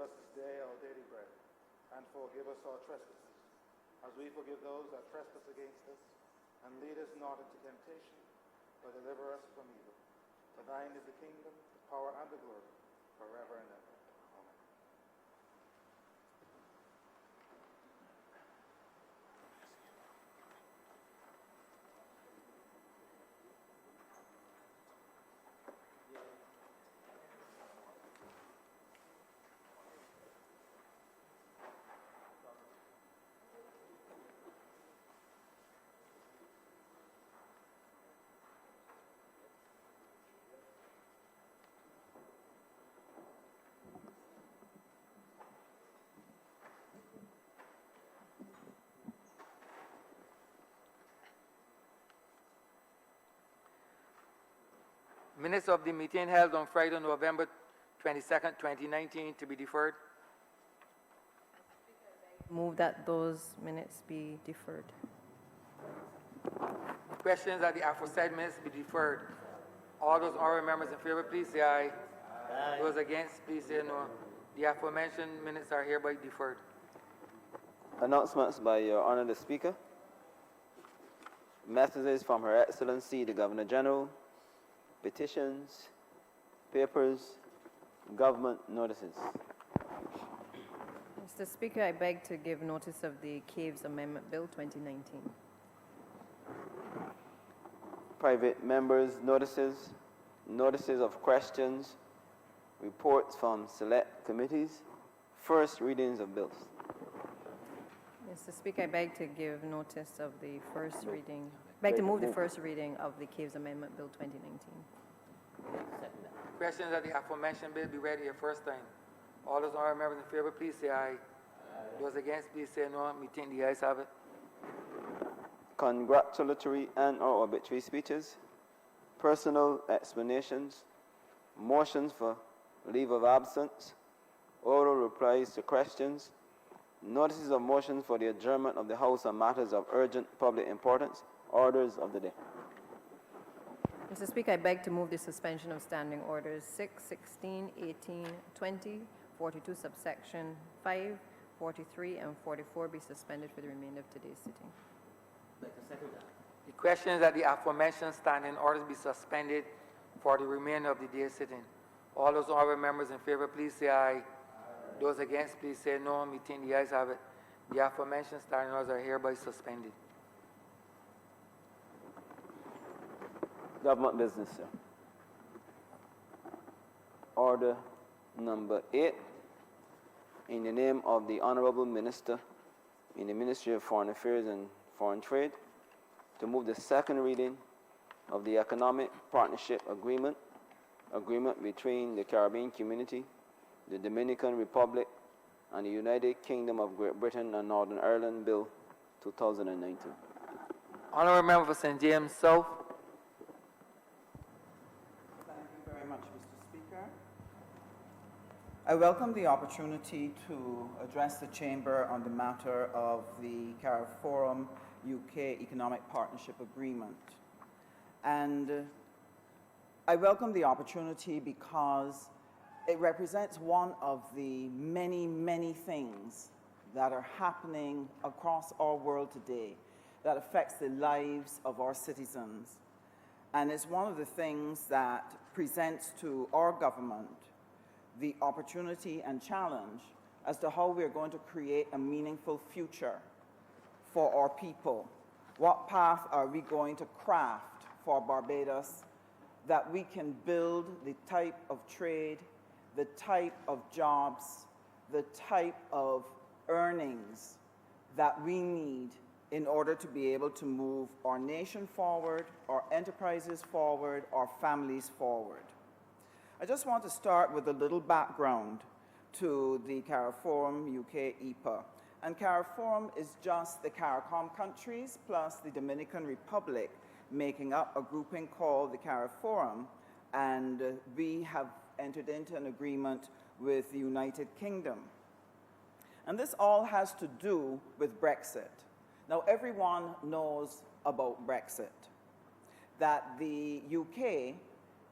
us this day our daily bread, and forgive us our trespasses, as we forgive those that trespass against us. And lead us not into temptation, but deliver us from evil. For thine is the kingdom, the power, and the glory, forever and ever. Minutes of the meeting held on Friday, November 22nd, 2019 to be deferred. Move that those minutes be deferred. Questions that the aforesaid minutes be deferred. All those honorable members in favor, please say aye. Aye. Those against, please say no. The aforementioned minutes are hereby deferred. Announcements by Your Honor the Speaker. Messages from Her Excellency the Governor General. Petitions, papers, government notices. Mr. Speaker, I beg to give notice of the Caves Amendment Bill 2019. Private members' notices, notices of questions, reports from select committees, first readings of bills. Mr. Speaker, I beg to give notice of the first reading. Beg to move the first reading of the Caves Amendment Bill 2019. Questions that the aforementioned bill be read here first time. All those honorable members in favor, please say aye. Aye. Those against, please say no. Meeting the ayes have it. Congratulatory and/or obituary speeches, personal explanations, motions for leave of absence, oral replies to questions, notices of motions for the adjournment of the House on matters of urgent public importance, orders of the day. Mr. Speaker, I beg to move the suspension of standing orders 6, 16, 18, 20, 42 subsection 5, 43, and 44 be suspended for the remainder of today's sitting. The question is that the aforementioned standing orders be suspended for the remainder of the day's sitting. All those honorable members in favor, please say aye. Aye. Those against, please say no. Meeting the ayes have it. The aforementioned standing orders are hereby suspended. Government business, sir. Order number 8. In the name of the Honorable Minister in the Ministry of Foreign Affairs and Foreign Trade, to move the second reading of the Economic Partnership Agreement between the Caribbean Community, the Dominican Republic, and the United Kingdom of Great Britain and Northern Ireland, Bill 2019. Honorable Member for St. James South. Thank you very much, Mr. Speaker. I welcome the opportunity to address the Chamber on the matter of the CARIFORUM UK Economic Partnership Agreement. And I welcome the opportunity because it represents one of the many, many things that are happening across our world today that affects the lives of our citizens. And it's one of the things that presents to our government the opportunity and challenge as to how we're going to create a meaningful future for our people. What path are we going to craft for Barbados that we can build the type of trade, the type of jobs, the type of earnings that we need in order to be able to move our nation forward, our enterprises forward, our families forward. I just want to start with a little background to the CARIFORUM UK EPA. And CARIFORUM is just the CARICOM countries plus the Dominican Republic making up a grouping called the CARIFORUM, and we have entered into an agreement with the United Kingdom. And this all has to do with Brexit. Now, everyone knows about Brexit, that the UK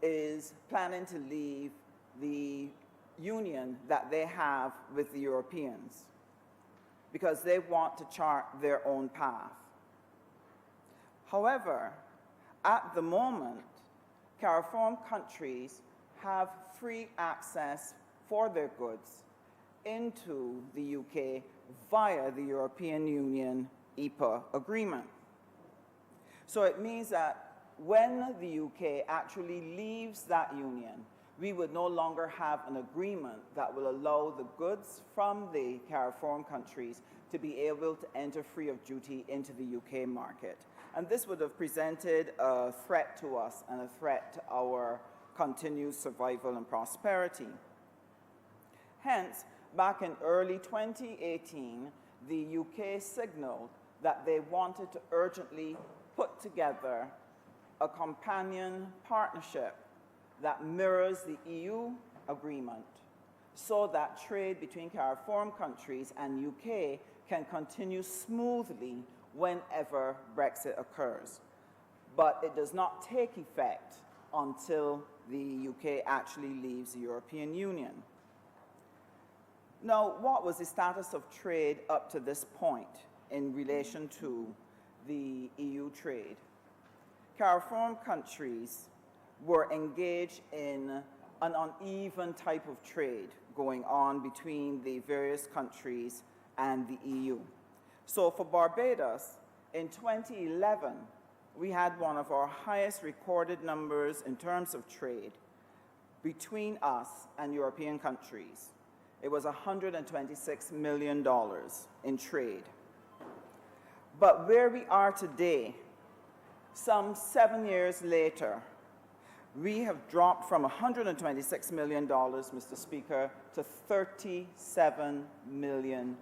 is planning to leave the union that they have with the Europeans, because they want to chart their own path. However, at the moment, CARIFORUM countries have free access for their goods into the UK via the European Union EPA agreement. So it means that when the UK actually leaves that union, we would no longer have an agreement that will allow the goods from the CARIFORUM countries to be able to enter free of duty into the UK market. And this would have presented a threat to us and a threat to our continued survival and prosperity. Hence, back in early 2018, the UK signaled that they wanted to urgently put together a companion partnership that mirrors the EU agreement so that trade between CARIFORUM countries and UK can continue smoothly whenever Brexit occurs. But it does not take effect until the UK actually leaves the European Union. Now, what was the status of trade up to this point in relation to the EU trade? CARIFORUM countries were engaged in an uneven type of trade going on between the various countries and the EU. So for Barbados, in 2011, we had one of our highest recorded numbers in terms of trade between us and European countries. It was $126 million in trade. But where we are today, some 7 years later, we have dropped from $126 million, Mr. Speaker, to $37 million.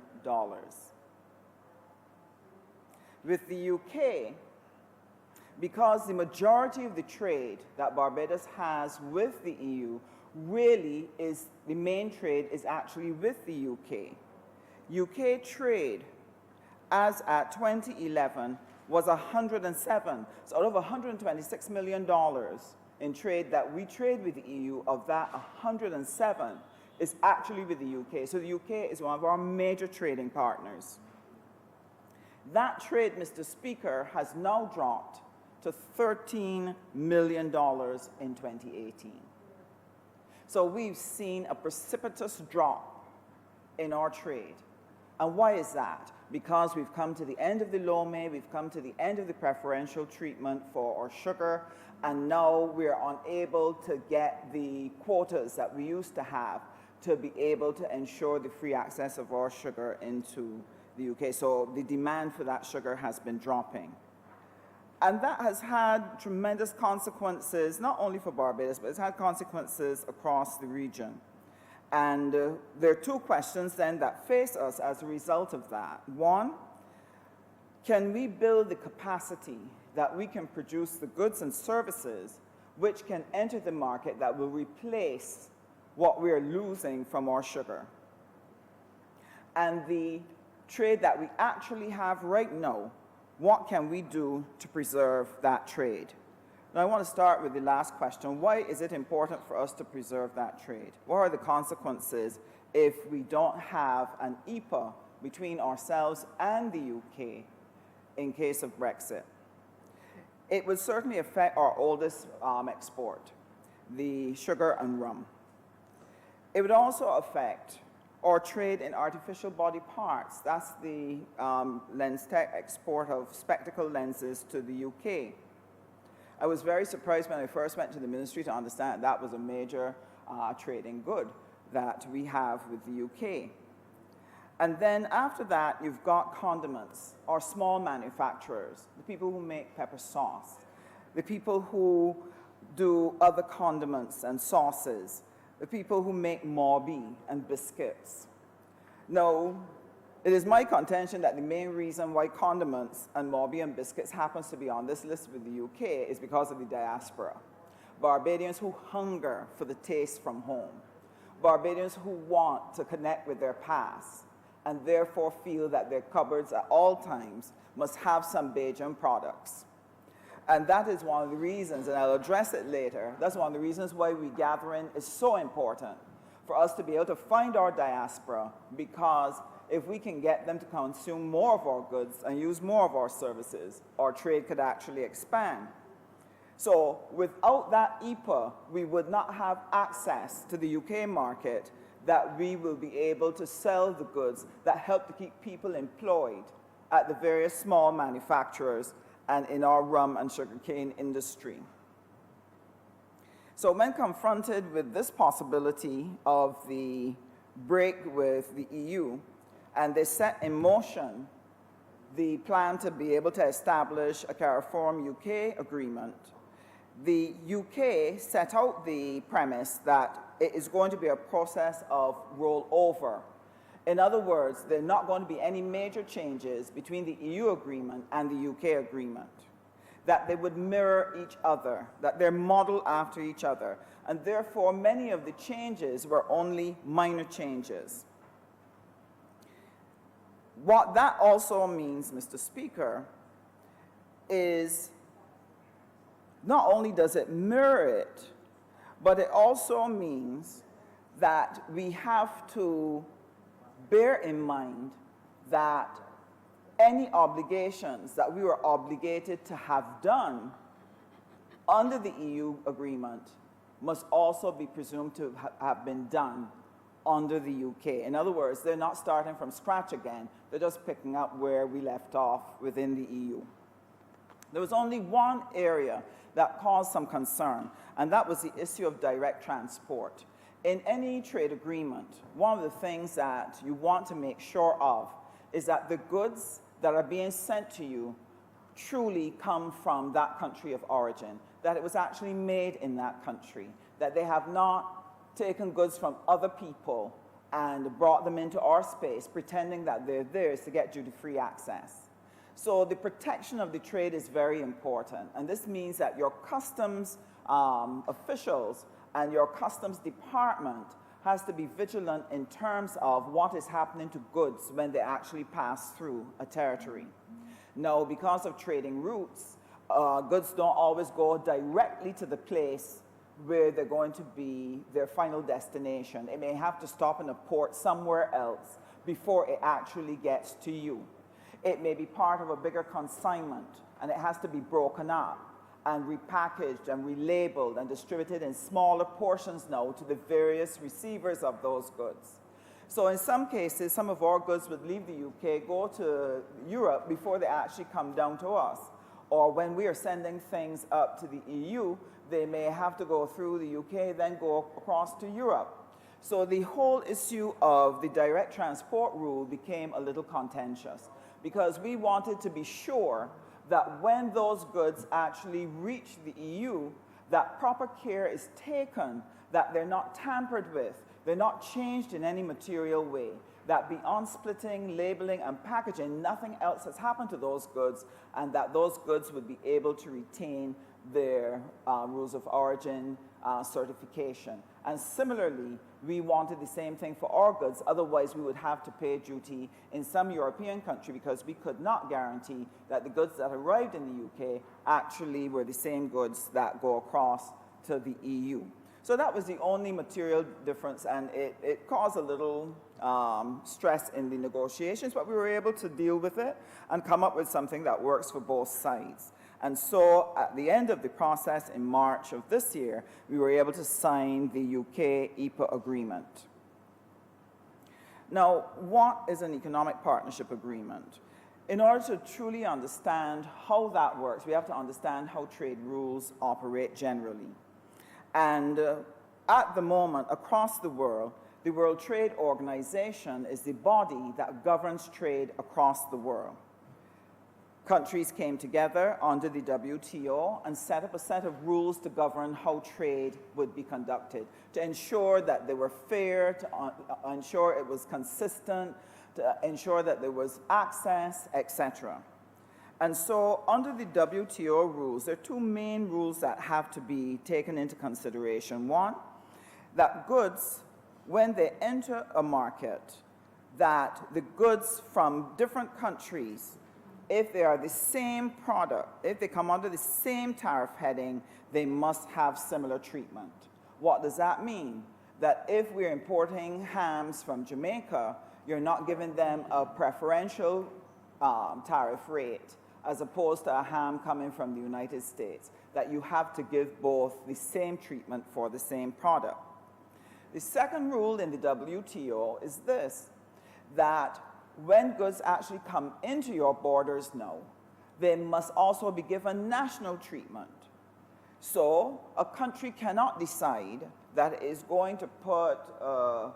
With the UK, because the majority of the trade that Barbados has with the EU really is, the main trade is actually with the UK. UK trade, as at 2011, was 107. So out of $126 million in trade that we trade with the EU, of that 107 is actually with the UK. So the UK is one of our major trading partners. That trade, Mr. Speaker, has now dropped to $13 million in 2018. So we've seen a precipitous drop in our trade. And why is that? Because we've come to the end of the LOME, we've come to the end of the preferential treatment for our sugar, and now we're unable to get the quotas that we used to have to be able to ensure the free access of our sugar into the UK. So the demand for that sugar has been dropping. And that has had tremendous consequences, not only for Barbados, but it's had consequences across the region. And there are two questions then that face us as a result of that. One, can we build the capacity that we can produce the goods and services which can enter the market that will replace what we are losing from our sugar? And the trade that we actually have right now, what can we do to preserve that trade? Now, I want to start with the last question. Why is it important for us to preserve that trade? What are the consequences if we don't have an EPA between ourselves and the UK in case of Brexit? It would certainly affect our oldest export, the sugar and rum. It would also affect our trade in artificial body parts. That's the Lenstech export of spectacle lenses to the UK. I was very surprised when I first went to the ministry to understand that was a major trading good that we have with the UK. And then after that, you've got condiments, our small manufacturers, the people who make pepper sauce, the people who do other condiments and sauces, the people who make mauby and biscuits. Now, it is my contention that the main reason why condiments and mauby and biscuits happens to be on this list with the UK is because of the diaspora. Barbadians who hunger for the taste from home. Barbadians who want to connect with their past and therefore feel that their cupboards at all times must have some Bajan products. And that is one of the reasons, and I'll address it later, that's one of the reasons why regathering is so important for us to be able to find our diaspora, because if we can get them to consume more of our goods and use more of our services, our trade could actually expand. So without that EPA, we would not have access to the UK market, that we will be able to sell the goods that help to keep people employed at the various small manufacturers and in our rum and sugarcane industry. So when confronted with this possibility of the break with the EU, and they set in motion the plan to be able to establish a CARIFORUM UK agreement, the UK set out the premise that it is going to be a process of rollover. In other words, there are not going to be any major changes between the EU agreement and the UK agreement, that they would mirror each other, that they're modeled after each other, and therefore many of the changes were only minor changes. What that also means, Mr. Speaker, is not only does it mirror it, but it also means that we have to bear in mind that any obligations that we were obligated to have done under the EU agreement must also be presumed to have been done under the UK. In other words, they're not starting from scratch again. They're just picking up where we left off within the EU. There was only one area that caused some concern, and that was the issue of direct transport. In any trade agreement, one of the things that you want to make sure of is that the goods that are being sent to you truly come from that country of origin, that it was actually made in that country, that they have not taken goods from other people and brought them into our space, pretending that they're theirs to get duty-free access. So the protection of the trade is very important, and this means that your customs officials and your customs department has to be vigilant in terms of what is happening to goods when they actually pass through a territory. Now, because of trading routes, goods don't always go directly to the place where they're going to be their final destination. It may have to stop in a port somewhere else before it actually gets to you. It may be part of a bigger consignment, and it has to be broken up and repackaged and relabeled and distributed in smaller portions now to the various receivers of those goods. So in some cases, some of our goods would leave the UK, go to Europe before they actually come down to us. Or when we are sending things up to the EU, they may have to go through the UK, then go across to Europe. So the whole issue of the direct transport rule became a little contentious, because we wanted to be sure that when those goods actually reach the EU, that proper care is taken, that they're not tampered with, they're not changed in any material way, that beyond splitting, labeling, and packaging, nothing else has happened to those goods, and that those goods would be able to retain their rules of origin certification. And similarly, we wanted the same thing for our goods, otherwise we would have to pay duty in some European country, because we could not guarantee that the goods that arrived in the UK actually were the same goods that go across to the EU. So that was the only material difference, and it caused a little stress in the negotiations, but we were able to deal with it and come up with something that works for both sides. And so at the end of the process in March of this year, we were able to sign the UK EPA agreement. Now, what is an economic partnership agreement? In order to truly understand how that works, we have to understand how trade rules operate generally. And at the moment, across the World Trade Organization is the body that governs trade across the world. Countries came together under the WTO and set up a set of rules to govern how trade would be conducted, to ensure that they were fair, to ensure it was consistent, to ensure that there was access, etc. And so under the WTO rules, there are two main rules that have to be taken into consideration. One, that goods, when they enter a market, that the goods from different countries, if they are the same product, if they come under the same tariff heading, they must have similar treatment. What does that mean? that if we're importing hams from Jamaica, you're not giving them a preferential tariff rate as opposed to a ham coming from the United States, that you have to give both the same treatment for the same product. The second rule in the WTO is this, that when goods actually come into your borders now, they must also be given national treatment. So a country cannot decide that it is going to put a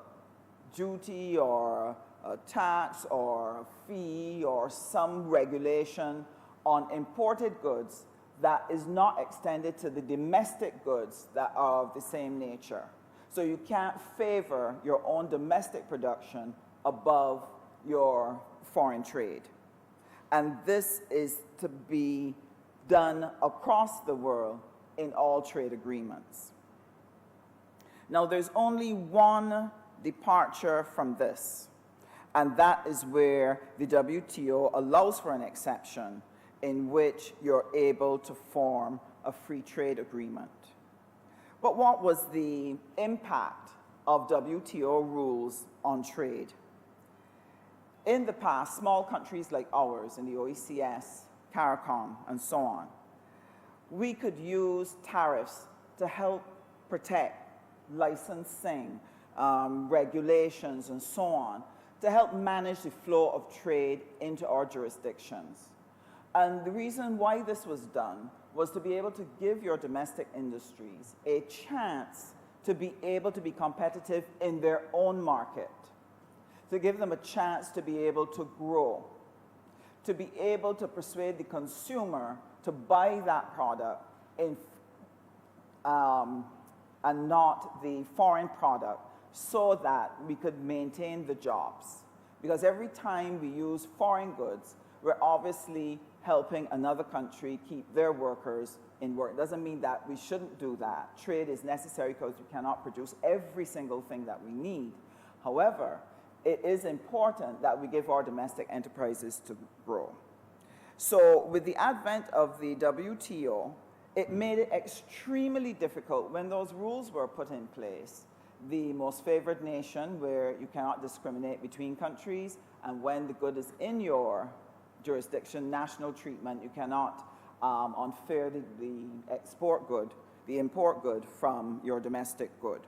duty or a tax or a fee or some regulation on imported goods that is not extended to the domestic goods that are of the same nature. So you can't favor your own domestic production above your foreign trade. And this is to be done across the world in all trade agreements. Now, there's only one departure from this, and that is where the WTO allows for an exception in which you're able to form a free trade agreement. But what was the impact of WTO rules on trade? In the past, small countries like ours in the OECS, CARICOM, and so on, we could use tariffs to help protect licensing, regulations, and so on, to help manage the flow of trade into our jurisdictions. And the reason why this was done was to be able to give your domestic industries a chance to be able to be competitive in their own market, to give them a chance to be able to grow, to be able to persuade the consumer to buy that product in, and not the foreign product, so that we could maintain the jobs. Because every time we use foreign goods, we're obviously helping another country keep their workers in work. It doesn't mean that we shouldn't do that. Trade is necessary because we cannot produce every single thing that we need. However, it is important that we give our domestic enterprises to grow. So with the advent of the WTO, it made it extremely difficult when those rules were put in place. The most favored nation, where you cannot discriminate between countries, and when the good is in your jurisdiction, national treatment, you cannot unfairly export good, the import good from your domestic good.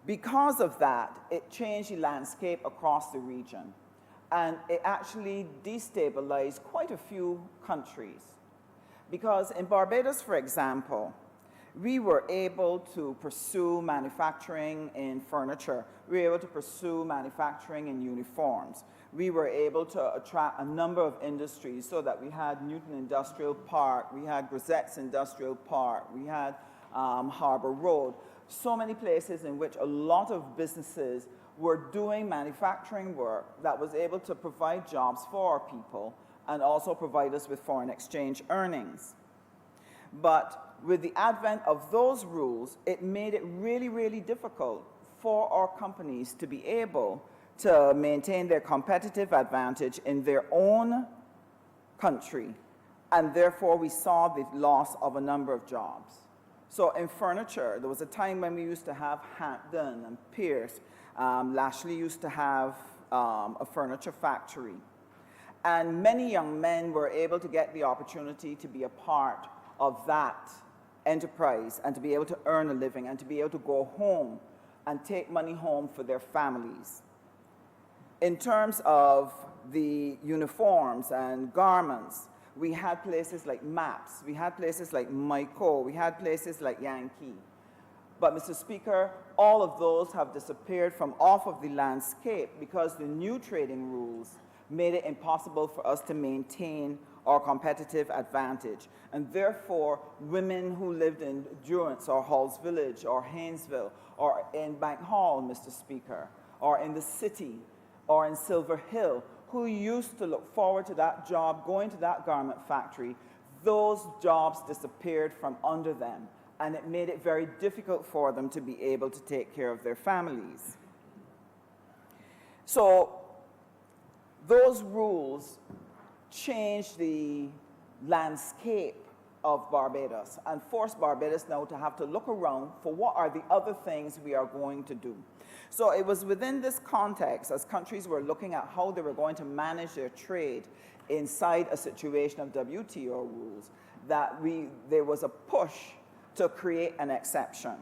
Because of that, it changed the landscape across the region, and it actually destabilized quite a few countries. Because in Barbados, for example, we were able to pursue manufacturing in furniture. We were able to pursue manufacturing in uniforms. We were able to attract a number of industries, so that we had Newton Industrial Park, we had Grisette's Industrial Park, we had Harbor Road. So many places in which a lot of businesses were doing manufacturing work that was able to provide jobs for our people and also provide us with foreign exchange earnings. But with the advent of those rules, it made it really, really difficult for our companies to be able to maintain their competitive advantage in their own country, and therefore we saw the loss of a number of jobs. So in furniture, there was a time when we used to have Hampden and Pierce. Lashley used to have a furniture factory. And many young men were able to get the opportunity to be a part of that enterprise and to be able to earn a living and to be able to go home and take money home for their families. In terms of the uniforms and garments, we had places like MAPS, we had places like Myco, we had places like Yankee. But, Mr. Speaker, all of those have disappeared from off of the landscape because the new trading rules made it impossible for us to maintain our competitive advantage. And therefore, women who lived in Durance or Halls Village or Haynesville or in Bank Hall, Mr. Speaker, or in the city or in Silver Hill, who used to look forward to that job, going to that garment factory, those jobs disappeared from under them, and it made it very difficult for them to be able to take care of their families. So those rules changed the landscape of Barbados and forced Barbados now to have to look around for what are the other things we are going to do. So it was within this context, as countries were looking at how they were going to manage their trade inside a situation of WTO rules, that there was a push to create an exception.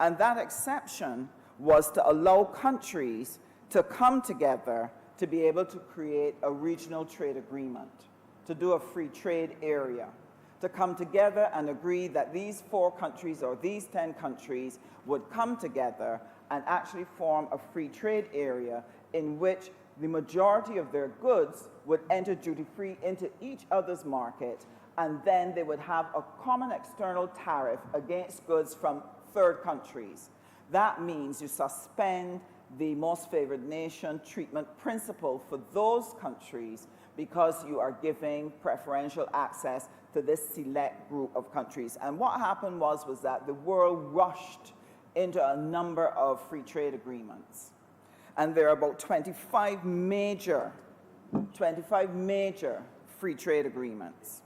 And that exception was to allow countries to come together to be able to create a regional trade agreement, to do a free trade area, to come together and agree that these 4 countries or these 10 countries would come together and actually form a free trade area in which the majority of their goods would enter duty-free into each other's market, and then they would have a common external tariff against goods from third countries. That means you suspend the most favored nation treatment principle for those countries because you are giving preferential access to this select group of countries. And what happened was that the world rushed into a number of free trade agreements. And there are about 25 major free trade agreements.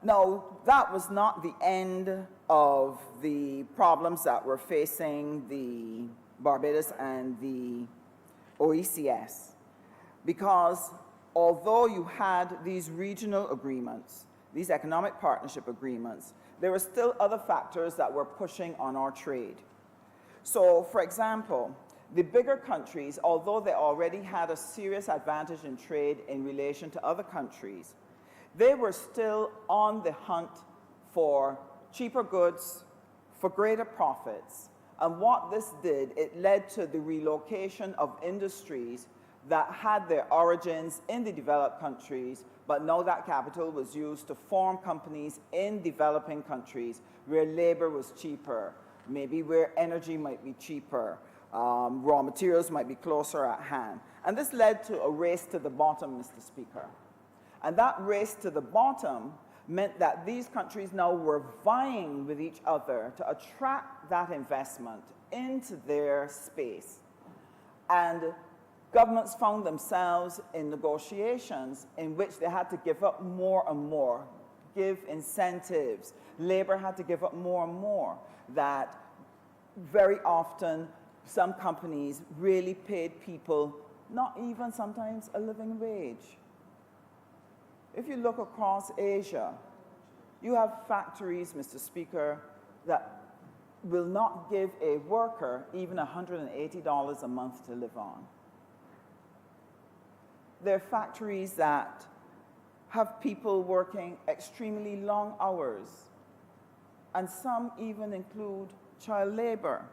Now, that was not the end of the problems that were facing the Barbados and the OECS, because although you had these regional agreements, these economic partnership agreements, there were still other factors that were pushing on our trade. So, for example, the bigger countries, although they already had a serious advantage in trade in relation to other countries, they were still on the hunt for cheaper goods, for greater profits. And what this did, it led to the relocation of industries that had their origins in the developed countries, but now that capital was used to form companies in developing countries where labor was cheaper, maybe where energy might be cheaper, raw materials might be closer at hand. And this led to a race to the bottom, Mr. Speaker. And that race to the bottom meant that these countries now were vying with each other to attract that investment into their space. And governments found themselves in negotiations in which they had to give up more and more, give incentives. Labor had to give up more and more. That very often some companies really paid people not even sometimes a living wage. If you look across Asia, you have factories, Mr. Speaker, that will not give a worker even $180 a month to live on. There are factories that have people working extremely long hours, and some even include child labor.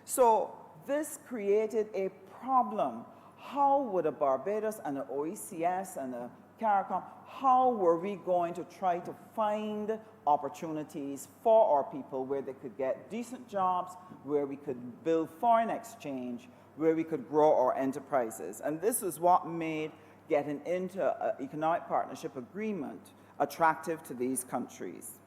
So this created a problem. How would a Barbados and an OECS and a CARICOM, how were we going to try to find opportunities for our people where they could get decent jobs, where we could build foreign exchange, where we could grow our enterprises? And this is what made getting into an economic partnership agreement attractive to these countries.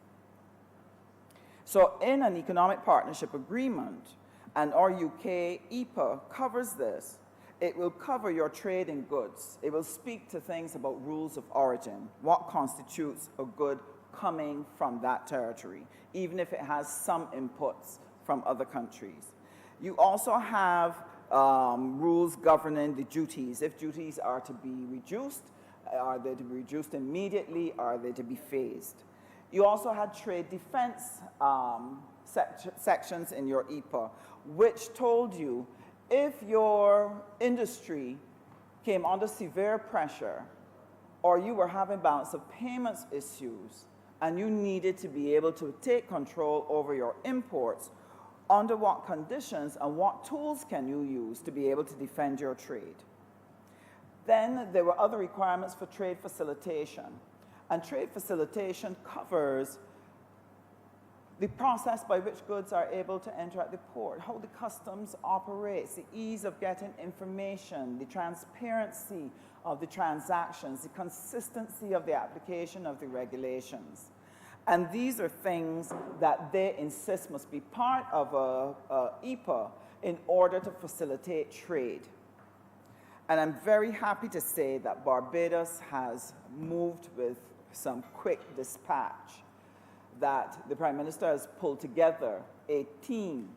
So in an economic partnership agreement, and our UK EPA covers this, it will cover your trade in goods. It will speak to things about rules of origin, what constitutes a good coming from that territory, even if it has some inputs from other countries. You also have rules governing the duties. If duties are to be reduced, are they to be reduced immediately? Are they to be phased? You also had trade defense sections in your EPA, which told you if your industry came under severe pressure or you were having balance of payments issues and you needed to be able to take control over your imports, under what conditions and what tools can you use to be able to defend your trade? Then there were other requirements for trade facilitation. And trade facilitation covers the process by which goods are able to enter at the port, how the customs operates, the ease of getting information, the transparency of the transactions, the consistency of the application of the regulations. And these are things that they insist must be part of a EPA in order to facilitate trade. And I'm very happy to say that Barbados has moved with some quick dispatch, that the Prime Minister has pulled together a team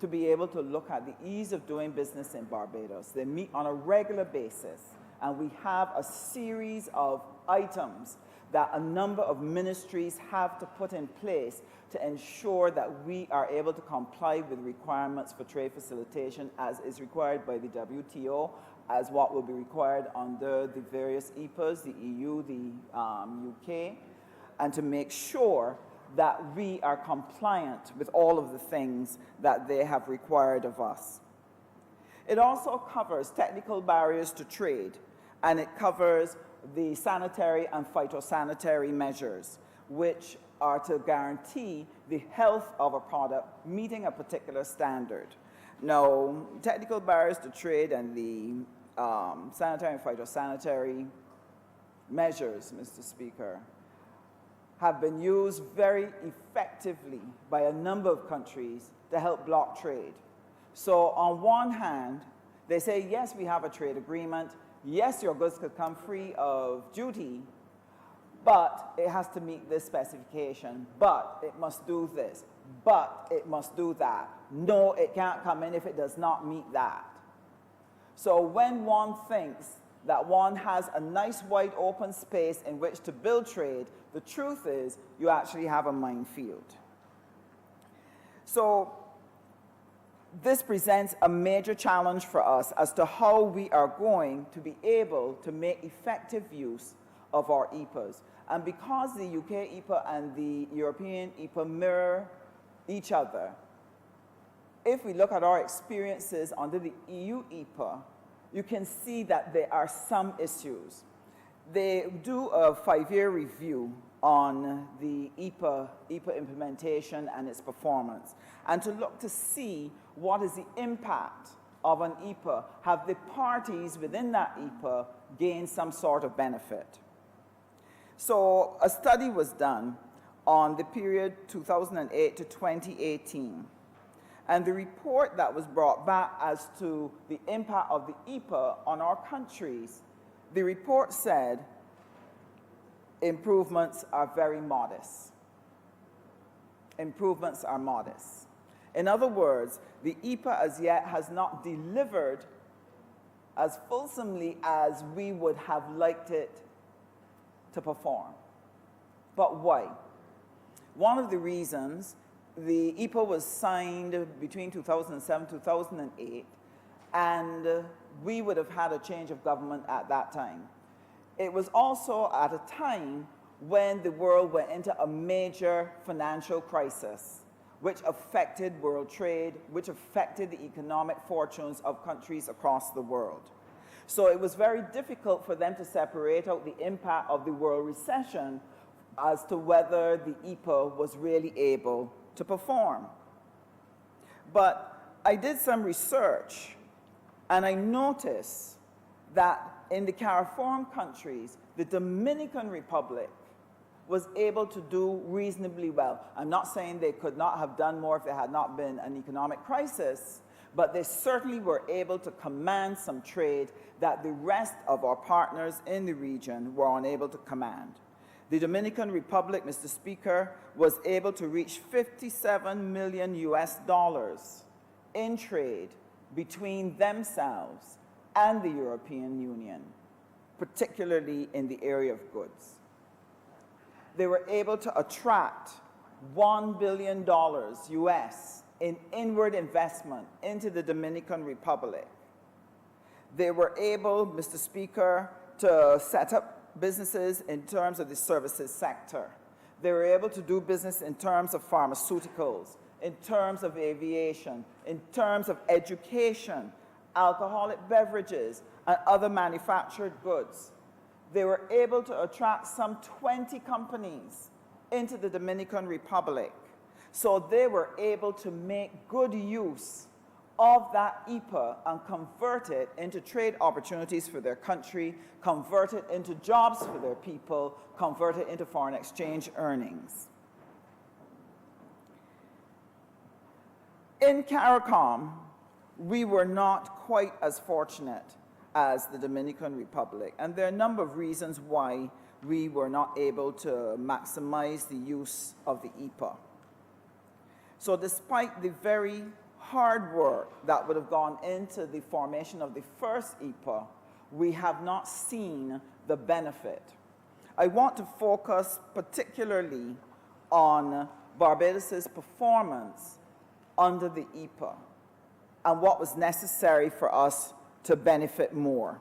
to be able to look at the ease of doing business in Barbados. They meet on a regular basis, and we have a series of items that a number of ministries have to put in place to ensure that we are able to comply with requirements for trade facilitation as is required by the WTO, as what will be required under the various EPAs, the EU, the UK, and to make sure that we are compliant with all of the things that they have required of us. It also covers technical barriers to trade, and it covers the sanitary and phytosanitary measures, which are to guarantee the health of a product meeting a particular standard. Now, technical barriers to trade and the sanitary and phytosanitary measures, Mr. Speaker, have been used very effectively by a number of countries to help block trade. So on one hand, they say, yes, we have a trade agreement. Yes, your goods could come free of duty, but it has to meet this specification, but it must do this, but it must do that. No, it can't come in if it does not meet that. So when one thinks that one has a nice wide open space in which to build trade, the truth is you actually have a minefield. So this presents a major challenge for us as to how we are going to be able to make effective use of our EPAs. And because the UK EPA and the European EPA mirror each other, if we look at our experiences under the EU EPA, you can see that there are some issues. They do a 5-year review on the EPA implementation and its performance, and to look to see what is the impact of an EPA. Have the parties within that EPA gained some sort of benefit? So a study was done on the period 2008 to 2018. And the report that was brought back as to the impact of the EPA on our countries, the report said improvements are very modest. Improvements are modest. In other words, the EPA as yet has not delivered as fulsomely as we would have liked it to perform. But why? One of the reasons, the EPA was signed between 2007 and 2008, and we would have had a change of government at that time. It was also at a time when the world went into a major financial crisis, which affected world trade, which affected the economic fortunes of countries across the world. So it was very difficult for them to separate out the impact of the world recession as to whether the EPA was really able to perform. But I did some research, and I noticed that in the CARIFORUM countries, the Dominican Republic was able to do reasonably well. I'm not saying they could not have done more if there had not been an economic crisis, but they certainly were able to command some trade that the rest of our partners in the region were unable to command. The Dominican Republic, Mr. Speaker, was able to reach $57 million in trade between themselves and the European Union, particularly in the area of goods. They were able to attract $1 billion in inward investment into the Dominican Republic. They were able, Mr. Speaker, to set up businesses in terms of the services sector. They were able to do business in terms of pharmaceuticals, in terms of aviation, in terms of education, alcoholic beverages, and other manufactured goods. They were able to attract some 20 companies into the Dominican Republic. So they were able to make good use of that EPA and convert it into trade opportunities for their country, convert it into jobs for their people, convert it into foreign exchange earnings. In CARICOM, we were not quite as fortunate as the Dominican Republic. And there are a number of reasons why we were not able to maximize the use of the EPA. So despite the very hard work that would have gone into the formation of the first EPA, we have not seen the benefit. I want to focus particularly on Barbados's performance under the EPA and what was necessary for us to benefit more.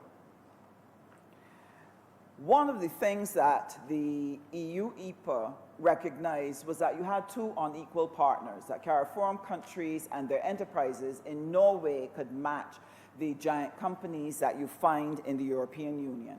One of the things that the EU EPA recognized was that you had two unequal partners, that CARIFORUM countries and their enterprises in no way could match the giant companies that you find in the European Union.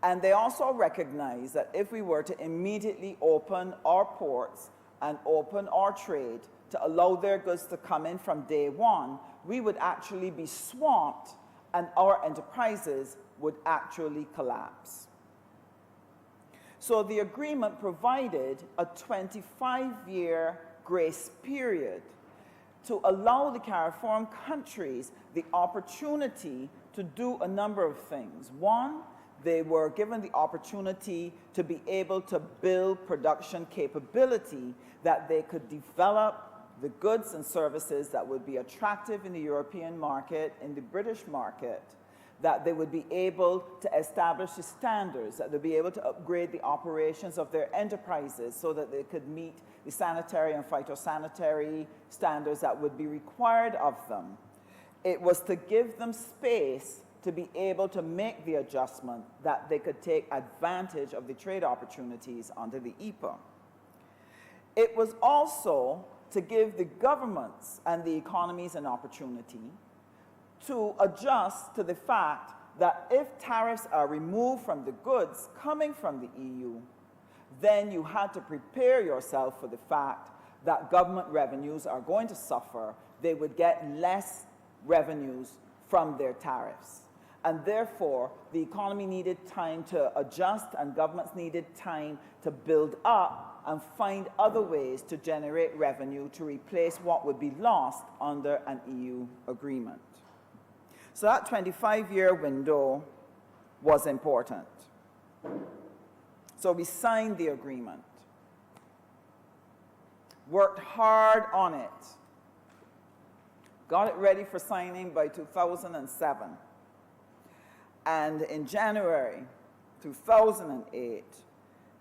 And they also recognized that if we were to immediately open our ports and open our trade to allow their goods to come in from day one, we would actually be swamped and our enterprises would actually collapse. So the agreement provided a 25-year grace period to allow the CARIFORUM countries the opportunity to do a number of things. One, they were given the opportunity to be able to build production capability that they could develop the goods and services that would be attractive in the European market, in the British market, that they would be able to establish the standards, that they'd be able to upgrade the operations of their enterprises so that they could meet the sanitary and phytosanitary standards that would be required of them. It was to give them space to be able to make the adjustment that they could take advantage of the trade opportunities under the EPA. It was also to give the governments and the economies an opportunity to adjust to the fact that if tariffs are removed from the goods coming from the EU, then you had to prepare yourself for the fact that government revenues are going to suffer. They would get less revenues from their tariffs. And therefore, the economy needed time to adjust and governments needed time to build up and find other ways to generate revenue to replace what would be lost under an EU agreement. So that 25-year window was important. So we signed the agreement, worked hard on it, got it ready for signing by 2007. And in January 2008,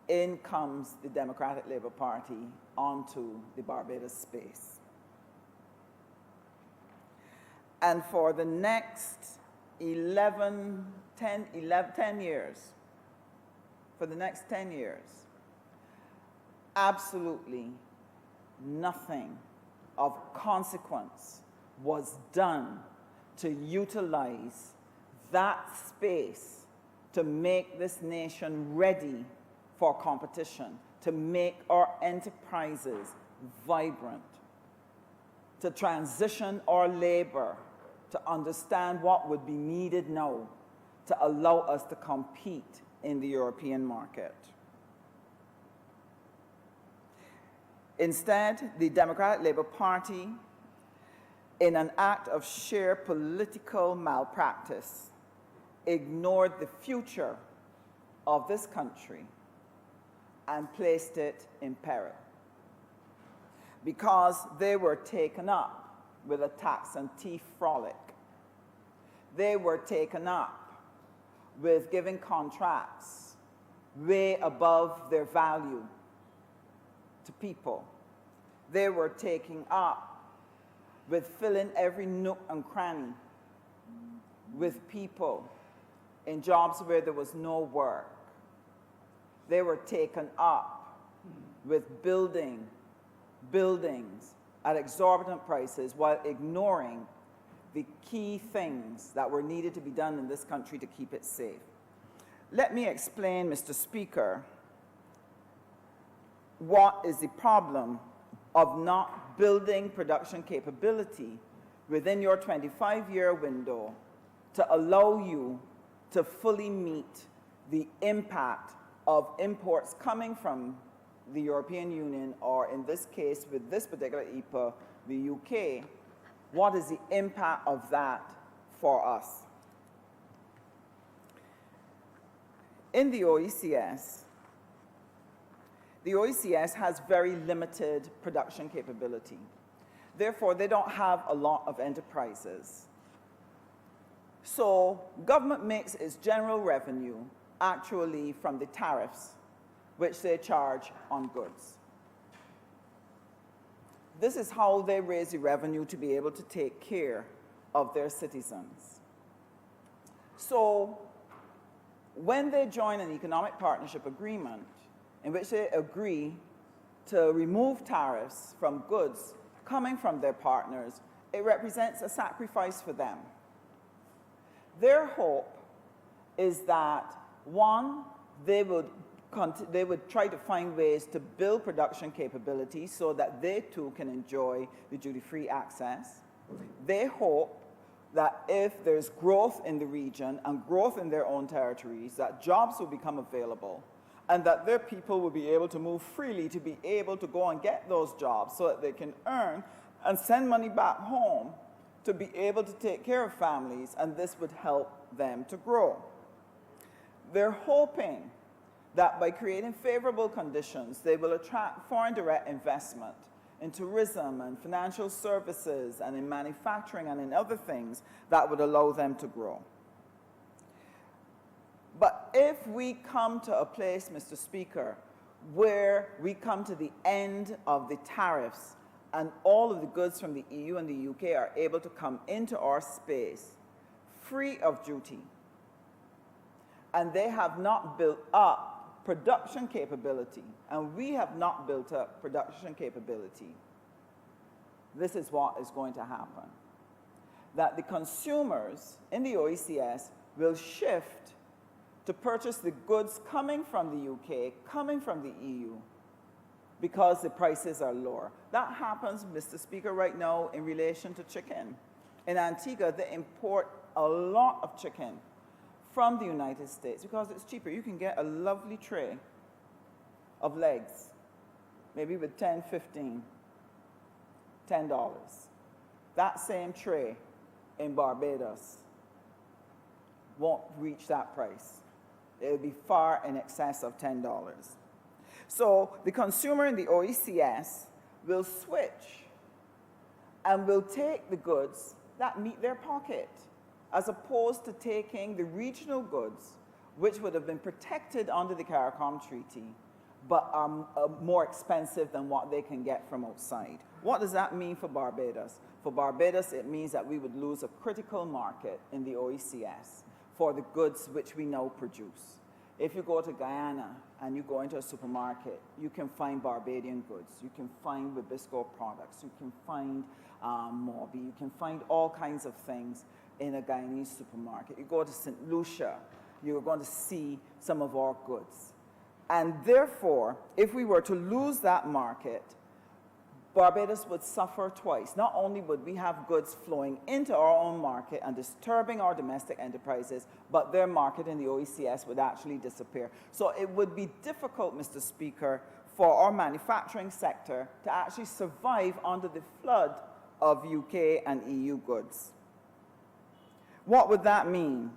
in comes the Democratic Labour Party onto the Barbados space. And for the next 10 years, for the next 10 years, absolutely nothing of consequence was done to utilize that space to make this nation ready for competition, to make our enterprises vibrant, to transition our labor, to understand what would be needed now to allow us to compete in the European market. Instead, the Democratic Labour Party, in an act of sheer political malpractice, ignored the future of this country and placed it in peril because they were taken up with a tax and thief frolic. They were taken up with giving contracts way above their value to people. They were taken up with filling every nook and cranny with people in jobs where there was no work. They were taken up with building buildings at exorbitant prices while ignoring the key things that were needed to be done in this country to keep it safe. Let me explain, Mr. Speaker, what is the problem of not building production capability within your 25-year window to allow you to fully meet the impact of imports coming from the European Union, or in this case, with this particular EPA, the UK. What is the impact of that for us? in the OECS has very limited production capability. Therefore, they don't have a lot of enterprises. So government makes its general revenue actually from the tariffs which they charge on goods. This is how they raise the revenue to be able to take care of their citizens. So when they join an economic partnership agreement in which they agree to remove tariffs from goods coming from their partners, it represents a sacrifice for them. Their hope is that, one, they would try to find ways to build production capability so that they too can enjoy the duty-free access. They hope that if there's growth in the region and growth in their own territories, that jobs will become available and that their people will be able to move freely to be able to go and get those jobs so that they can earn and send money back home to be able to take care of families, and this would help them to grow. They're hoping that by creating favorable conditions, they will attract foreign direct investment in tourism and financial services and in manufacturing and in other things that would allow them to grow. But if we come to a place, Mr. Speaker, where we come to the end of the tariffs and all of the goods from the EU and the UK are able to come into our space free of duty, and they have not built up production capability, and we have not built up production capability, this is what is going to happen. That the consumers in the OECS will shift to purchase the goods coming from the UK, coming from the EU, because the prices are lower. That happens, Mr. Speaker, right now in relation to chicken. In Antigua, they import a lot of chicken from the United States because it's cheaper. You can get a lovely tray of legs, maybe with 10, 15, $10. That same tray in Barbados won't reach that price. It'll be far in excess of $10. So the consumer in the OECS will switch and will take the goods that meet their pocket, as opposed to taking the regional goods, which would have been protected under the CARICOM Treaty, but are more expensive than what they can get from outside. What does that mean for Barbados? For Barbados, it means that we would lose a critical market in the OECS for the goods which we now produce. If you go to Guyana and you go into a supermarket, you can find Barbadian goods, you can find Rubisco products, you can find Morby, you can find all kinds of things in a Guyanese supermarket. You go to St. Lucia, you're going to see some of our goods. And therefore, if we were to lose that market, Barbados would suffer twice. Not only would we have goods flowing into our own market and disturbing our domestic enterprises, but their market in the OECS would actually disappear. So it would be difficult, Mr. Speaker, for our manufacturing sector to actually survive under the flood of UK and EU goods. What would that mean?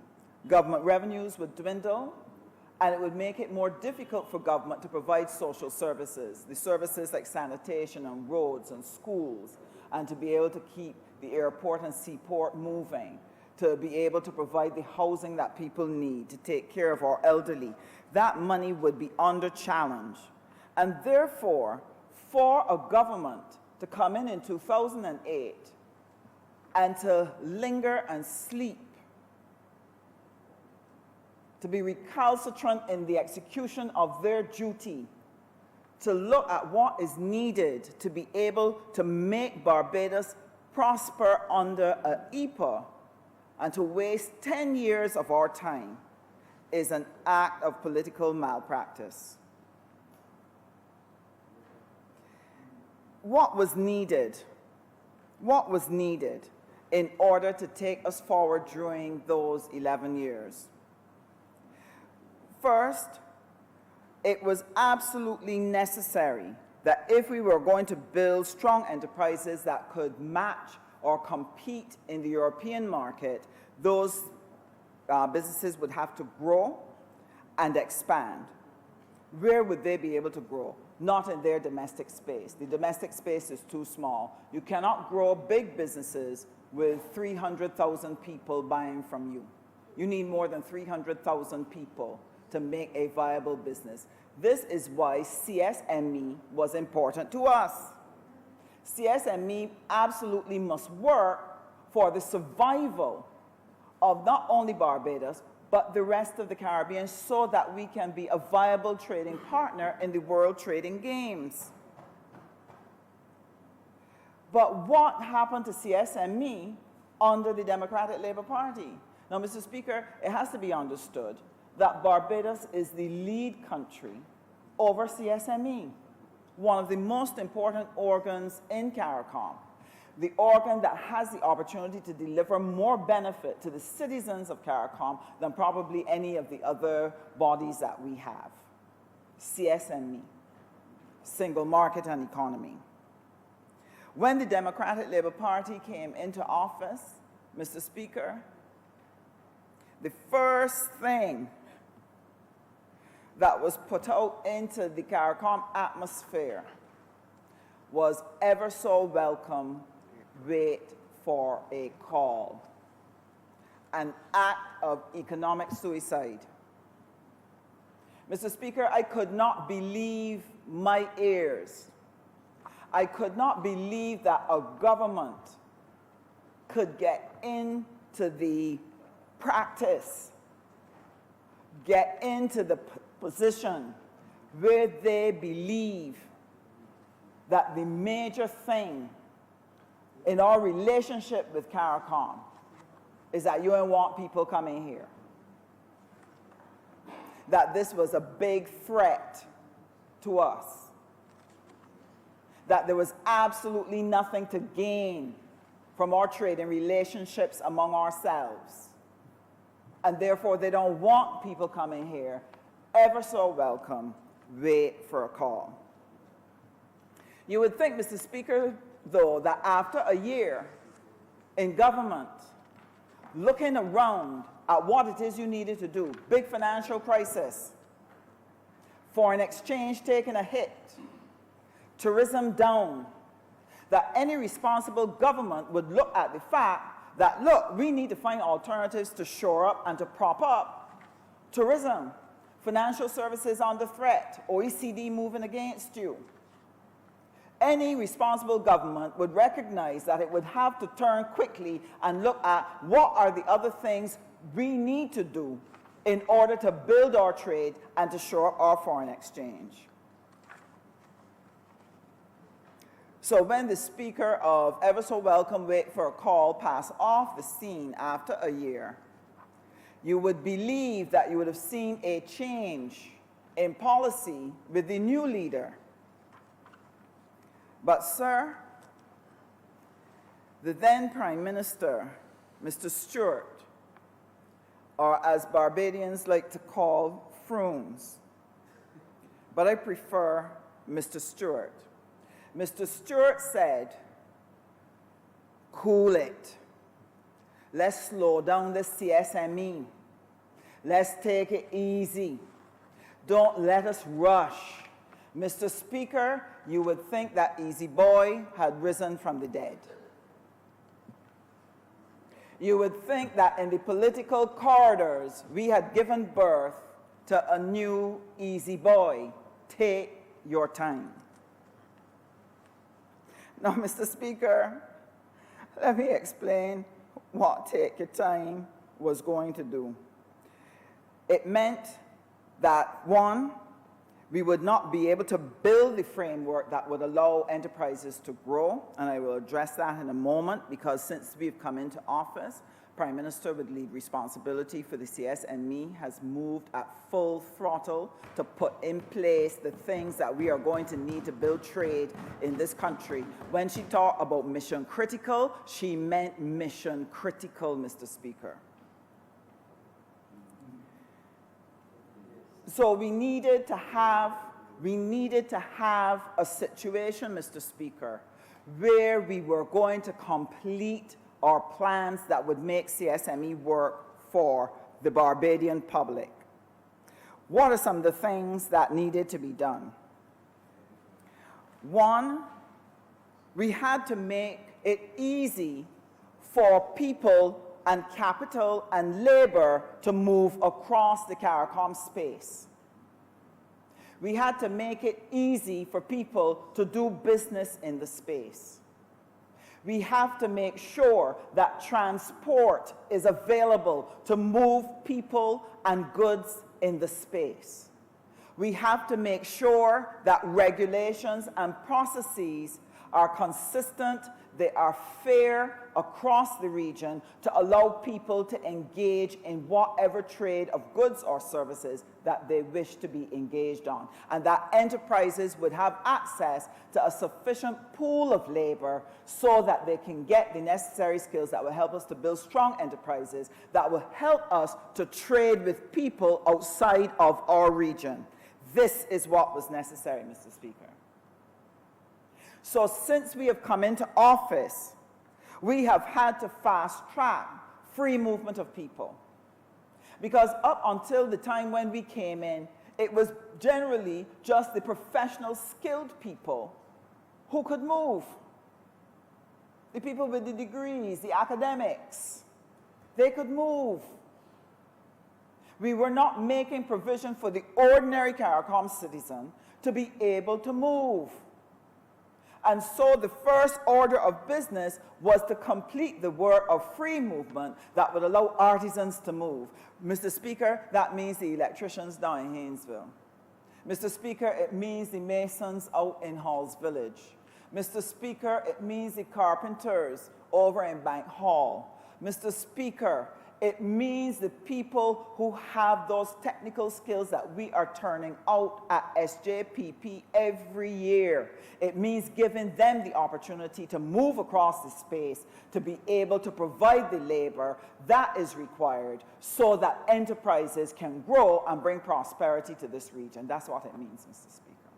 Government revenues would dwindle, and it would make it more difficult for government to provide social services, the services like sanitation and roads and schools, and to be able to keep the airport and seaport moving, to be able to provide the housing that people need, to take care of our elderly. That money would be under challenge. And therefore, for a government to come in 2008 and to linger and sleep, to be recalcitrant in the execution of their duty, to look at what is needed to be able to make Barbados prosper under an EPA, and to waste 10 years of our time, is an act of political malpractice. What was needed? What was needed in order to take us forward during those 11 years? First, it was absolutely necessary that if we were going to build strong enterprises that could match or compete in the European market, those businesses would have to grow, and expand, where would they be able to grow? Not in their domestic space. The domestic space is too small. You cannot grow big businesses with 300,000 people buying from you. You need more than 300,000 people to make a viable business. This is why CSME was important to us. CSME absolutely must work for the survival of not only Barbados, but the rest of the Caribbean, so that we can be a viable trading partner in the World Trading Games. But what happened to CSME under the Democratic Labour Party? Now, Mr. Speaker, it has to be understood that Barbados is the lead country over CSME, one of the most important organs in CARICOM, the organ that has the opportunity to deliver more benefit to the citizens of CARICOM than probably any of the other bodies that we have. CSME, Single Market and Economy. When the Democratic Labour Party came into office, Mr. Speaker, the first thing that was put out into the CARICOM atmosphere was ever so welcome, wait for a call, an act of economic suicide. Mr. Speaker, I could not believe my ears. I could not believe that a government could get into the practice, get into the position where they believe that the major thing in our relationship with CARICOM is that you don't want people coming here. That this was a big threat to us. That there was absolutely nothing to gain from our trading relationships among ourselves. And therefore, they don't want people coming here. Ever so welcome, wait for a call. You would think, Mr. Speaker, though, that after a year in government, looking around at what it is you needed to do, big financial crisis, foreign exchange taking a hit, tourism down, that any responsible government would look at the fact that, look, we need to find alternatives to shore up and to prop up tourism, financial services under threat, OECD moving against you. Any responsible government would recognize that it would have to turn quickly and look at what are the other things we need to do in order to build our trade and to shore up our foreign exchange. So when the Speaker of Ever So Welcome Wait for a Call passed off the scene after a year, you would believe that you would have seen a change in policy with the new leader. But, sir, the then Prime Minister, Mr. Stewart, or as Barbadians like to call Frooms, but I prefer Mr. Stewart. Mr. Stewart said, cool it. Let's slow down the CSME. Let's take it easy. Don't let us rush. Mr. Speaker, you would think that Easy Boy had risen from the dead. You would think that in the political corridors, we had given birth to a new Easy Boy. Take your time. Now, Mr. Speaker, let me explain what take your time was going to do. It meant that, one, we would not be able to build the framework that would allow enterprises to grow, and I will address that in a moment, because since we've come into office, Prime Minister with lead responsibility for the CSME has moved at full throttle to put in place the things that we are going to need to build trade in this country. When she talked about mission critical, she meant mission critical, Mr. Speaker. So we needed to have a situation, Mr. Speaker, where we were going to complete our plans that would make CSME work for the Barbadian public. What are some of the things that needed to be done? One, we had to make it easy for people and capital and labor to move across the CARICOM space. We had to make it easy for people to do business in the space. We have to make sure that transport is available to move people and goods in the space. We have to make sure that regulations and processes are consistent, they are fair across the region to allow people to engage in whatever trade of goods or services that they wish to be engaged on, and that enterprises would have access to a sufficient pool of labor so that they can get the necessary skills that will help us to build strong enterprises that will help us to trade with people outside of our region. This is what was necessary, Mr. Speaker. So since we have come into office, we have had to fast-track free movement of people. Because up until the time when we came in, it was generally just the professional, skilled people who could move. The people with the degrees, the academics, they could move. We were not making provision for the ordinary CARICOM citizen to be able to move. And so the first order of business was to complete the work of free movement that would allow artisans to move. Mr. Speaker, that means the electricians down in Haynesville. Mr. Speaker, it means the masons out in Halls Village. Mr. Speaker, it means the carpenters over in Bank Hall. Mr. Speaker, it means the people who have those technical skills that we are turning out at SJPP every year. It means giving them the opportunity to move across the space, to be able to provide the labor that is required so that enterprises can grow and bring prosperity to this region. That's what it means, Mr. Speaker.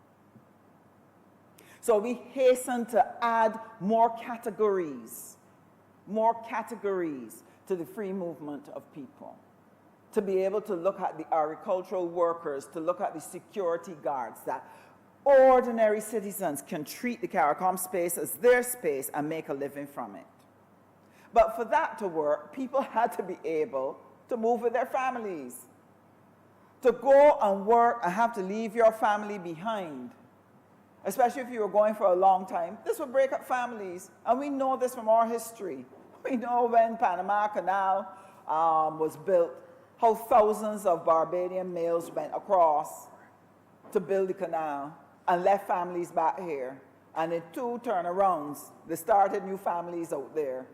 So we hasten to add more categories to the free movement of people, to be able to look at the agricultural workers, to look at the security guards, that ordinary citizens can treat the CARICOM space as their space and make a living from it. But for that to work, people had to be able to move with their families. To go and work and have to leave your family behind, especially if you were going for a long time, this would break up families. And we know this from our history. We know when Panama Canal was built, how thousands of Barbadian males went across to build the canal and left families back here. And in 2 turnarounds, they started new families out there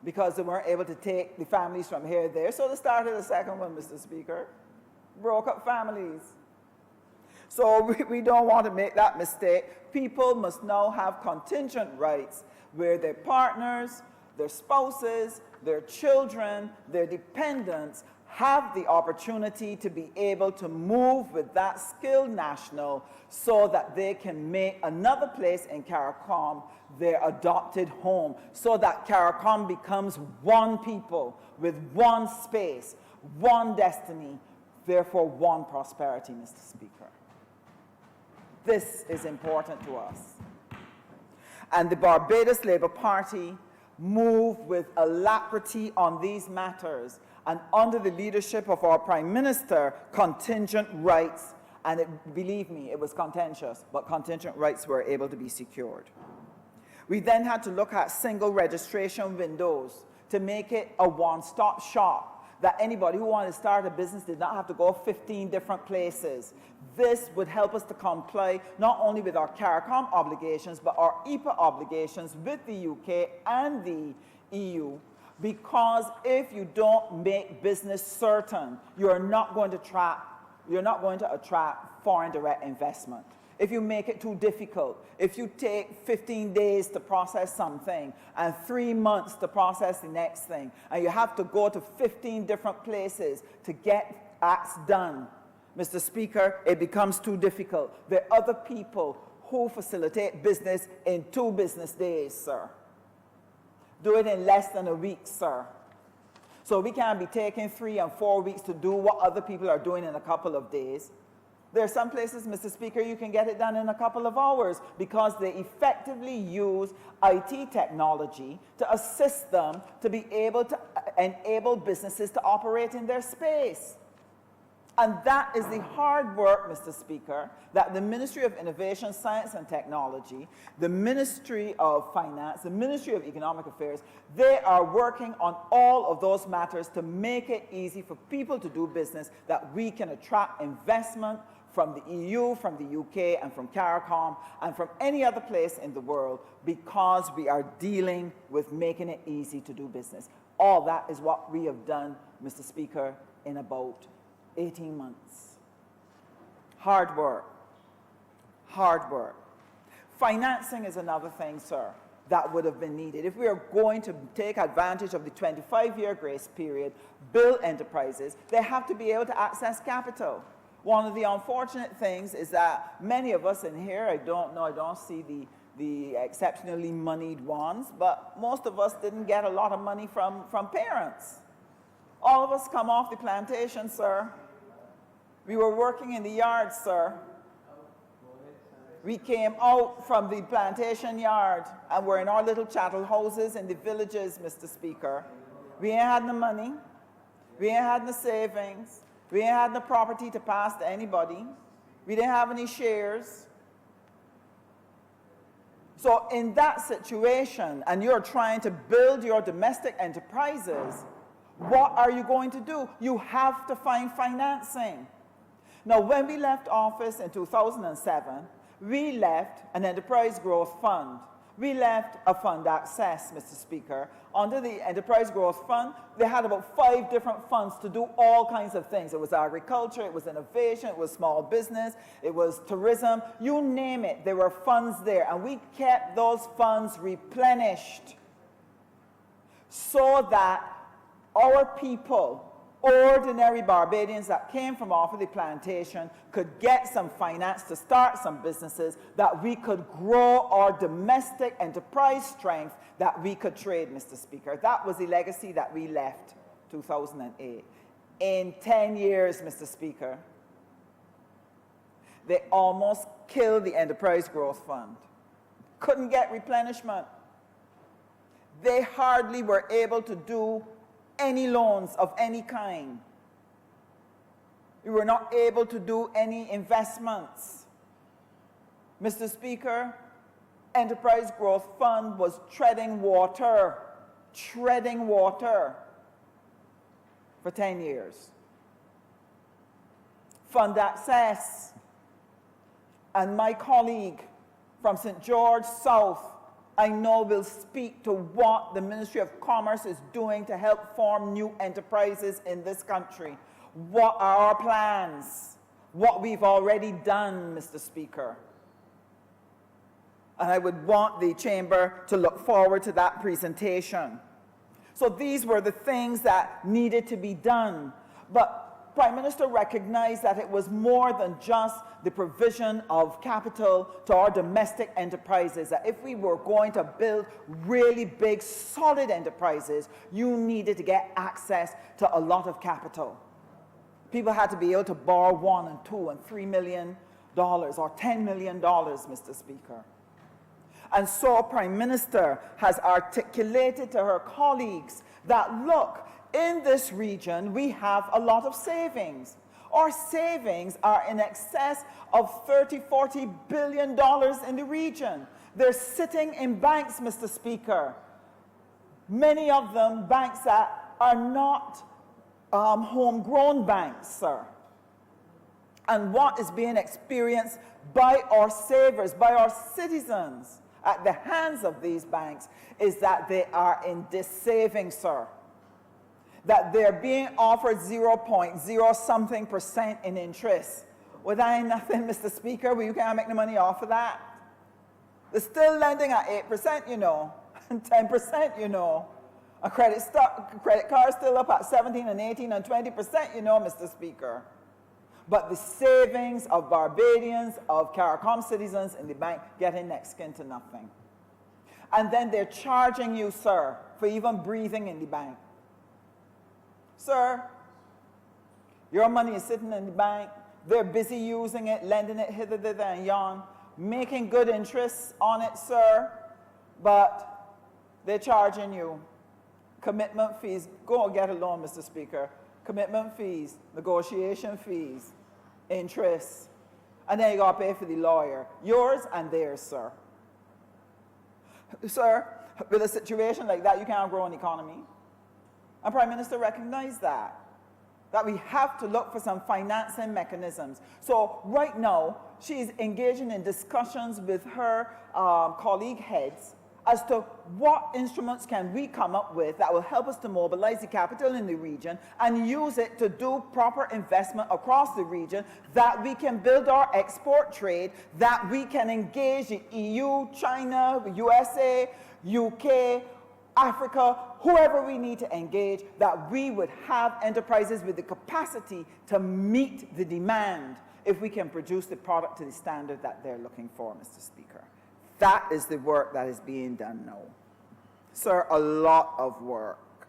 because they weren't able to take the families from here there. So they started a second one, Mr. Speaker. Broke up families. So we don't want to make that mistake. People must now have contingent rights where their partners, their spouses, their children, their dependents have the opportunity to be able to move with that skilled national so that they can make another place in CARICOM their adopted home, so that CARICOM becomes one people with one space, one destiny, therefore one prosperity, Mr. Speaker. This is important to us. And the Barbados Labour Party move with alacrity on these matters, and under the leadership of our Prime Minister, contingent rights, and believe me, it was contentious, but contingent rights were able to be secured. We then had to look at single registration windows to make it a one-stop shop, that anybody who wanted to start a business did not have to go 15 different places. This would help us to comply not only with our CARICOM obligations, but our EPA obligations with the UK and the EU, because if you don't make business certain, you're not going to attract foreign direct investment. If you make it too difficult, if you take 15 days to process something and 3 months to process the next thing, and you have to go to 15 different places to get acts done, Mr. Speaker, it becomes too difficult. There are other people who facilitate business in 2 business days, sir. Do it in less than a week, sir. So we can't be taking 3 and 4 weeks to do what other people are doing in a couple of days. There are some places, Mr. Speaker, you can get it done in a couple of hours because they effectively use IT technology to assist them to be able to enable businesses to operate in their space. And that is the hard work, Mr. Speaker, that the Ministry of Innovation, Science and Technology, the Ministry of Finance, the Ministry of Economic Affairs, they are working on all of those matters to make it easy for people to do business, that we can attract investment from the EU, from the UK, and from CARICOM, and from any other place in the world, because we are dealing with making it easy to do business. All that is what we have done, Mr. Speaker, in about 18 months. Hard work. Hard work. Financing is another thing, sir, that would have been needed. If we are going to take advantage of the 25-year grace period, build enterprises, they have to be able to access capital. One of the unfortunate things is that many of us in here, I don't see the exceptionally moneyed ones, but most of us didn't get a lot of money from parents. All of us come off the plantation, sir. We were working in the yard, sir. We came out from the plantation yard and we're in our little chattel houses in the villages, Mr. Speaker. We ain't had no money. We ain't had no savings. We ain't had no property to pass to anybody. We didn't have any shares. So in that situation, and you're trying to build your domestic enterprises, what are you going to do? You have to find financing. Now, when we left office in 2007, we left an enterprise growth fund. We left a fund access, Mr. Speaker. Under the enterprise growth fund, they had about 5 different funds to do all kinds of things. It was agriculture, it was innovation, it was small business, it was tourism, you name it, there were funds there. And we kept those funds replenished so that our people, ordinary Barbadians that came from off of the plantation, could get some finance to start some businesses, that we could grow our domestic enterprise strength, that we could trade, Mr. Speaker. That was the legacy that we left 2008. In 10 years, Mr. Speaker, they almost killed the Enterprise Growth Fund. Couldn't get replenishment. They hardly were able to do any loans of any kind. We were not able to do any investments. Mr. Speaker, Enterprise Growth Fund was treading water for 10 years. Fund access, and my colleague from St. George South, I know, will speak to what the Ministry of Commerce is doing to help form new enterprises in this country. What are our plans? What we've already done, Mr. Speaker. And I would want the Chamber to look forward to that presentation. So these were the things that needed to be done. But Prime Minister recognized that it was more than just the provision of capital to our domestic enterprises, that if we were going to build really big, solid enterprises, you needed to get access to a lot of capital. People had to be able to borrow $1 and $2 and $3 million or $10 million, Mr. Speaker. And so Prime Minister has articulated to her colleagues that, look, in this region, we have a lot of savings. Our savings are in excess of $30, $40 billion in the region. They're sitting in banks, Mr. Speaker. Many of them banks that are not homegrown banks, sir. And what is being experienced by our savers, by our citizens, at the hands of these banks, is that they are in dis-saving, sir. That they're being offered 0.0 something % in interest. Well, that ain't nothing, Mr. Speaker. Well, you can't make the money off of that. They're still lending at 8%, you know, and 10%, you know. A credit card still up at 17 and 18 and 20%, you know, Mr. Speaker. But the savings of Barbadians, of CARICOM citizens in the bank, getting next kin to nothing. And then they're charging you, sir, for even breathing in the bank. Sir, your money is sitting in the bank. They're busy using it, lending it hither, thither, and yon, making good interest on it, sir, but they're charging you commitment fees. Go and get a loan, Mr. Speaker. Commitment fees, negotiation fees, interest, and then you got to pay for the lawyer. Yours and theirs, sir. Sir, with a situation like that, you can't grow an economy. And Prime Minister recognized that we have to look for some financing mechanisms. So right now, she is engaging in discussions with her colleague heads as to what instruments can we come up with that will help us to mobilize the capital in the region and use it to do proper investment across the region, that we can build our export trade, that we can engage the EU, China, USA, UK, Africa, whoever we need to engage, that we would have enterprises with the capacity to meet the demand if we can produce the product to the standard that they're looking for, Mr. Speaker. That is the work that is being done now. Sir, a lot of work.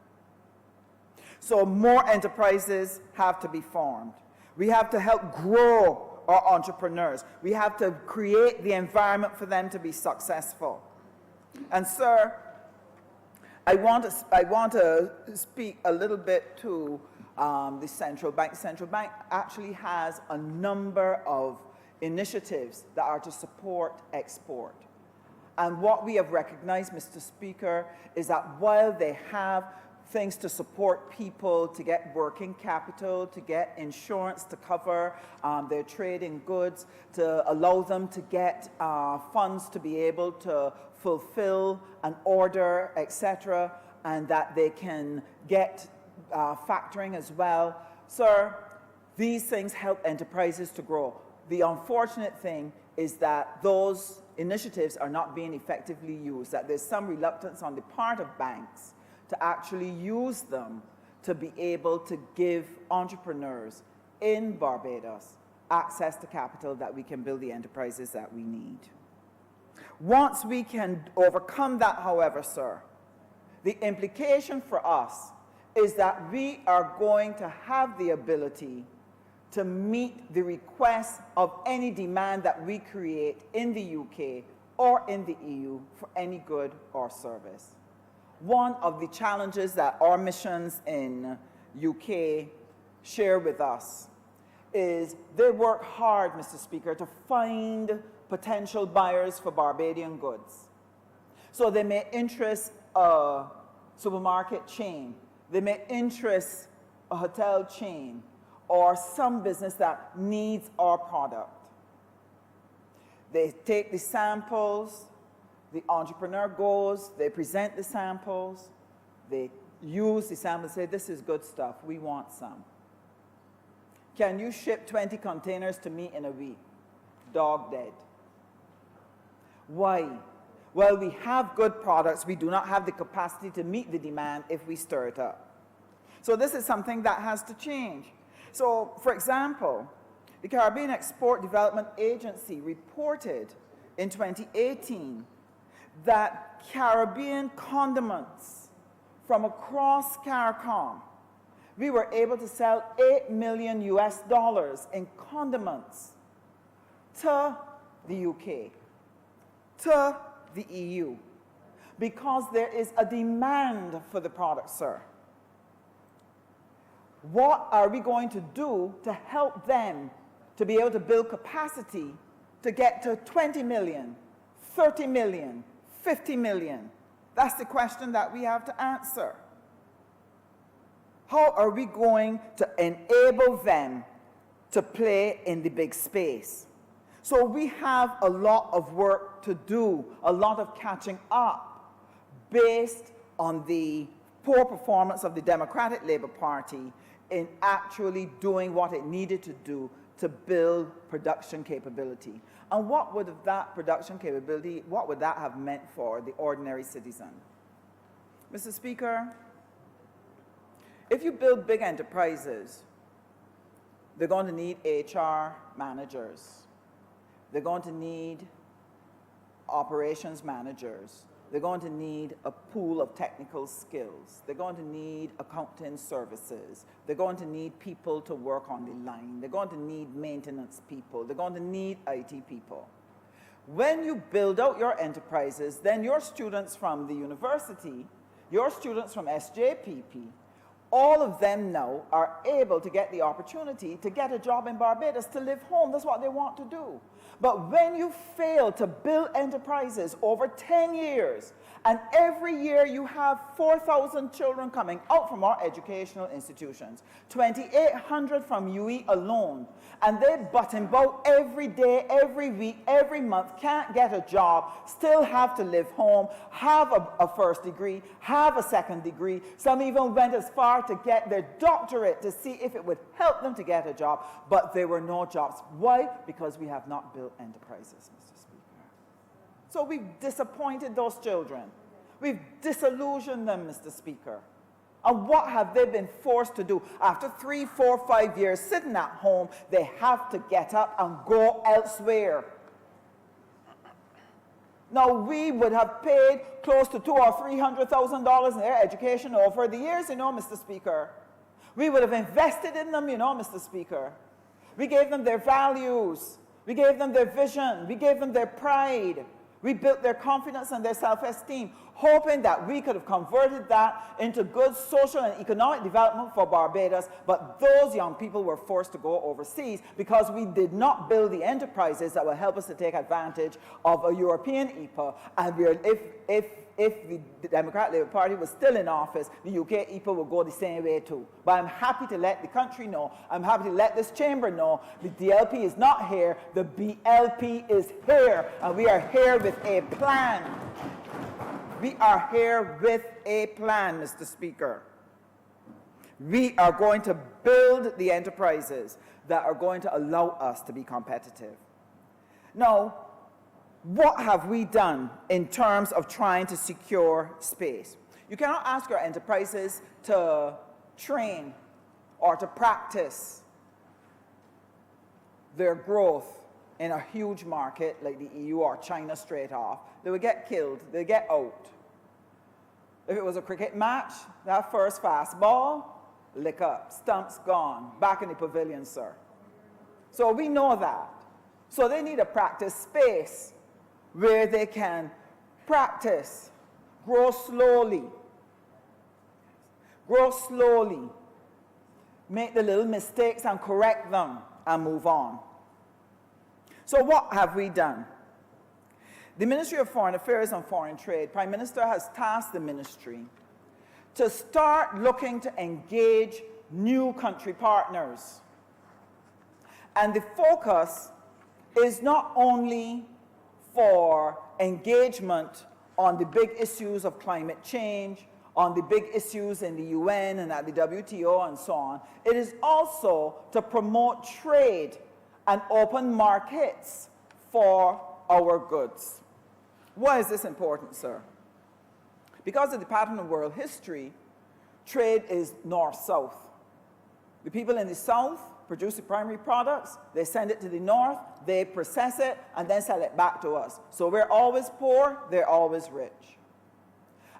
So more enterprises have to be formed. We have to help grow our entrepreneurs. We have to create the environment for them to be successful. And sir, I want to speak a little bit to the central bank. The central bank actually has a number of initiatives that are to support export. And what we have recognized, Mr. Speaker, is that while they have things to support people, to get working capital, to get insurance to cover their trade in goods, to allow them to get funds to be able to fulfill an order, etc., and that they can get factoring as well. Sir, these things help enterprises to grow. The unfortunate thing is that those initiatives are not being effectively used, that there's some reluctance on the part of banks to actually use them to be able to give entrepreneurs in Barbados access to capital that we can build the enterprises that we need. Once we can overcome that, however, sir, the implication for us is that we are going to have the ability to meet the requests of any demand that we create in the UK or in the EU for any good or service. One of the challenges that our missions in UK share with us is they work hard, Mr. Speaker, to find potential buyers for Barbadian goods. So they may interest a supermarket chain, they may interest a hotel chain, or some business that needs our product. They take the samples, the entrepreneur goes, they present the samples, they use the samples, say, this is good stuff, we want some. Can you ship 20 containers to me in a week? Dog dead. Why? Well, we have good products, we do not have the capacity to meet the demand if we stir it up. So this is something that has to change. So, for example, the Caribbean Export Development Agency reported in 2018 that Caribbean condiments from across CARICOM, we were able to sell $8 million in condiments to the UK, to the EU, because there is a demand for the product, sir. What are we going to do to help them to be able to build capacity to get to 20 million, 30 million, 50 million? That's the question that we have to answer. How are we going to enable them to play in the big space? So we have a lot of work to do, a lot of catching up based on the poor performance of the Democratic Labour Party in actually doing what it needed to do to build production capability. And what would that production capability, what would that have meant for the ordinary citizen? Mr. Speaker, if you build big enterprises, they're going to need HR managers. They're going to need operations managers. they're going to need a pool of technical skills. They're going to need accounting services. They're going to need people to work on the line. They're going to need maintenance people. They're going to need IT people. When you build out your enterprises, then your students from the university, your students from SJPP, all of them now are able to get the opportunity to get a job in Barbados, to live home. That's what they want to do. But when you fail to build enterprises over 10 years, and every year you have 4,000 children coming out from our educational institutions, 2,800 from UE alone, and they butt and bout every day, every week, every month, can't get a job, still have to live home, have a first degree, have a second degree. Some even went as far to get their doctorate to see if it would help them to get a job, but there were no jobs. Why? Because we have not built enterprises, Mr. Speaker. So we've disappointed those children. We've disillusioned them, Mr. Speaker. And what have they been forced to do? After 3, 4, 5 years sitting at home, they have to get up and go elsewhere. Now, we would have paid close to $200,000 or $300,000 in their education over the years, you know, Mr. Speaker. We would have invested in them, you know, Mr. Speaker. We gave them their values. We gave them their vision. We gave them their pride. We built their confidence and their self-esteem, hoping that we could have converted that into good social and economic development for Barbados, but those young people were forced to go overseas because we did not build the enterprises that will help us to take advantage of a European EPA. And if the Democratic Labour Party was still in office, the UK EPA would go the same way too. But I'm happy to let the country know, I'm happy to let this chamber know, the DLP is not here, the BLP is here, and we are here with a plan. We are here with a plan, Mr. Speaker. We are going to build the enterprises that are going to allow us to be competitive. Now, what have we done in terms of trying to secure space? You cannot ask your enterprises to train or to practice their growth in a huge market like the EU or China straight off. They would get killed, they get out. If it was a cricket match, that first fastball, lick up, stumps gone, back in the pavilion, sir. So we know that. So they need a practice space where they can practice, grow slowly, make the little mistakes and correct them and move on. So what have we done? The Ministry of Foreign Affairs and Foreign Trade, Prime Minister has tasked the ministry to start looking to engage new country partners. And the focus is not only for engagement on the big issues of climate change, on the big issues in the UN and at the WTO and so on. It is also to promote trade and open markets for our goods. Why is this important, sir? Because of the pattern of world history, trade is north-south. The people in the south produce the primary products, they send it to the north, they process it, and then sell it back to us. So we're always poor, they're always rich.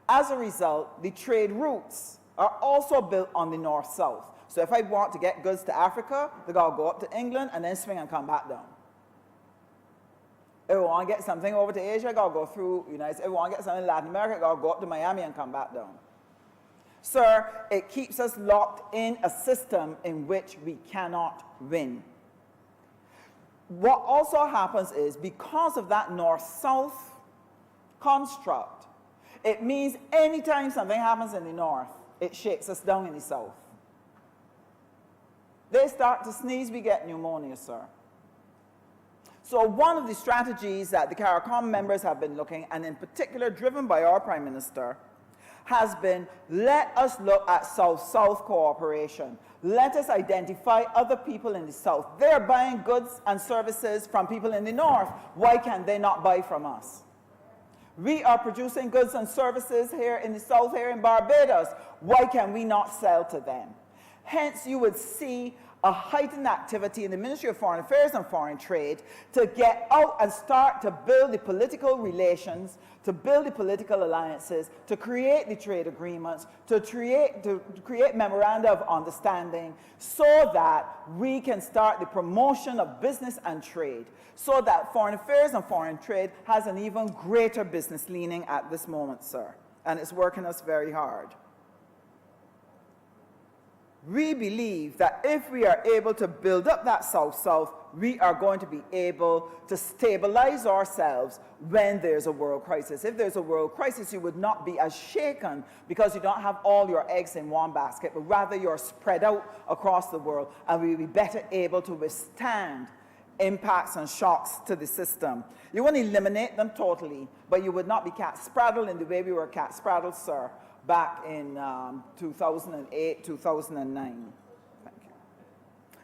As a result, the trade routes are also built on the north-south. So if I want to get goods to Africa, they gotta go up to England and then swing and come back down. If I want to get something over to Asia, I gotta go through United States. If I want to get something in Latin America, I gotta go up to Miami and come back down. Sir, it keeps us locked in a system in which we cannot win. What also happens is, because of that north-south construct, it means anytime something happens in the north, it shakes us down in the south. They start to sneeze, we get pneumonia, sir. So one of the strategies that the CARICOM members have been looking, and in particular driven by our Prime Minister, has been, let us look at South-South cooperation. Let us identify other people in the South. They're buying goods and services from people in the North. Why can they not buy from us? We are producing goods and services here in the South, here in Barbados. Why can we not sell to them? Hence, you would see a heightened activity in the Ministry of Foreign Affairs and Foreign Trade to get out and start to build the political relations, to build the political alliances, to create the trade agreements, to create memoranda of understanding, so that we can start the promotion of business and trade, so that Foreign Affairs and Foreign Trade has an even greater business leaning at this moment, sir. And it's working us very hard. We believe that if we are able to build up that South-South, we are going to be able to stabilize ourselves when there's a world crisis. If there's a world crisis, you would not be as shaken because you don't have all your eggs in one basket, but rather you're spread out across the world, and we'll be better able to withstand impacts and shocks to the system. You won't eliminate them totally, but you would not be cat-spraddled in the way we were cat-spraddled, sir, back in 2008, 2009. Thank you.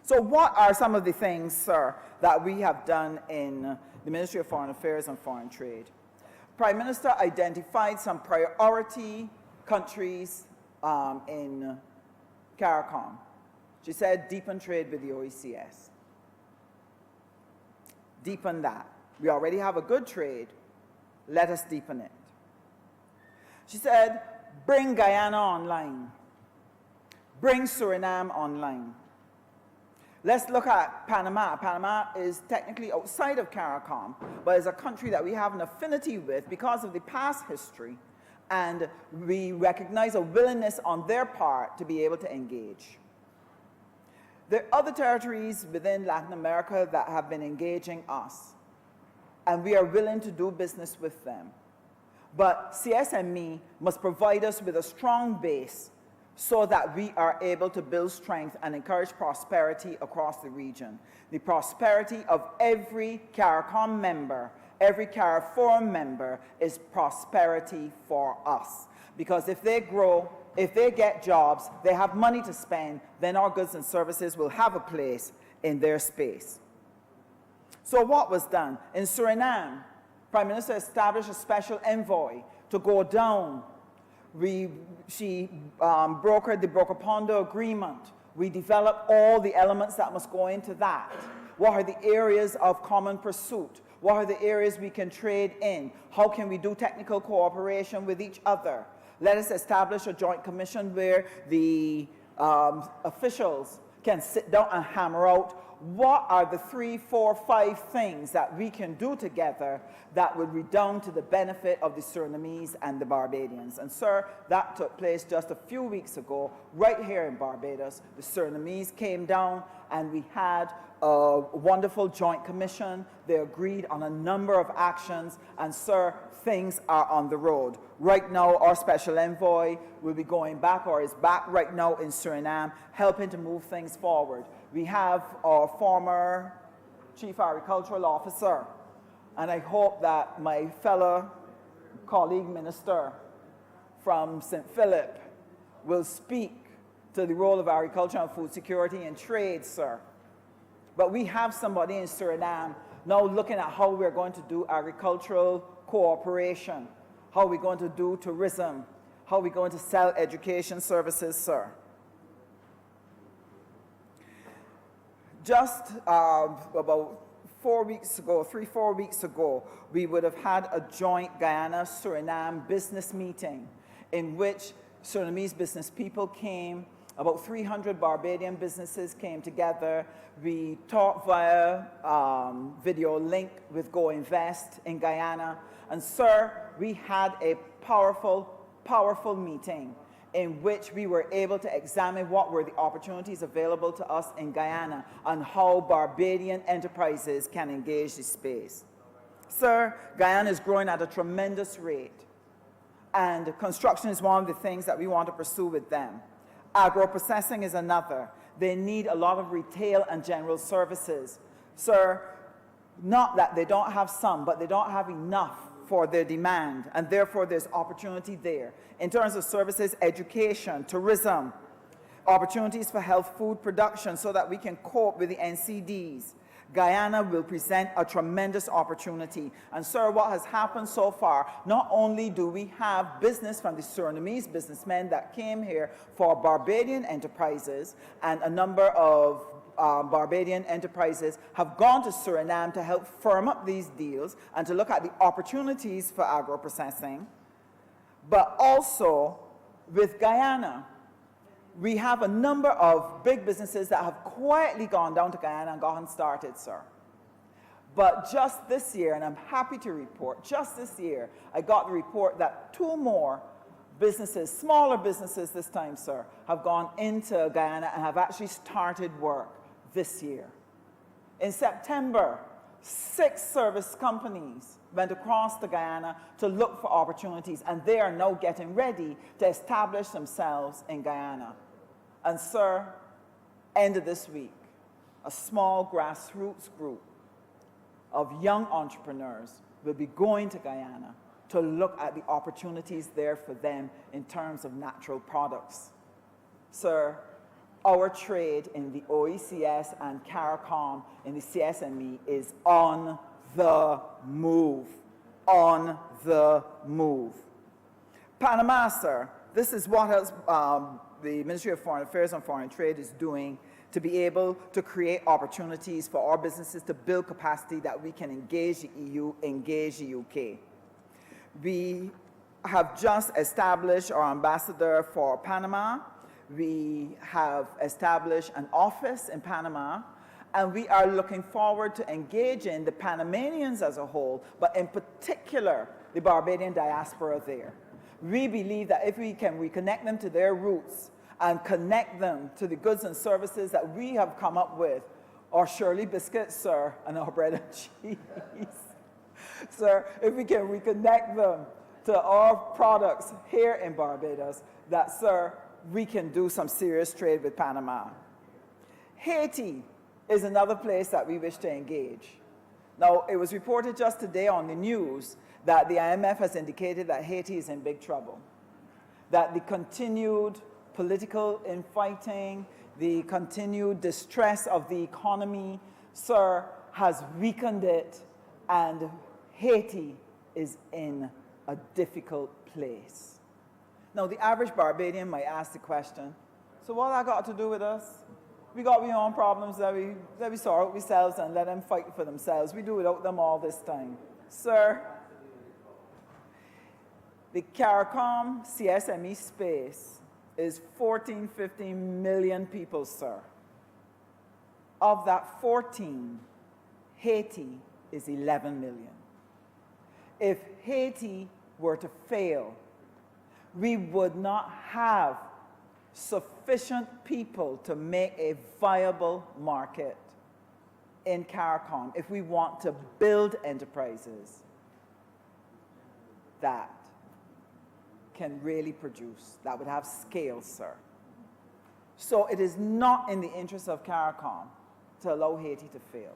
So what are some of the things, sir, that we have done in the Ministry of Foreign Affairs and Foreign Trade? Prime Minister identified some priority countries in CARICOM. She said, deepen trade with the OECS. Deepen that. We already have a good trade. Let us deepen it. She said, bring Guyana online. Bring Suriname online. Let's look at Panama. Panama is technically outside of CARICOM, but is a country that we have an affinity with because of the past history, and we recognize a willingness on their part to be able to engage. There are other territories within Latin America that have been engaging us, and we are willing to do business with them. But CSME must provide us with a strong base so that we are able to build strength and encourage prosperity across the region. The prosperity of every CARICOM member, every CARIFORUM member is prosperity for us. Because if they grow, if they get jobs, they have money to spend, then our goods and services will have a place in their space. So what was done? In Suriname, Prime Minister established a special envoy to go down. She brokered the Brokopondo Agreement. We developed all the elements that must go into that. What are the areas of common pursuit? What are the areas we can trade in? How can we do technical cooperation with each other? Let us establish a joint commission where the officials can sit down and hammer out what are the 3, 4, 5 things that we can do together that would redound to the benefit of the Surinamese and the Barbadians. And sir, that took place just a few weeks ago, right here in Barbados. The Surinamese came down and we had a wonderful joint commission. They agreed on a number of actions, and sir, things are on the road. Right now, our special envoy will be going back, or is back right now in Suriname, helping to move things forward. We have our former Chief Agricultural Officer, and I hope that my fellow colleague minister from St. Philip will speak to the role of agriculture and food security and trade, sir. But we have somebody in Suriname now looking at how we're going to do agricultural cooperation, how we're going to do tourism, how we're going to sell education services, sir. Just about 4 weeks ago, 3-4 weeks ago, we would have had a joint Guyana-Suriname business meeting in which Surinamese business people came. About 300 Barbadian businesses came together. We talked via video link with Go Invest in Guyana. And sir, we had a powerful, powerful meeting in which we were able to examine what were the opportunities available to us in Guyana and how Barbadian enterprises can engage the space. Sir, Guyana is growing at a tremendous rate, and construction is one of the things that we want to pursue with them. Agro-processing is another. They need a lot of retail and general services. Sir, not that they don't have some, but they don't have enough for their demand, and therefore there's opportunity there. In terms of services, education, tourism, opportunities for health food production so that we can cope with the NCDs. Guyana will present a tremendous opportunity. And sir, what has happened so far, not only do we have business from the Surinamese businessmen that came here for Barbadian enterprises, and a number of Barbadian enterprises have gone to Suriname to help firm up these deals and to look at the opportunities for agro-processing, but also with Guyana. We have a number of big businesses that have quietly gone down to Guyana and gotten started, sir. But just this year, and I'm happy to report, just this year, I got the report that 2 more businesses, smaller businesses this time, sir, have gone into Guyana and have actually started work this year. In September, 6 service companies went across to Guyana to look for opportunities, and they are now getting ready to establish themselves in Guyana. And sir, end of this week, a small grassroots group of young entrepreneurs will be going to Guyana to look at the opportunities there for them in terms of natural products. Sir, our trade in the OECS and CARICOM in the CSME is on the move. On the move. Panama, sir, this is what else the Ministry of Foreign Affairs and Foreign Trade is doing to be able to create opportunities for our businesses to build capacity that we can engage the EU, engage the UK. We have just established our ambassador for Panama. We have established an office in Panama, and we are looking forward to engaging the Panamanians as a whole, but in particular, the Barbadian diaspora there. We believe that if we can reconnect them to their roots and connect them to the goods and services that we have come up with, our Shirley biscuits, sir, and our bread and cheese. Sir, if we can reconnect them to our products here in Barbados, that, sir, we can do some serious trade with Panama. Haiti is another place that we wish to engage. Now, it was reported just today on the news that the IMF has indicated that Haiti is in big trouble, that the continued political infighting, the continued distress of the economy, sir, has weakened it, and Haiti is in a difficult place. Now, the average Barbadian might ask the question, so what that got to do with us? We got our own problems that we sort out ourselves and let them fight for themselves. We do without them all this time. Sir, the CARICOM CSME space is 14, 15 million people, sir. Of that 14, Haiti is 11 million. If Haiti were to fail, we would not have sufficient people to make a viable market in CARICOM if we want to build enterprises that can really produce, that would have scale, sir. So it is not in the interest of CARICOM to allow Haiti to fail.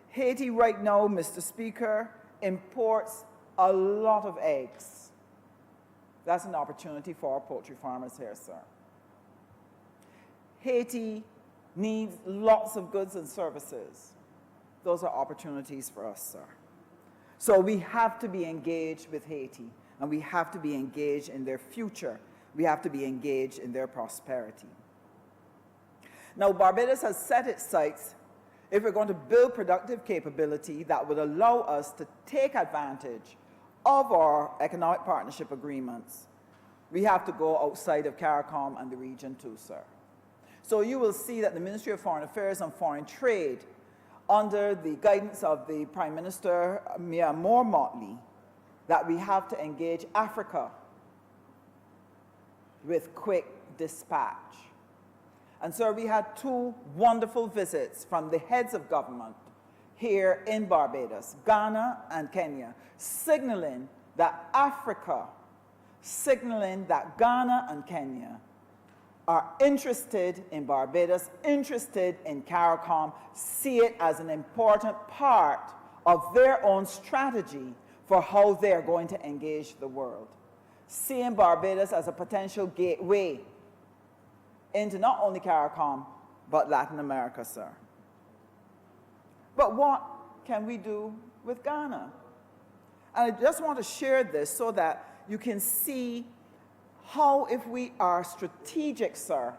Haiti right now, Mr. Speaker, imports a lot of eggs. That's an opportunity for our poultry farmers here, sir. Haiti needs lots of goods and services. Those are opportunities for us, sir. So we have to be engaged with Haiti, and we have to be engaged in their future. We have to be engaged in their prosperity. Now, Barbados has set its sights, if we're going to build productive capability that would allow us to take advantage of our economic partnership agreements, we have to go outside of CARICOM and the region too, sir. So you will see that the Ministry of Foreign Affairs and Foreign Trade, under the guidance of the Prime Minister, Mia Moore-Motley, that we have to engage Africa with quick dispatch. And sir, we had 2 wonderful visits from the heads of government here in Barbados, Ghana and Kenya, signaling that Africa, signaling that Ghana and Kenya are interested in Barbados, interested in CARICOM, see it as an important part of their own strategy for how they're going to engage the world. Seeing Barbados as a potential gateway into not only CARICOM, but Latin America, sir. But what can we do with Ghana? And I just want to share this so that you can see how, if we are strategic, sir,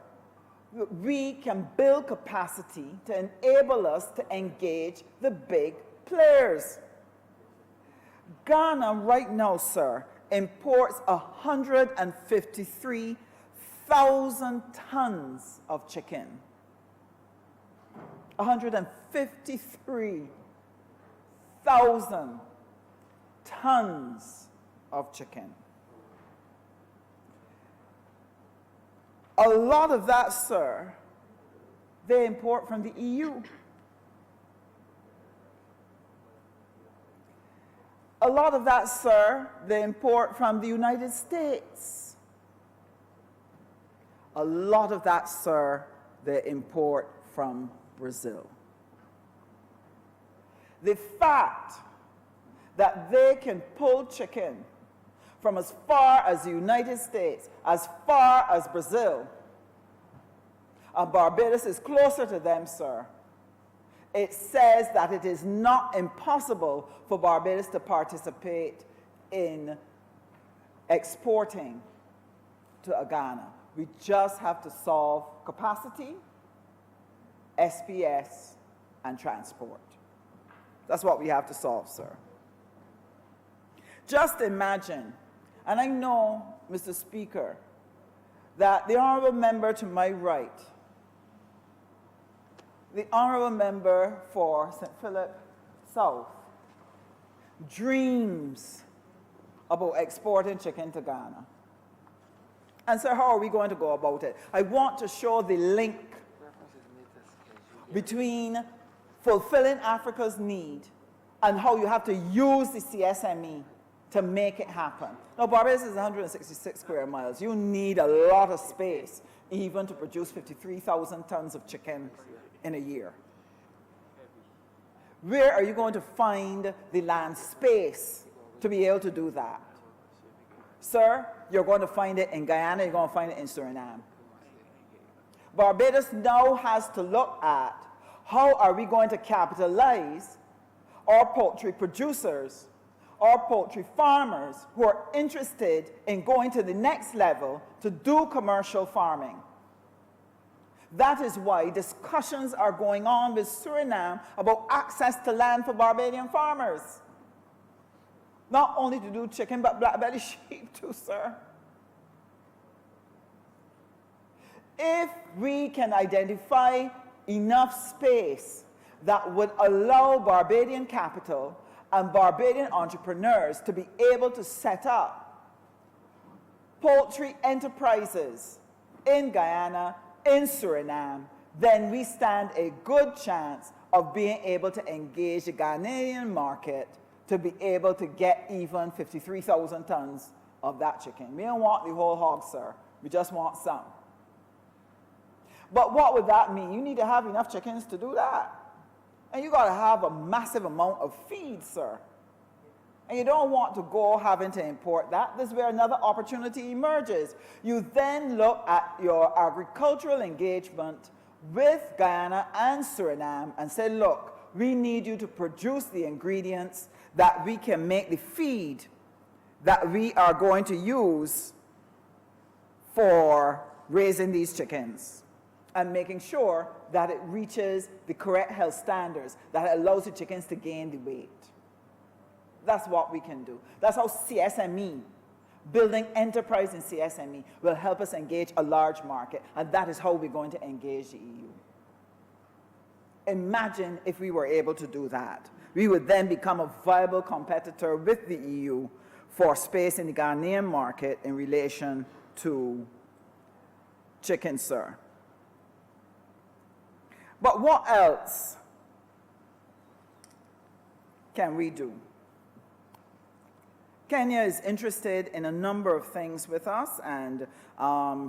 we can build capacity to enable us to engage the big players. Ghana right now, sir, imports 153,000 tons of chicken. 153,000 tons of chicken. A lot of that, sir, they import from the EU. A lot of that, sir, they import from the United States. A lot of that, sir, they import from Brazil. The fact that they can pull chicken from as far as the United States, as far as Brazil, and Barbados is closer to them, sir, it says that it is not impossible for Barbados to participate in exporting to Ghana. We just have to solve capacity, SPS, and transport. That's what we have to solve, sir. Just imagine, and I know, Mr. Speaker, that the honorable member to my right, the honorable member for St. Philip South, dreams about exporting chicken to Ghana. And so how are we going to go about it? I want to show the link between fulfilling Africa's need and how you have to use the CSME to make it happen. Now, Barbados is 166 square miles. You need a lot of space even to produce 53,000 tons of chicken in a year. Where are you going to find the land space to be able to do that? Sir, you're going to find it in Guyana, you're going to find it in Suriname. Barbados now has to look at how are we going to capitalize our poultry producers, our poultry farmers who are interested in going to the next level to do commercial farming. That is why discussions are going on with Suriname about access to land for Barbadian farmers. Not only to do chicken, but black-belly sheep too, sir. If we can identify enough space that would allow Barbadian capital and Barbadian entrepreneurs to be able to set up poultry enterprises in Guyana, in Suriname, then we stand a good chance of being able to engage the Ghanaian market to be able to get even 53,000 tons of that chicken. We don't want the whole hog, sir. We just want some. But what would that mean? You need to have enough chickens to do that. And you got to have a massive amount of feed, sir. And you don't want to go having to import that. This is where another opportunity emerges. You then look at your agricultural engagement with Guyana and Suriname and say, look, we need you to produce the ingredients that we can make the feed that we are going to use for raising these chickens and making sure that it reaches the correct health standards that allows the chickens to gain the weight. That's what we can do. That's how CSME, building enterprise in CSME, will help us engage a large market, and that is how we're going to engage the EU. Imagine if we were able to do that. We would then become a viable competitor with the EU for space in the Ghanaian market in relation to chicken, sir. But what else can we do? Kenya is interested in a number of things with us, and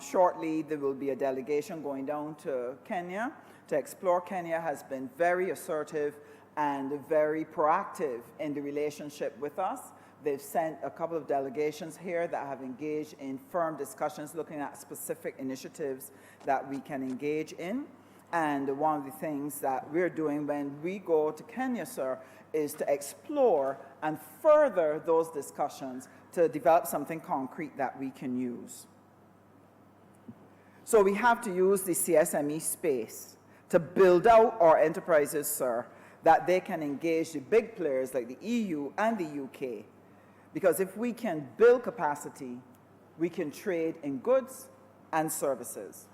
shortly there will be a delegation going down to Kenya to explore. Kenya has been very assertive and very proactive in the relationship with us. They've sent a couple of delegations here that have engaged in firm discussions looking at specific initiatives that we can engage in. And one of the things that we're doing when we go to Kenya, sir, is to explore and further those discussions to develop something concrete that we can use. So we have to use the CSME space to build out our enterprises, sir, that they can engage the big players like the EU and the UK. Because if we can build capacity, we can trade in goods and services.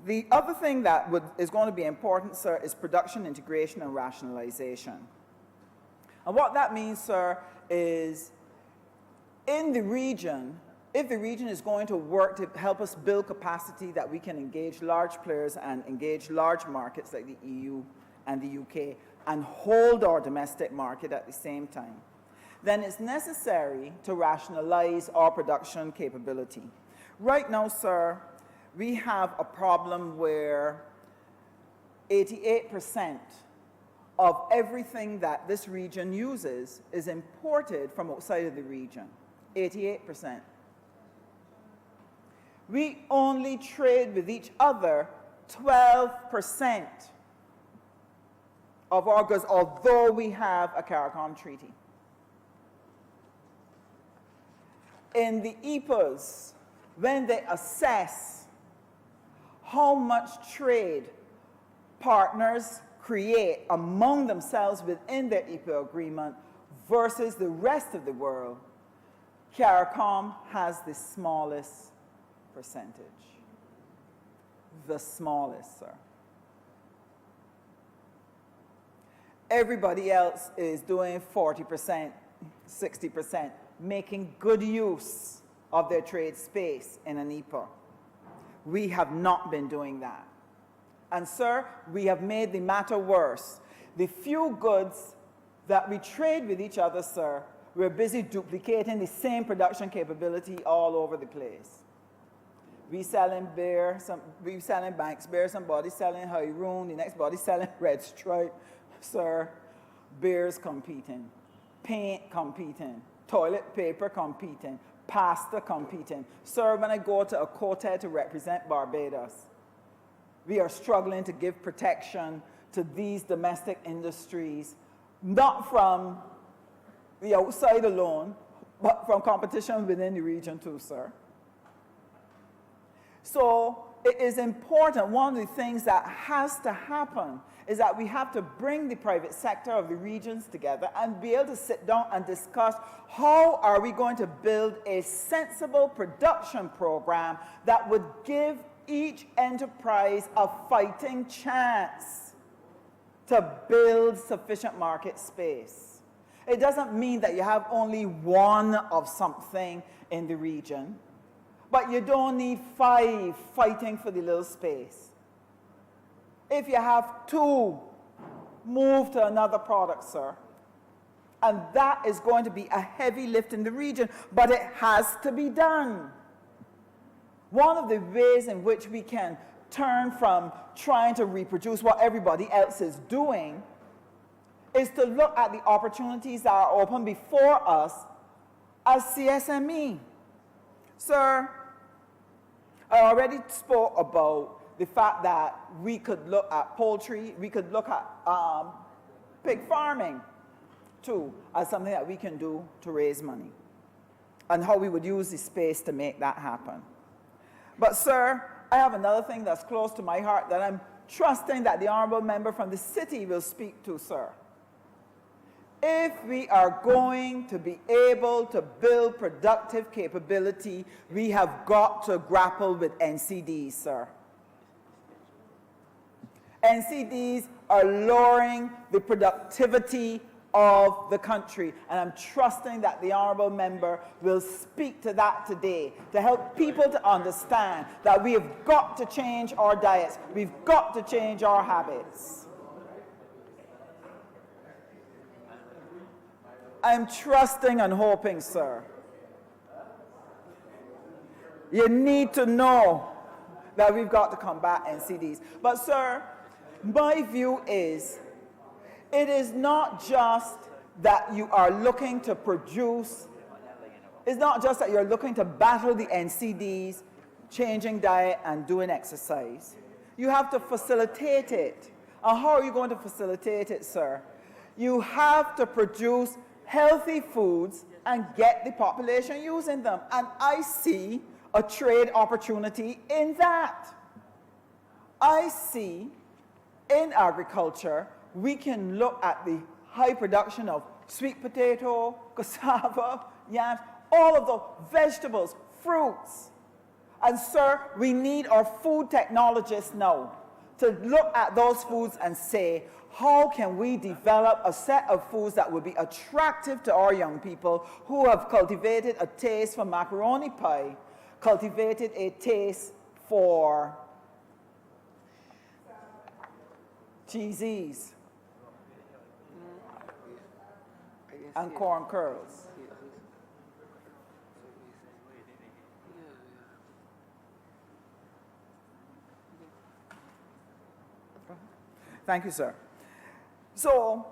The other thing that is going to be important, sir, is production, integration, and rationalization. And what that means, sir, is in the region, if the region is going to work to help us build capacity that we can engage large players and engage large markets like the EU and the UK and hold our domestic market at the same time, then it's necessary to rationalize our production capability. Right now, sir, we have a problem where 88% of everything that this region uses is imported from outside of the region. 88%. We only trade with each other 12% of our goods, although we have a CARICOM treaty. In the EPAs, when they assess how much trade partners create among themselves within their EPA agreement versus the rest of the world, CARICOM has the smallest percentage. The smallest, sir. Everybody else is doing 40%, 60%, making good use of their trade space in an EPA. We have not been doing that. And sir, we have made the matter worse. The few goods that we trade with each other, sir, we're busy duplicating the same production capability all over the place. We selling beer, we selling Banks beer, somebody selling Hyroon, the next body selling Red Stripe. Sir, beers competing, paint competing, toilet paper competing, pasta competing. Sir, when I go to a quota to represent Barbados, we are struggling to give protection to these domestic industries, not from the outside alone, but from competition within the region too, sir. So it is important, one of the things that has to happen is that we have to bring the private sector of the regions together and be able to sit down and discuss how are we going to build a sensible production program that would give each enterprise a fighting chance to build sufficient market space. It doesn't mean that you have only one of something in the region, but you don't need 5 fighting for the little space. If you have 2, move to another product, sir. And that is going to be a heavy lift in the region, but it has to be done. One of the ways in which we can turn from trying to reproduce what everybody else is doing is to look at the opportunities that are open before us as CSME. Sir, I already spoke about the fact that we could look at poultry, we could look at pig farming too as something that we can do to raise money and how we would use the space to make that happen. But sir, I have another thing that's close to my heart that I'm trusting that the honorable member from the city will speak to, sir. If we are going to be able to build productive capability, we have got to grapple with NCDs, sir. NCDs are lowering the productivity of the country, and I'm trusting that the honorable member will speak to that today to help people to understand that we have got to change our diets, we've got to change our habits. I'm trusting and hoping, sir. You need to know that we've got to combat NCDs. But sir, my view is, it is not just that you are looking to produce, it's not just that you're looking to battle the NCDs, changing diet and doing exercise. You have to facilitate it. And how are you going to facilitate it, sir? You have to produce healthy foods and get the population using them. And I see a trade opportunity in that. I see in agriculture, we can look at the high production of sweet potato, cassava, yams, all of the vegetables, fruits. And sir, we need our food technologists now to look at those foods and say, how can we develop a set of foods that would be attractive to our young people who have cultivated a taste for macaroni pie, cultivated a taste for cheesies and corn curls. Thank you, sir. So,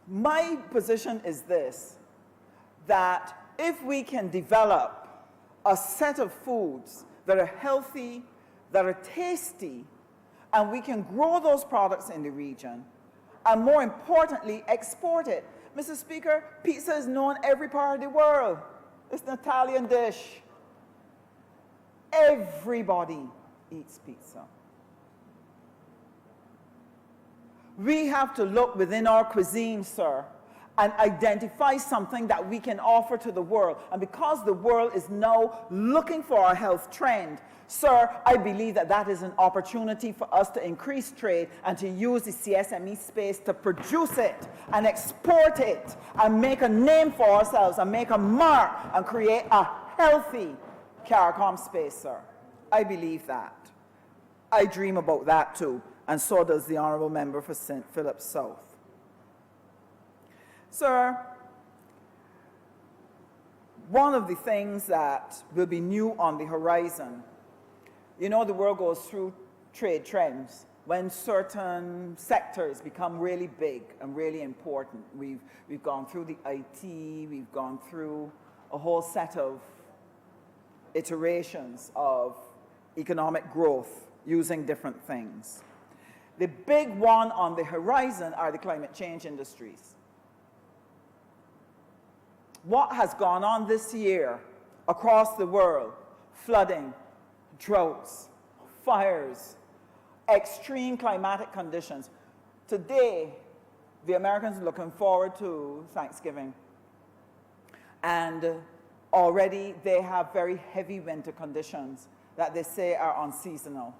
my position is this, that if we can develop a set of foods that are healthy, that are tasty, and we can grow those products in the region, and more importantly, export it. Mr. Speaker, pizza is known every part of the world. It's an Italian dish. Everybody eats pizza. We have to look within our cuisine, sir, and identify something that we can offer to the world. And because the world is now looking for our health trend, sir, I believe that that is an opportunity for us to increase trade and to use the CSME space to produce it and export it and make a name for ourselves and make a mark and create a healthy CARICOM space, sir. I believe that. I dream about that too. And so does the Honourable Member for St. Philip South. Sir, one of the things that will be new on the horizon, you know, the world goes through trade trends. When certain sectors become really big and really important, we've gone through the IT, we've gone through a whole set of iterations of economic growth using different things. The big one on the horizon are the climate change industries. What has gone on this year across the world? Flooding, droughts, fires, extreme climatic conditions. Today, the Americans are looking forward to Thanksgiving. And already they have very heavy winter conditions that they say are unseasonal.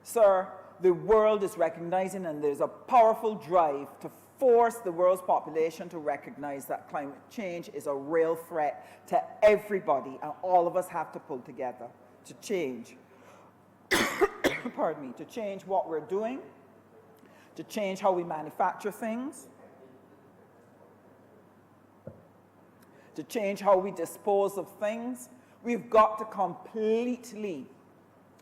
Sir, the world is recognizing, and there's a powerful drive to force the world's population to recognize that climate change is a real threat to everybody, and all of us have to pull together to change. Pardon me, to change what we're doing, to change how we manufacture things, to change how we dispose of things. We've got to completely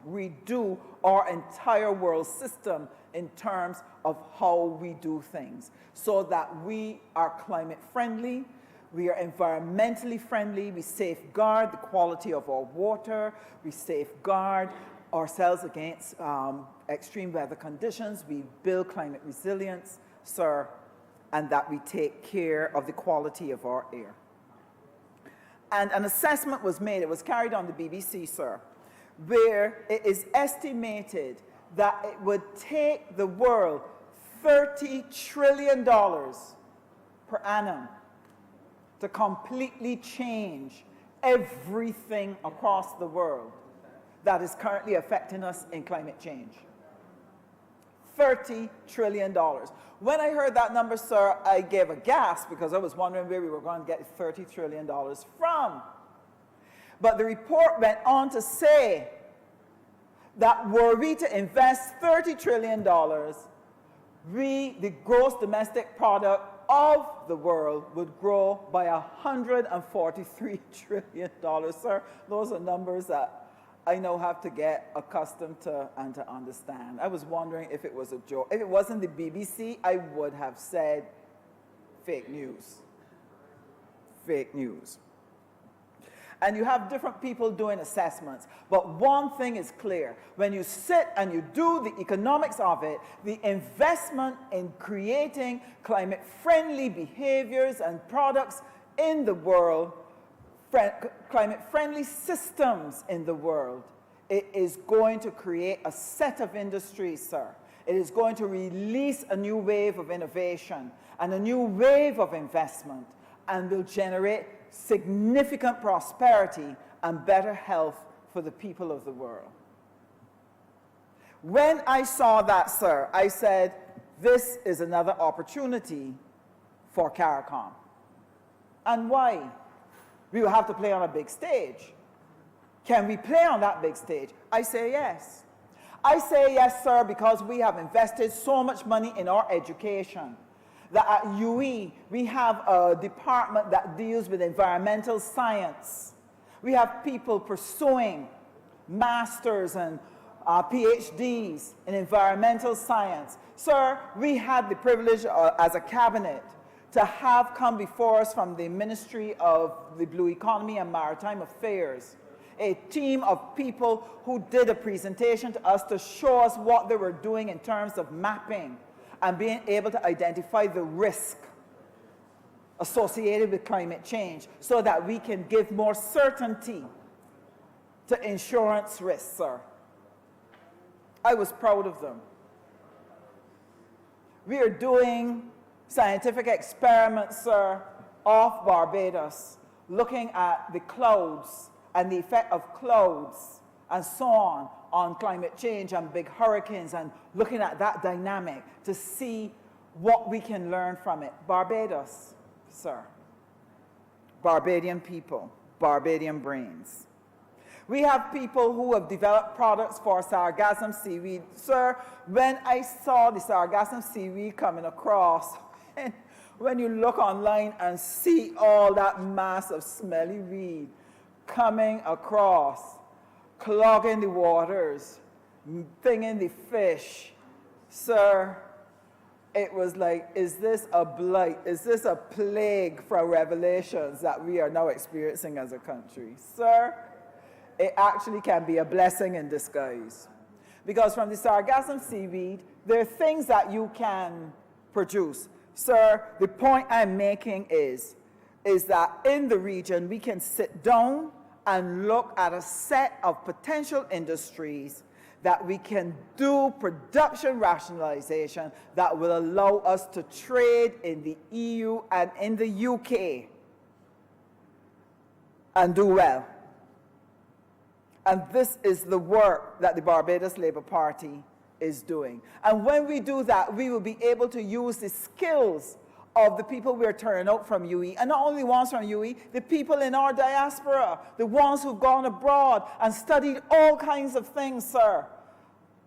redo our entire world system in terms of how we do things so that we are climate friendly, we are environmentally friendly, we safeguard the quality of our water, we safeguard ourselves against extreme weather conditions, we build climate resilience, sir, and that we take care of the quality of our air. And an assessment was made, it was carried on the BBC, sir, where it is estimated that it would take the world $30 trillion per annum to completely change everything across the world that is currently affecting us in climate change. $30 trillion. When I heard that number, sir, I gave a gasp because I was wondering where we were going to get $30 trillion from. But the report went on to say that were we to invest $30 trillion, the gross domestic product of the world would grow by $143 trillion. Sir, those are numbers that I now have to get accustomed to and to understand. I was wondering if it was a joke. If it wasn't the BBC, I would have said fake news. Fake news. And you have different people doing assessments. But one thing is clear. When you sit and you do the economics of it, the investment in creating climate-friendly behaviors and products in the world, climate-friendly systems in the world, it is going to create a set of industries, sir. It is going to release a new wave of innovation and a new wave of investment, and will generate significant prosperity and better health for the people of the world. When I saw that, sir, I said, this is another opportunity for CARICOM. And why? We will have to play on a big stage. Can we play on that big stage? I say yes. I say yes, sir, because we have invested so much money in our education that at UE, we have a department that deals with environmental science. We have people pursuing masters and PhDs in environmental science. Sir, we had the privilege as a cabinet to have come before us from the Ministry of the Blue Economy and Maritime Affairs a team of people who did a presentation to us to show us what they were doing in terms of mapping and being able to identify the risk associated with climate change so that we can give more certainty to insurance risks, sir. I was proud of them. We are doing scientific experiments, sir, off Barbados, looking at the clouds and the effect of clouds and so on climate change and big hurricanes, and looking at that dynamic to see what we can learn from it. Barbados, sir. Barbadian people, Barbadian brains. We have people who have developed products for sargassum seaweed. Sir, when I saw the sargassum seaweed coming across, when you look online and see all that mass of smelly weed coming across, clogging the waters, thinging the fish, sir, it was like, is this a blight? Is this a plague from Revelations that we are now experiencing as a country? Sir, it actually can be a blessing in disguise. Because from the sargassum seaweed, there are things that you can produce. Sir, the point I'm making is that in the region, we can sit down and look at a set of potential industries that we can do production rationalization that will allow us to trade in the EU and in the UK and do well. And this is the work that the Barbados Labour Party is doing. And when we do that, we will be able to use the skills of the people we're turning out from UE, and not only ones from UE, the people in our diaspora, the ones who've gone abroad and studied all kinds of things, sir,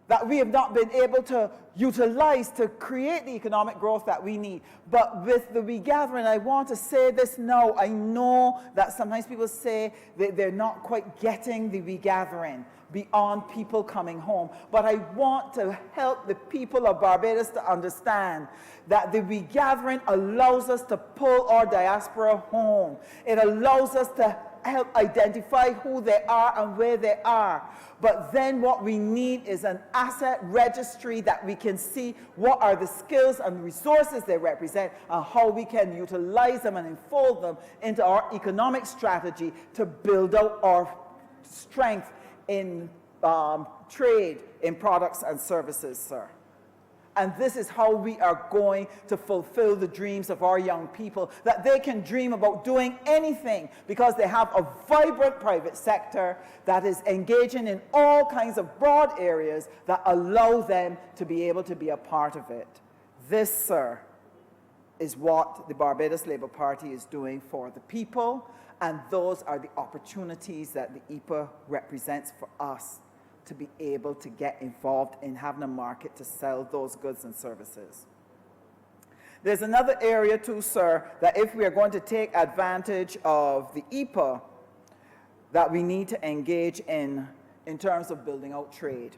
that we have not been able to utilize to create the economic growth that we need. But with the regathering, I want to say this now. I know that sometimes people say that they're not quite getting the regathering beyond people coming home. But I want to help the people of Barbados to understand that the regathering allows us to pull our diaspora home. It allows us to help identify who they are and where they are. But then what we need is an asset registry that we can see what are the skills and resources they represent and how we can utilize them and unfold them into our economic strategy to build out our strength in trade, in products and services, sir. And this is how we are going to fulfill the dreams of our young people, that they can dream about doing anything because they have a vibrant private sector that is engaging in all kinds of broad areas that allow them to be able to be a part of it. This, sir, is what the Barbados Labour Party is doing for the people, and those are the opportunities that the EPA represents for us to be able to get involved in having a market to sell those goods and services. There's another area too, sir, that if we are going to take advantage of the EPA, that we need to engage in terms of building out trade.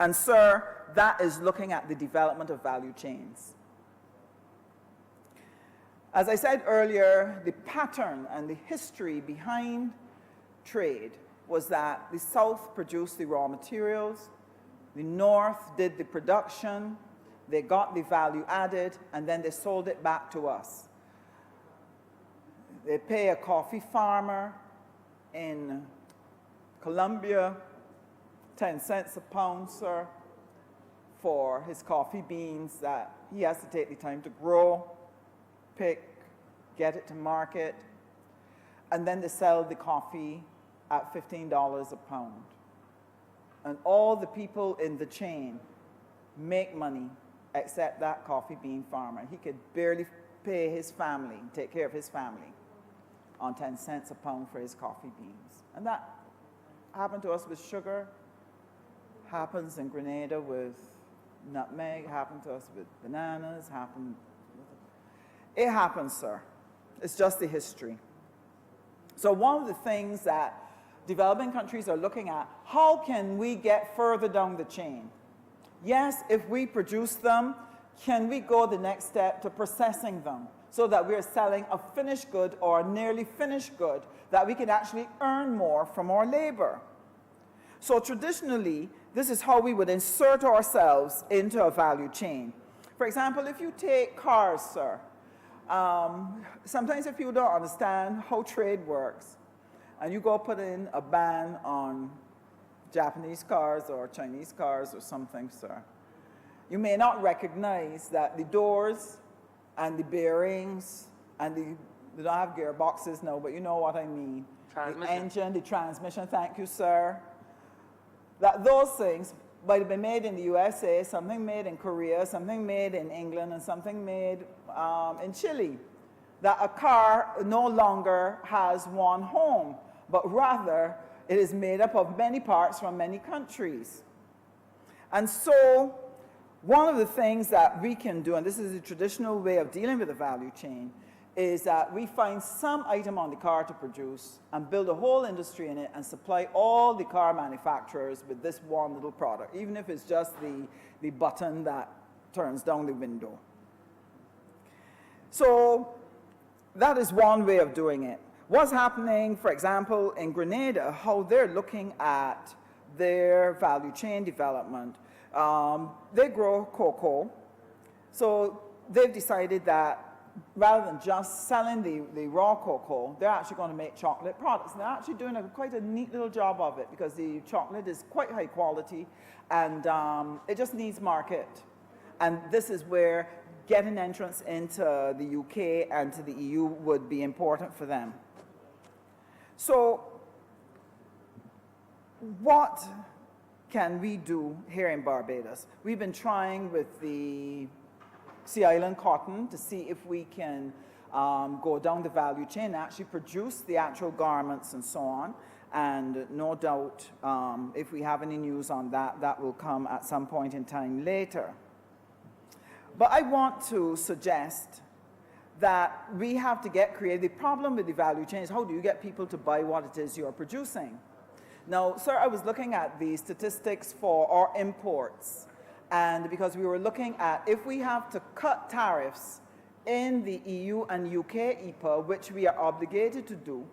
And sir, that is looking at the development of value chains. As I said earlier, the pattern and the history behind trade was that the South produced the raw materials, the North did the production, they got the value added, and then they sold it back to us. They pay a coffee farmer in Colombia 10 cents a pound, sir, for his coffee beans that he has to take the time to grow, pick, get it to market, and then they sell the coffee at $15 a pound. And all the people in the chain make money except that coffee bean farmer. He could barely pay his family, take care of his family on 10 cents a pound for his coffee beans. And that happened to us with sugar, happens in Grenada with nutmeg, happened to us with bananas, it happens, sir. It's just the history. So one of the things that developing countries are looking at, how can we get further down the chain? Yes, if we produce them, can we go the next step to processing them so that we're selling a finished good or a nearly finished good that we can actually earn more from our labor? So traditionally, this is how we would insert ourselves into a value chain. For example, if you take cars, sir, sometimes if you don't understand how trade works, and you go put in a ban on Japanese cars or Chinese cars or something, sir, you may not recognize that the doors and the bearings and they don't have gearboxes now, but you know what I mean. The engine, the transmission, thank you, sir. That those things might have been made in the USA, something made in Korea, something made in England, and something made in Chile. That a car no longer has one home, but rather it is made up of many parts from many countries. And so one of the things that we can do, and this is a traditional way of dealing with the value chain, is that we find some item on the car to produce and build a whole industry in it and supply all the car manufacturers with this one little product, even if it's just the button that turns down the window. So that is one way of doing it. What's happening, for example, in Grenada, how they're looking at their value chain development. They grow cocoa, so they've decided that rather than just selling the raw cocoa, they're actually going to make chocolate products. And they're actually doing quite a neat little job of it because the chocolate is quite high quality and it just needs market. And this is where getting entrance into the UK and to the EU would be important for them. So what can we do here in Barbados? We've been trying with the Sea Island cotton to see if we can go down the value chain and actually produce the actual garments and so on. And no doubt, if we have any news on that, that will come at some point in time later. But I want to suggest that we have to get creative. The problem with the value chain is how do you get people to buy what it is you're producing? Now, sir, I was looking at the statistics for our imports. And because we were looking at if we have to cut tariffs in the EU and UK EPA, which we are obligated to do,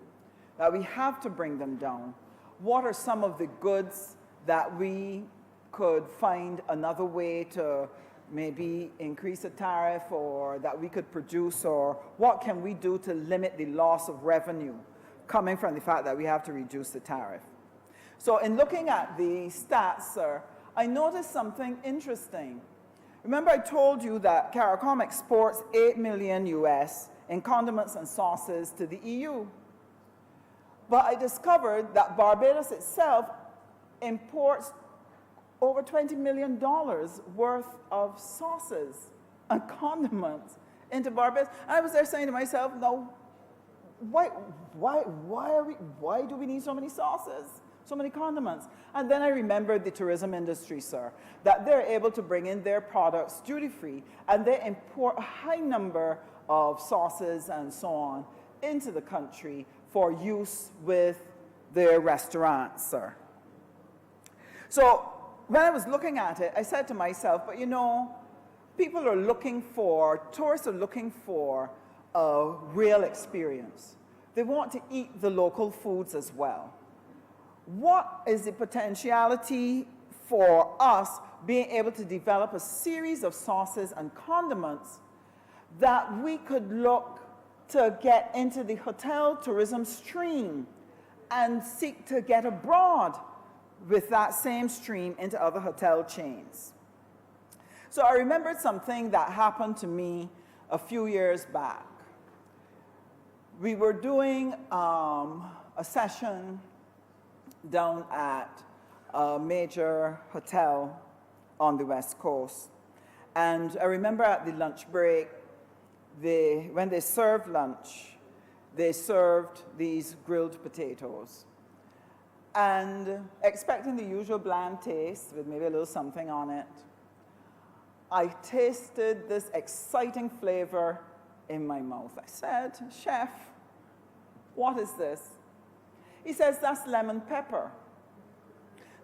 that we have to bring them down, what are some of the goods that we could find another way to maybe increase a tariff or that we could produce, or what can we do to limit the loss of revenue coming from the fact that we have to reduce the tariff? So in looking at the stats, sir, I noticed something interesting. Remember I told you that CARICOM exports $8 million US in condiments and sauces to the EU. But I discovered that Barbados itself imports over $20 million worth of sauces and condiments into Barbados. And I was there saying to myself, no, why do we need so many sauces? So many condiments. And then I remembered the tourism industry, sir, that they're able to bring in their products duty-free, and they import a high number of sauces and so on into the country for use with their restaurants, sir. So when I was looking at it, I said to myself, but you know, people are looking for, tourists are looking for a real experience. They want to eat the local foods as well. what is the potentiality for us being able to develop a series of sauces and condiments that we could look to get into the hotel tourism stream and seek to get abroad with that same stream into other hotel chains. So I remembered something that happened to me a few years back. We were doing a session down at a major hotel on the West Coast. And I remember at the lunch break, when they served lunch, they served these grilled potatoes. And expecting the usual bland taste with maybe a little something on it, I tasted this exciting flavor in my mouth. I said, "Chef, what is this?" He says, "That's lemon pepper."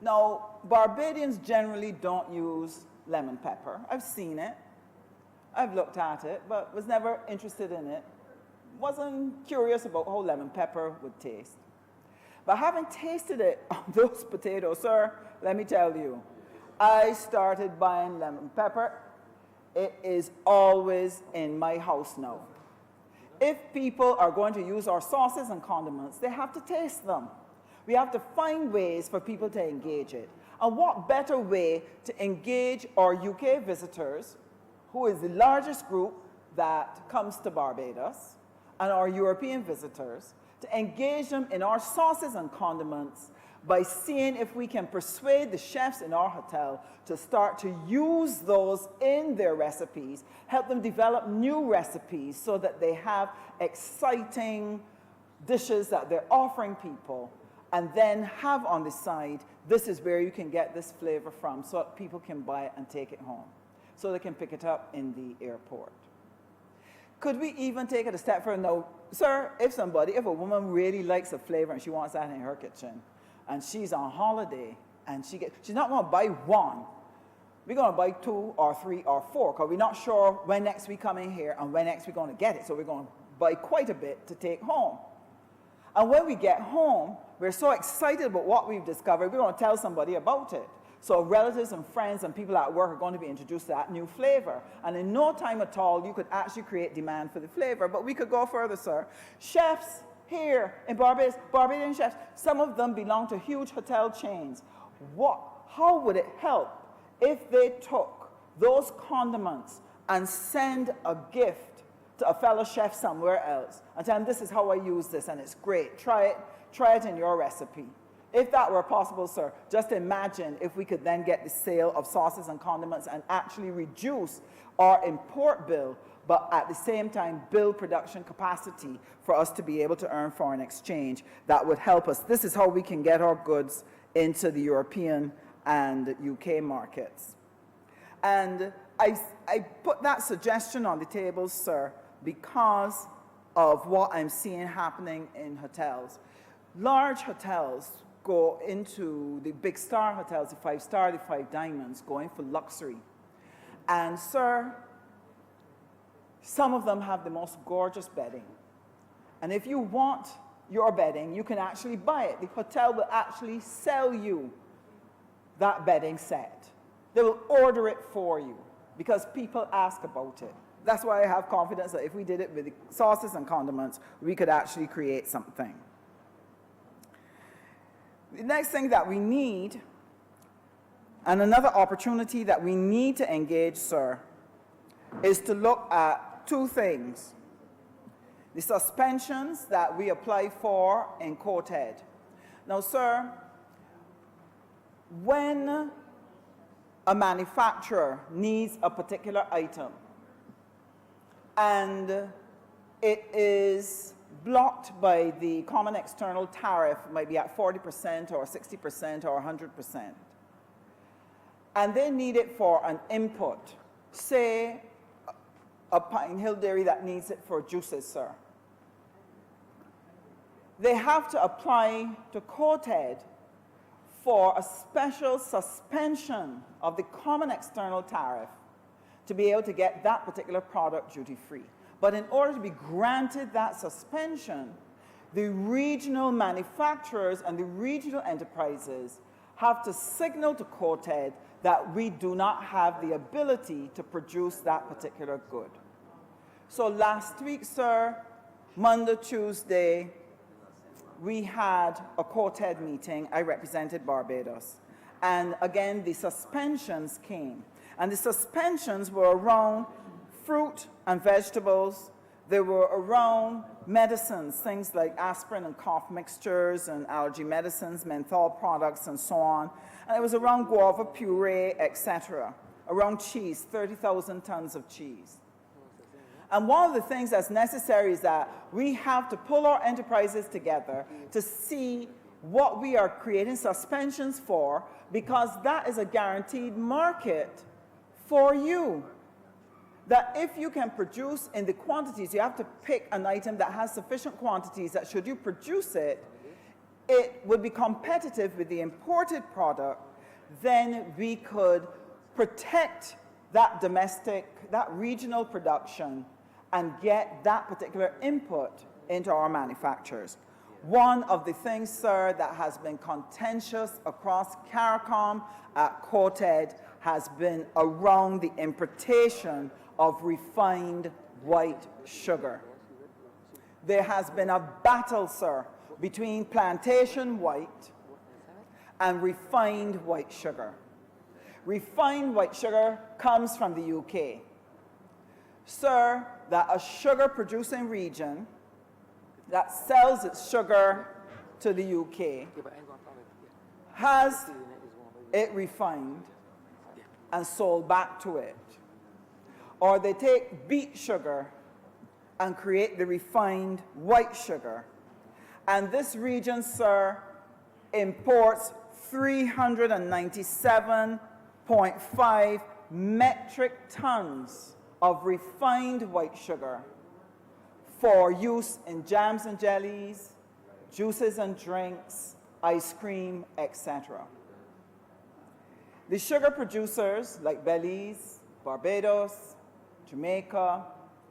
Now, Barbadians generally don't use lemon pepper. I've seen it. I've looked at it, but was never interested in it. Wasn't curious about how lemon pepper would taste. But having tasted it on those potatoes, sir, let me tell you, I started buying lemon pepper. It is always in my house now. If people are going to use our sauces and condiments, they have to taste them. We have to find ways for people to engage it. And what better way to engage our UK visitors, who is the largest group that comes to Barbados, and our European visitors, to engage them in our sauces and condiments by seeing if we can persuade the chefs in our hotel to start to use those in their recipes, help them develop new recipes so that they have exciting dishes that they're offering people, and then have on the side, this is where you can get this flavor from so that people can buy it and take it home, so they can pick it up in the airport. Could we even take it a step further? Now, sir, if a woman really likes a flavor and she wants that in her kitchen, and she's on holiday, and she's not going to buy one. We're going to buy 2 or 3 or 4, because we're not sure when next we come in here and when next we're going to get it. So we're going to buy quite a bit to take home. And when we get home, we're so excited about what we've discovered, we're going to tell somebody about it. So relatives and friends and people at work are going to be introduced to that new flavor. And in no time at all, you could actually create demand for the flavor. But we could go further, sir. Chefs here in Barbados, Barbadian chefs, some of them belong to huge hotel chains. How would it help if they took those condiments and send a gift to a fellow chef somewhere else and tell them, "This is how I use this, and it's great. Try it in your recipe." If that were possible, sir, just imagine if we could then get the sale of sauces and condiments and actually reduce our import bill, but at the same time build production capacity for us to be able to earn foreign exchange. That would help us. This is how we can get our goods into the European and UK markets. And I put that suggestion on the table, sir, because of what I'm seeing happening in hotels. Large hotels go into the big star hotels, the 5-star, the 5 diamonds, going for luxury. And sir, some of them have the most gorgeous bedding. And if you want your bedding, you can actually buy it. The hotel will actually sell you that bedding set. They will order it for you because people ask about it. That's why I have confidence that if we did it with the sauces and condiments, we could actually create something. The next thing that we need, and another opportunity that we need to engage, sir, is to look at 2 things. The suspensions that we apply for in Coated. Now, sir, when a manufacturer needs a particular item and it is blocked by the common external tariff, might be at 40% or 60% or 100%, and they need it for an input, say a Pine Hill dairy that needs it for juices, sir, they have to apply to Coated for a special suspension of the common external tariff to be able to get that particular product duty-free. But in order to be granted that suspension, the regional manufacturers and the regional enterprises have to signal to Coated that we do not have the ability to produce that particular good. So last week, sir, Monday, Tuesday, we had a Coated meeting. I represented Barbados. And again, the suspensions came. And the suspensions were around fruit and vegetables. They were around medicines, things like aspirin and cough mixtures and allergy medicines, menthol products, and so on. And it was around guava puree, etc. Around cheese, 30,000 tons of cheese. And one of the things that's necessary is that we have to pull our enterprises together to see what we are creating suspensions for, because that is a guaranteed market for you. That if you can produce in the quantities, you have to pick an item that has sufficient quantities that should you produce it, it would be competitive with the imported product, then we could protect that domestic, that regional production and get that particular input into our manufacturers. One of the things, sir, that has been contentious across CARICOM at Coated has been around the importation of refined white sugar. There has been a battle, sir, between plantation white and refined white sugar. Refined white sugar comes from the UK. Sir, that a sugar producing region that sells its sugar to the UK has it refined and sold back to it. Or they take beet sugar and create the refined white sugar. And this region, sir, imports 397.5 metric tons of refined white sugar for use in jams and jellies, juices and drinks, ice cream, etc. The sugar producers like Belize, Barbados, Jamaica,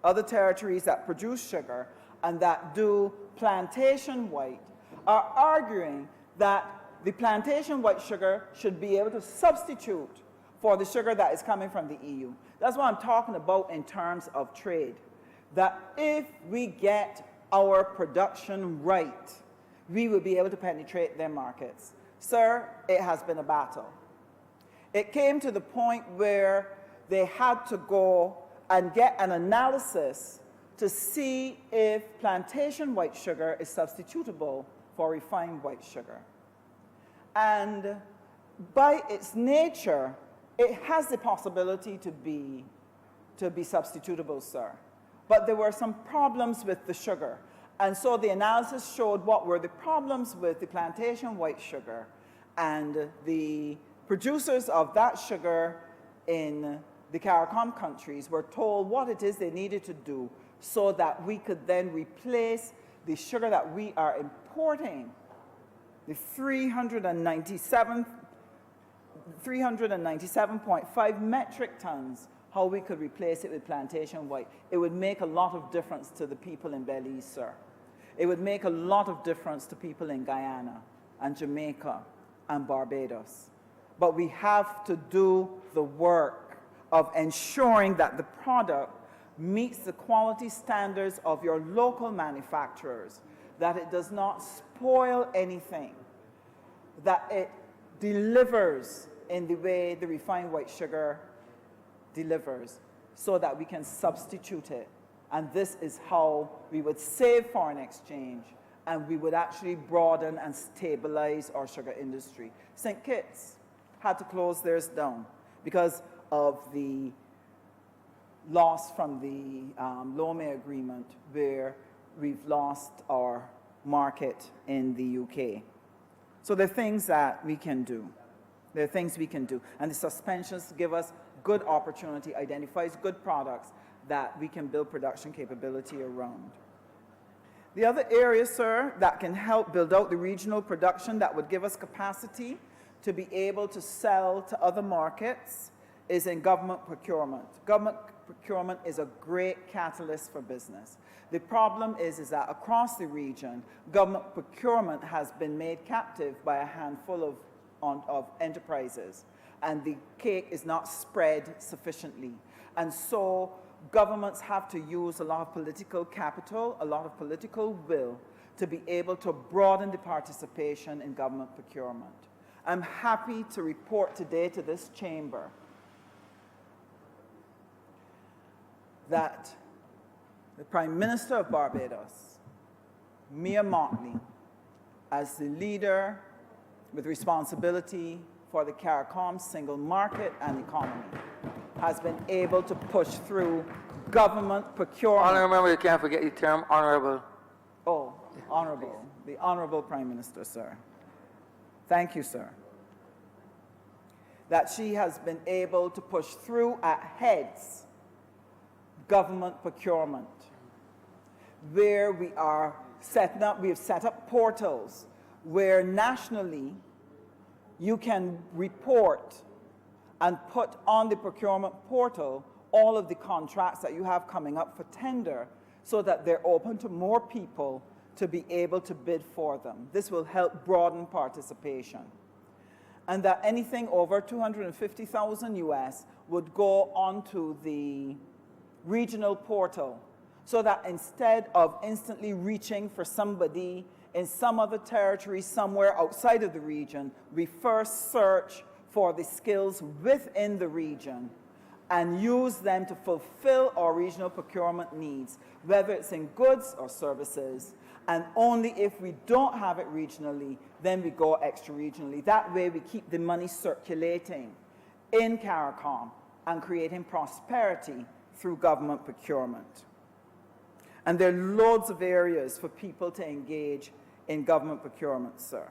other territories that produce sugar and that do plantation white are arguing that the plantation white sugar should be able to substitute for the sugar that is coming from the EU. That's what I'm talking about in terms of trade. That if we get our production right, we will be able to penetrate their markets. Sir, it has been a battle. It came to the point where they had to go and get an analysis to see if plantation white sugar is substitutable for refined white sugar. And by its nature, it has the possibility to be substitutable, sir. But there were some problems with the sugar. And so the analysis showed what were the problems with the plantation white sugar. And the producers of that sugar in the CARICOM countries were told what it is they needed to do so that we could then replace the sugar that we are importing, the 397.5 metric tons, how we could replace it with plantation white. It would make a lot of difference to the people in Belize, sir. It would make a lot of difference to people in Guyana and Jamaica and Barbados. But we have to do the work of ensuring that the product meets the quality standards of your local manufacturers, that it does not spoil anything, that it delivers in the way the refined white sugar delivers, so that we can substitute it. And this is how we would save foreign exchange, and we would actually broaden and stabilize our sugar industry. St. Kitts had to close theirs down because of the loss from the Lomé agreement, where we've lost our market in the UK. So there are things that we can do. There are things we can do. And the suspensions give us good opportunity, identifies good products that we can build production capability around. The other area, sir, that can help build out the regional production that would give us capacity to be able to sell to other markets is in government procurement. Government procurement is a great catalyst for business. The problem is that across the region, government procurement has been made captive by a handful of enterprises, and the cake is not spread sufficiently. And so governments have to use a lot of political capital, a lot of political will, to be able to broaden the participation in government procurement. I'm happy to report today to this chamber that the Prime Minister of Barbados, Mia Mottley, as the leader with responsibility for the CARICOM single market and economy, has been able to push through government procurement. Honorable member, you can't forget the term honorable. Oh, honorable, the Honorable Prime Minister, sir. Thank you, sir. That she has been able to push through at heads government procurement, where we are setting up, we have set up portals where nationally you can report and put on the procurement portal all of the contracts that you have coming up for tender so that they're open to more people to be able to bid for them. This will help broaden participation. And that anything over 250,000 US would go onto the regional portal so that instead of instantly reaching for somebody in some other territory somewhere outside of the region, we first search for the skills within the region and use them to fulfill our regional procurement needs, whether it's in goods or services. And only if we don't have it regionally, then we go extra-regionally. That way we keep the money circulating in CARICOM and creating prosperity through government procurement. And there are loads of areas for people to engage in government procurement, sir.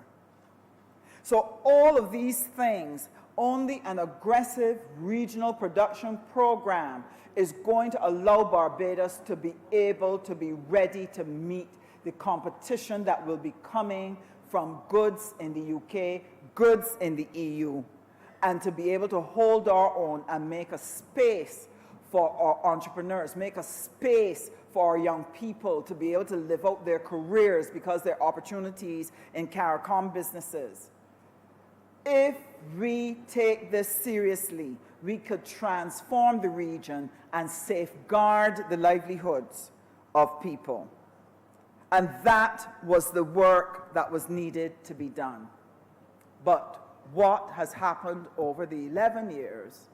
So all of these things, only an aggressive regional production program is going to allow Barbados to be able to be ready to meet the competition that will be coming from goods in the UK, goods in the EU, and to be able to hold our own and make a space for our entrepreneurs, make a space for our young people to be able to live out their careers because there are opportunities in CARICOM businesses. If we take this seriously, we could transform the region and safeguard the livelihoods of people. And that was the work that was needed to be done. But what has happened over the 11 years,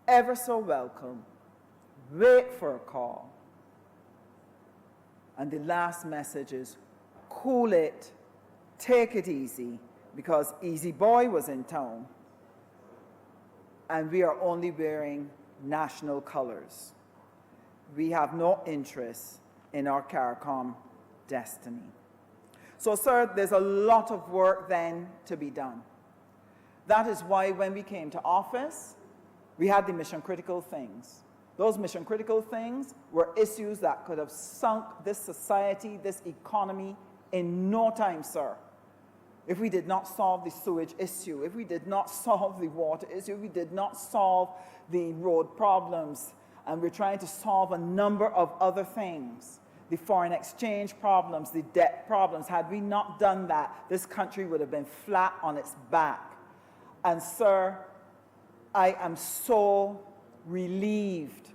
ever so welcome, wait for a call. And the last message is, cool it, take it easy, because Easy Boy was in town, and we are only wearing national colors. We have no interest in our CARICOM destiny. So, sir, there's a lot of work then to be done. That is why when we came to office, we had the mission-critical things. Those mission-critical things were issues that could have sunk this society, this economy, in no time, sir. If we did not solve the sewage issue, if we did not solve the water issue, if we did not solve the road problems, and we're trying to solve a number of other things, the foreign exchange problems, the debt problems, had we not done that, this country would have been flat on its back. And sir, I am so relieved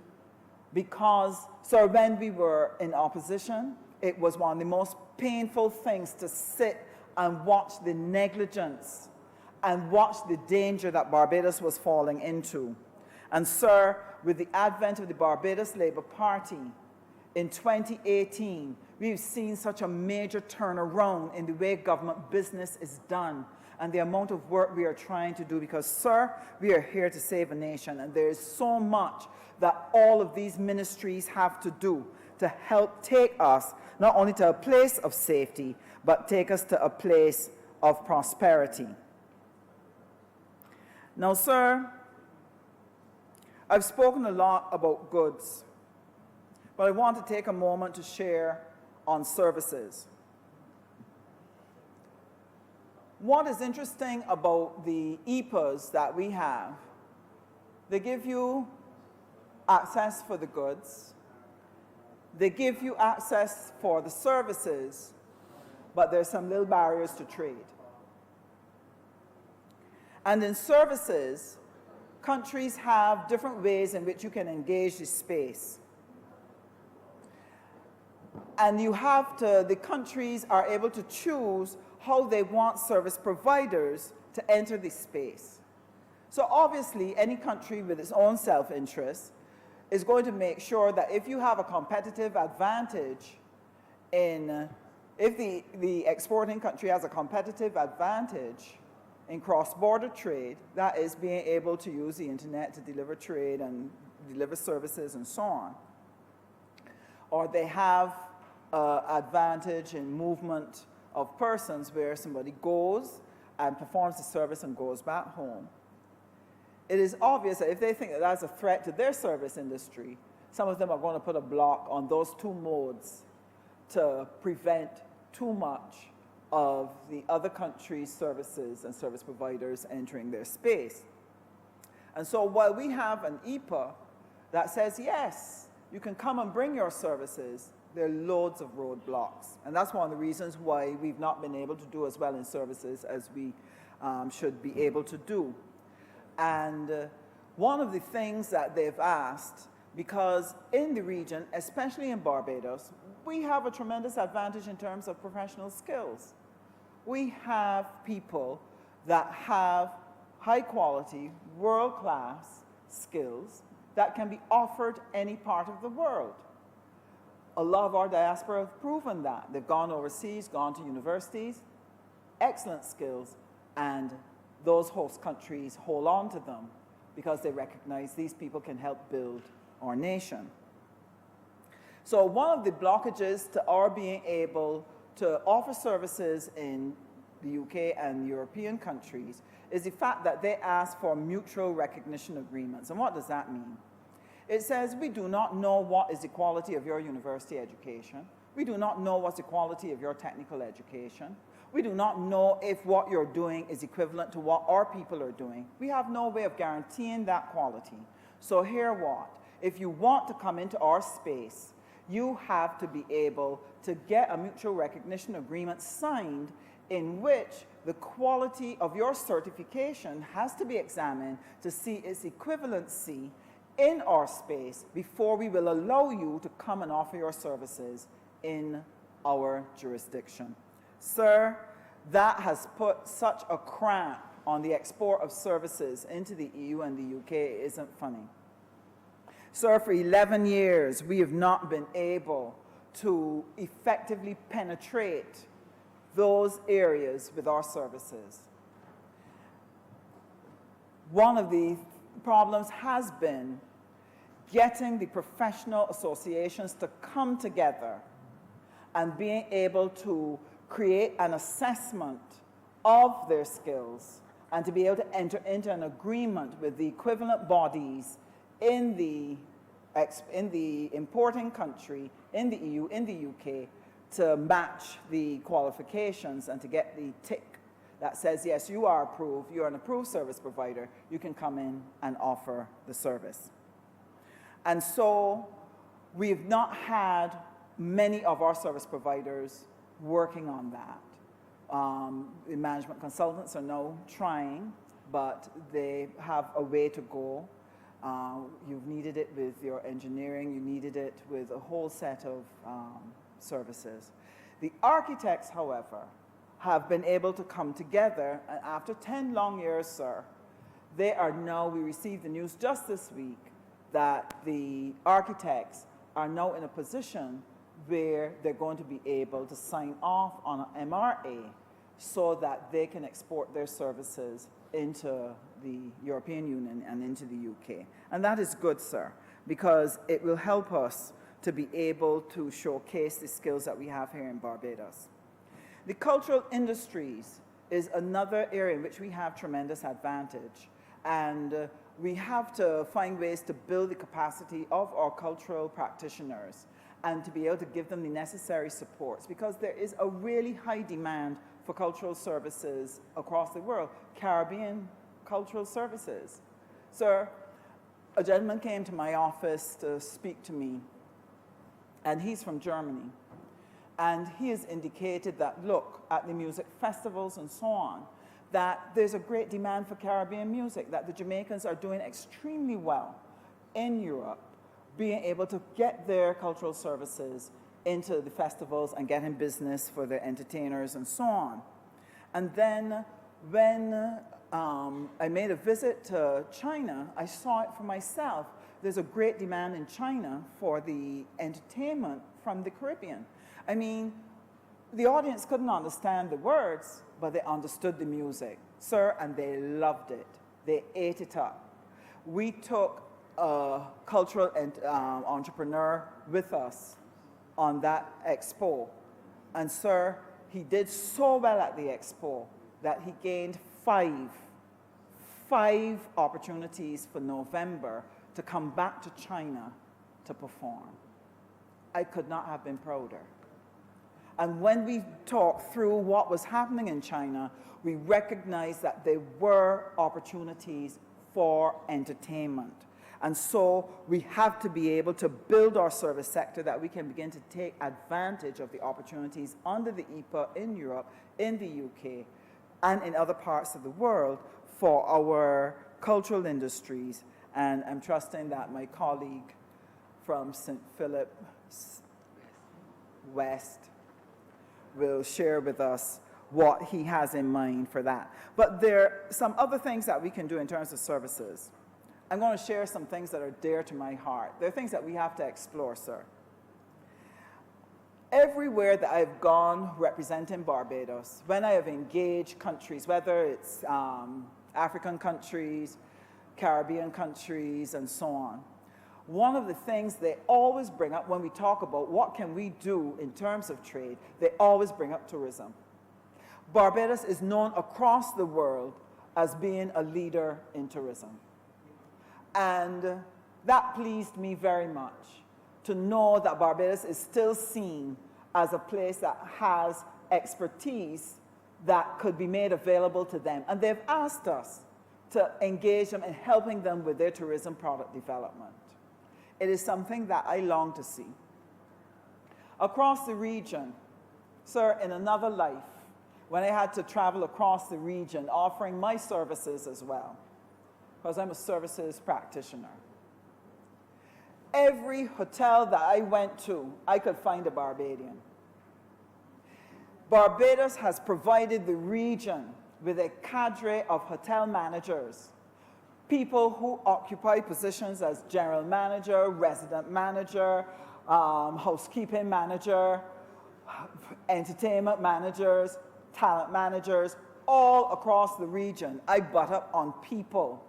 because, sir, when we were in opposition, it was one of the most painful things to sit and watch the negligence and watch the danger that Barbados was falling into. And sir, with the advent of the Barbados Labour Party in 2018, we've seen such a major turnaround in the way government business is done and the amount of work we are trying to do, because, sir, we are here to save a nation, and there is so much that all of these ministries have to do to help take us not only to a place of safety, but take us to a place of prosperity. Now, sir, I've spoken a lot about goods, but I want to take a moment to share on services. What is interesting about the EPAs that we have, they give you access for the goods. They give you access for the services, but there's some little barriers to trade. And in services, countries have different ways in which you can engage the space. And the countries are able to choose how they want service providers to enter the space. So obviously, any country with its own self-interest is going to make sure that if you have a competitive advantage if the exporting country has a competitive advantage in cross-border trade, that is being able to use the internet to deliver trade and deliver services and so on. Or they have advantage in movement of persons where somebody goes and performs the service and goes back home. It is obvious that if they think that that's a threat to their service industry, some of them are going to put a block on those two modes to prevent too much of the other country's services and service providers entering their space. And so while we have an EPA that says, yes, you can come and bring your services, there are loads of roadblocks. And that's one of the reasons why we've not been able to do as well in services as we should be able to do. And one of the things that they've asked, because in the region, especially in Barbados, we have a tremendous advantage in terms of professional skills. We have people that have high quality, world-class skills that can be offered any part of the world. A lot of our diaspora have proven that. They've gone overseas, gone to universities, excellent skills, and those host countries hold on to them because they recognize these people can help build our nation. So one of the blockages to our being able to offer services in the UK and European countries is the fact that they ask for mutual recognition agreements. And what does that mean? It says we do not know what is the quality of your university education. We do not know what's the quality of your technical education. We do not know if what you're doing is equivalent to what our people are doing. We have no way of guaranteeing that quality. So hear what? If you want to come into our space, you have to be able to get a mutual recognition agreement signed in which the quality of your certification has to be examined to see its equivalency in our space before we will allow you to come and offer your services in our jurisdiction. Sir, that has put such a cramp on the export of services into the EU and the UK, it isn't funny. Sir, for 11 years, we have not been able to effectively penetrate those areas with our services. One of the problems has been getting the professional associations to come together and being able to create an assessment of their skills and to be able to enter into an agreement with the equivalent bodies in the importing country, in the EU, in the UK, to match the qualifications and to get the tick that says, yes, you are approved, you're an approved service provider, you can come in and offer the service. And so we've not had many of our service providers working on that. The management consultants are now trying, but they have a way to go. You've needed it with your engineering, you needed it with a whole set of services. The architects, however, have been able to come together, and after 10 long years, sir, they are now, we received the news just this week, that the architects are now in a position where they're going to be able to sign off on an MRA so that they can export their services into the European Union and into the UK. And that is good, sir, because it will help us to be able to showcase the skills that we have here in Barbados. The cultural industries is another area in which we have tremendous advantage. And we have to find ways to build the capacity of our cultural practitioners and to be able to give them the necessary supports, because there is a really high demand for cultural services across the world. Caribbean cultural services. Sir, a gentleman came to my office to speak to me, and he's from Germany. And he has indicated that, look, at the music festivals and so on, that there's a great demand for Caribbean music, that the Jamaicans are doing extremely well in Europe, being able to get their cultural services into the festivals and getting business for their entertainers and so on. And then when I made a visit to China, I saw it for myself. There's a great demand in China for the entertainment from the Caribbean. I mean, the audience couldn't understand the words, but they understood the music, sir, and they loved it. They ate it up. We took a cultural entrepreneur with us on that expo. And sir, he did so well at the expo that he gained five opportunities for November to come back to China to perform. I could not have been prouder. And when we talked through what was happening in China, we recognized that there were opportunities for entertainment. And so we have to be able to build our service sector that we can begin to take advantage of the opportunities under the EPA in Europe, in the UK, and in other parts of the world for our cultural industries. And I'm trusting that my colleague from St. Philip West will share with us what he has in mind for that. But there are some other things that we can do in terms of services. I'm going to share some things that are dear to my heart. They're things that we have to explore, sir. Everywhere that I've gone representing Barbados, when I have engaged countries, whether it's African countries, Caribbean countries, and so on, one of the things they always bring up when we talk about what can we do in terms of trade, they always bring up tourism. Barbados is known across the world as being a leader in tourism. And that pleased me very much, to know that Barbados is still seen as a place that has expertise that could be made available to them. And they've asked us to engage them in helping them with their tourism product development. It is something that I long to see. Across the region, sir, in another life, when I had to travel across the region, offering my services as well, because I'm a services practitioner. Every hotel that I went to, I could find a Barbadian. Barbados has provided the region with a cadre of hotel managers, people who occupy positions as general manager, resident manager, housekeeping manager, entertainment managers, talent managers, all across the region. I butt up on people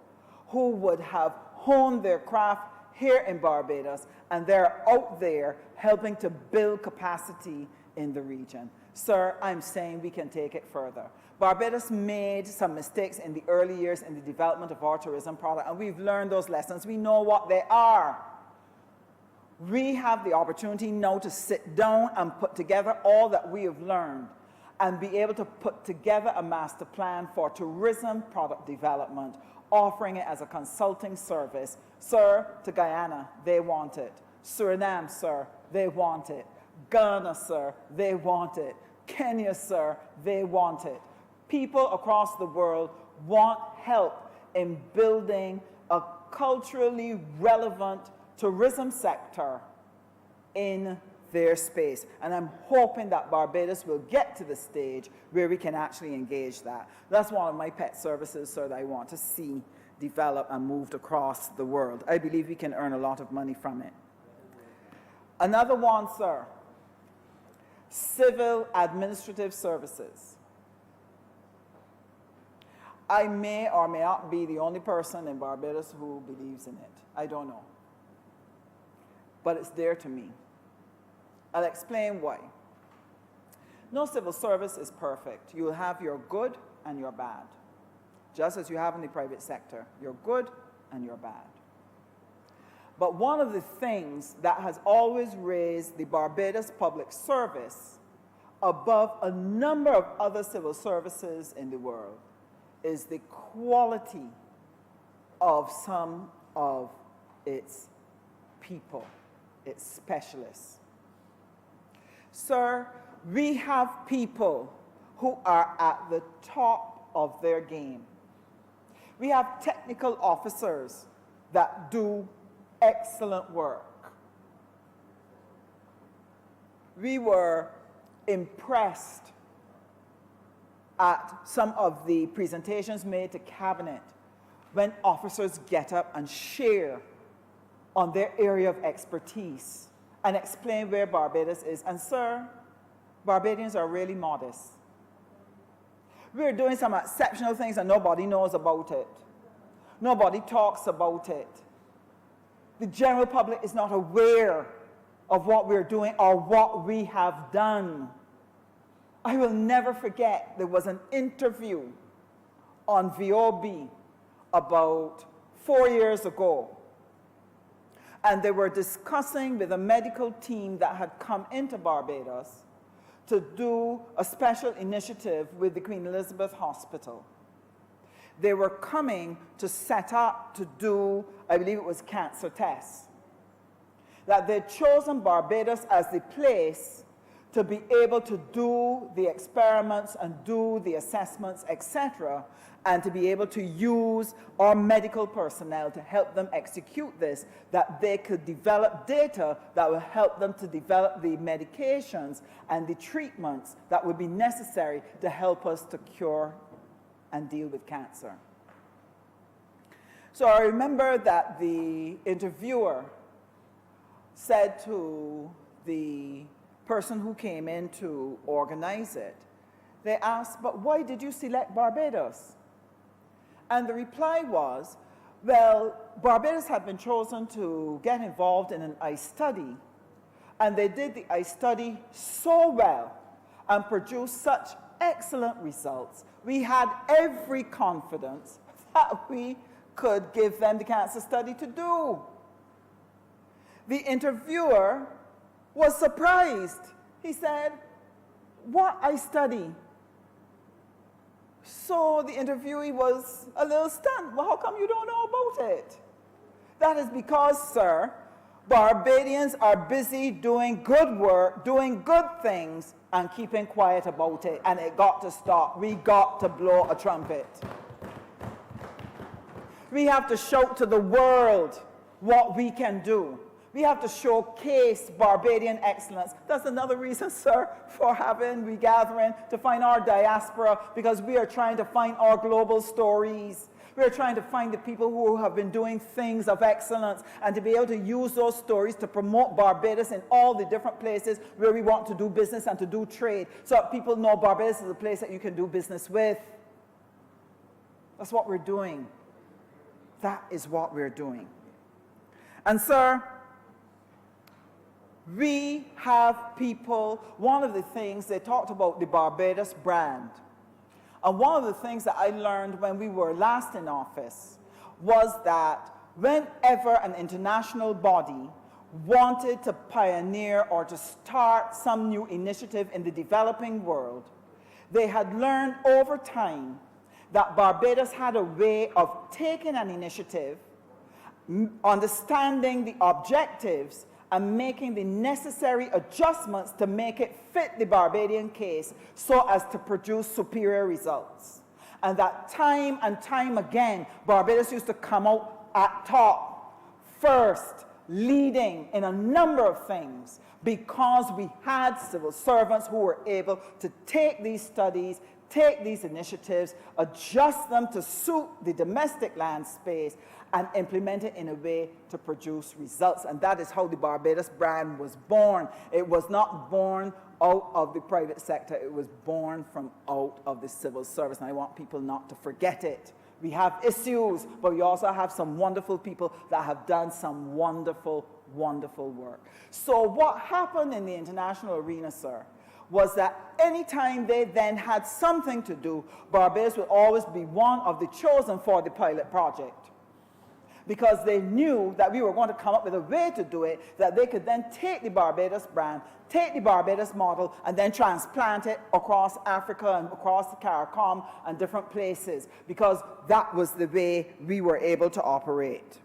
who would have honed their craft here in Barbados, and they're out there helping to build capacity in the region. Sir, I'm saying we can take it further. Barbados made some mistakes in the early years in the development of our tourism product, and we've learned those lessons. We know what they are. We have the opportunity now to sit down and put together all that we have learned and be able to put together a master plan for tourism product development, offering it as a consulting service. Sir, to Guyana, they want it. Suriname, sir, they want it. Ghana, sir, they want it. Kenya, sir, they want it. People across the world want help in building a culturally relevant tourism sector in their space. And I'm hoping that Barbados will get to the stage where we can actually engage that. That's one of my pet services, sir, that I want to see develop and moved across the world. I believe we can earn a lot of money from it. Another one, sir, civil administrative services. I may or may not be the only person in Barbados who believes in it. I don't know. But it's dear to me. I'll explain why. No civil service is perfect. You will have your good and your bad, just as you have in the private sector, your good and your bad. But one of the things that has always raised the Barbados Public Service above a number of other civil services in the world is the quality of some of its people, its specialists. Sir, we have people who are at the top of their game. We have technical officers that do excellent work. We were impressed at some of the presentations made to Cabinet when officers get up and share on their area of expertise and explain where Barbados is. And sir, Barbadians are really modest. We're doing some exceptional things and nobody knows about it. Nobody talks about it. The general public is not aware of what we're doing or what we have done. I will never forget, there was an interview on VOB about 4 years ago, and they were discussing with a medical team that had come into Barbados to do a special initiative with the Queen Elizabeth Hospital. They were coming to set up to do, I believe it was cancer tests. That they'd chosen Barbados as the place to be able to do the experiments and do the assessments, etc., and to be able to use our medical personnel to help them execute this, that they could develop data that will help them to develop the medications and the treatments that would be necessary to help us to cure and deal with cancer. So I remember that the interviewer said to the person who came in to organize it, they asked, but why did you select Barbados? And the reply was, well, Barbados had been chosen to get involved in an ice study, and they did the ice study so well and produced such excellent results. We had every confidence that we could give them the cancer study to do. The interviewer was surprised. He said, what ice study? So the interviewee was a little stunned. Well, how come you don't know about it? That is because, sir, Barbadians are busy doing good work, doing good things, and keeping quiet about it. And it got to stop. We got to blow a trumpet. We have to shout to the world what we can do. We have to showcase Barbadian excellence. That's another reason, sir, for having regathering to find our diaspora, because we are trying to find our global stories. We are trying to find the people who have been doing things of excellence and to be able to use those stories to promote Barbados in all the different places where we want to do business and to do trade, so that people know Barbados is a place that you can do business with. That's what we're doing. That is what we're doing. And, sir, we have people, one of the things they talked about the Barbados brand. And one of the things that I learned when we were last in office was that whenever an international body wanted to pioneer or to start some new initiative in the developing world, they had learned over time that Barbados had a way of taking an initiative, understanding the objectives, and making the necessary adjustments to make it fit the Barbadian case so as to produce superior results. And that time and time again, Barbados used to come out at top, first, leading in a number of things, because we had civil servants who were able to take these studies, take these initiatives, adjust them to suit the domestic land space, and implement it in a way to produce results. And that is how the Barbados brand was born. It was not born out of the private sector. It was born from out of the civil service. And I want people not to forget it. We have issues, but we also have some wonderful people that have done some wonderful, wonderful work. So what happened in the international arena, sir, was that anytime they then had something to do, Barbados would always be one of the chosen for the pilot project, because they knew that we were going to come up with a way to do it, that they could then take the Barbados brand, take the Barbados model, and then transplant it across Africa and across the CARICOM and different places, because that was the way we were able to operate.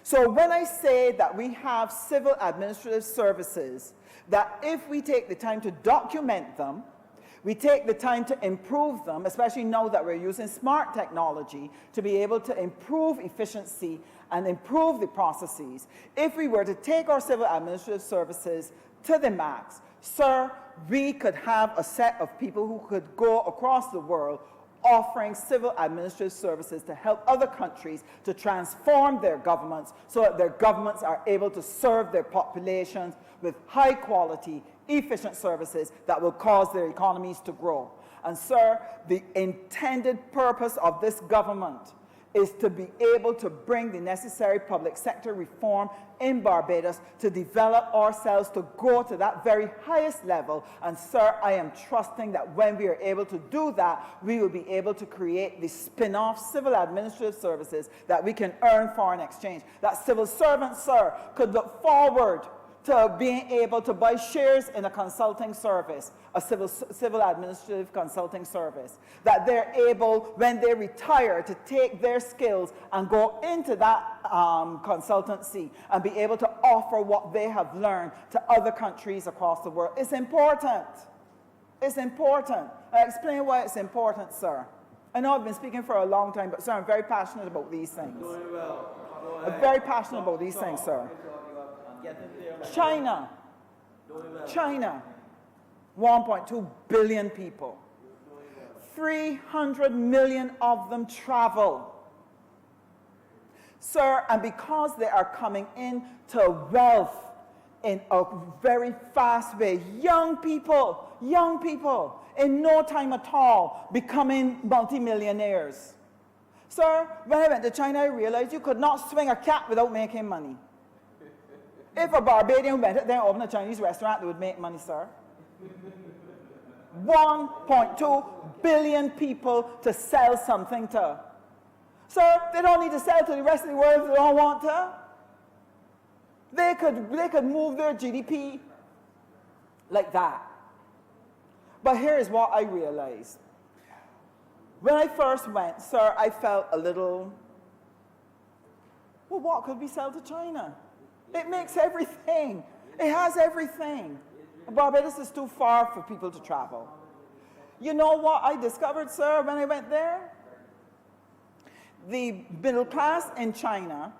So when I say that we have civil administrative services, that if we take the time to document them, we take the time to improve them, especially now that we're using smart technology to be able to improve efficiency and improve the processes. If we were to take our civil administrative services to the max, sir, we could have a set of people who could go across the world offering civil administrative services to help other countries to transform their governments so that their governments are able to serve their populations with high quality, efficient services that will cause their economies to grow. And sir, the intended purpose of this government is to be able to bring the necessary public sector reform in Barbados to develop ourselves to go to that very highest level. And sir, I am trusting that when we are able to do that, we will be able to create the spin-off civil administrative services that we can earn foreign exchange. That civil servants, sir, could look forward to being able to buy shares in a consulting service, a civil administrative consulting service, that they're able, when they retire, to take their skills and go into that consultancy and be able to offer what they have learned to other countries across the world. It's important. It's important. I'll explain why it's important, sir. I know I've been speaking for a long time, but sir, I'm very passionate about these things. I'm very passionate about these things, sir. China, 1.2 billion people. 300 million of them travel. Sir, and because they are coming into wealth in a very fast way, young people, in no time at all, becoming multimillionaires. Sir, when I went to China, I realized you could not swing a cat without making money. If a Barbadian went there and opened a Chinese restaurant, they would make money, sir. 1.2 billion people to sell something to. Sir, they don't need to sell to the rest of the world if they don't want to. They could move their GDP like that. But here is what I realized. When I first went, sir, I felt a little, well, what could we sell to China? It makes everything. It has everything. Barbados is too far for people to travel. You know what I discovered, sir, when I went there? The middle class in China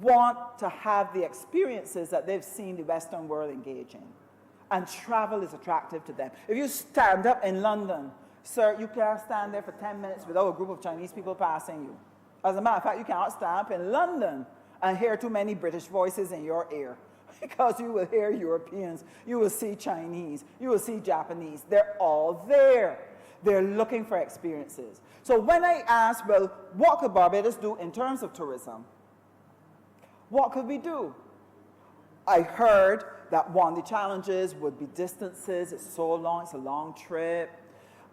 want to have the experiences that they've seen the Western world engage in. And travel is attractive to them. If you stand up in London, sir, you can't stand there for 10 minutes without a group of Chinese people passing you. As a matter of fact, you cannot stand up in London and hear too many British voices in your ear, because you will hear Europeans, you will see Chinese, you will see Japanese. They're all there. They're looking for experiences. So when I asked, well, what could Barbados do in terms of tourism? What could we do? I heard that one of the challenges would be distances. It's so long, it's a long trip.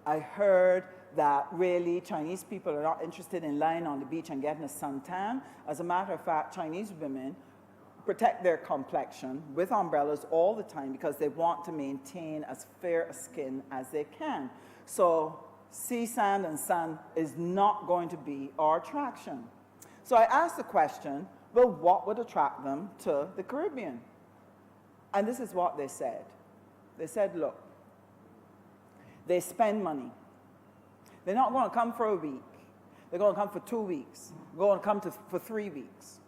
I heard that really Chinese people are not interested in lying on the beach and getting a suntan. As a matter of fact, Chinese women protect their complexion with umbrellas all the time because they want to maintain as fair a skin as they can. So sea sand and sun is not going to be our attraction. So I asked the question, well, what would attract them to the Caribbean? And this is what they said. They said, look, they spend money. They're not going to come for a week. They're going to come for 2 weeks. They're going to come for 3 weeks.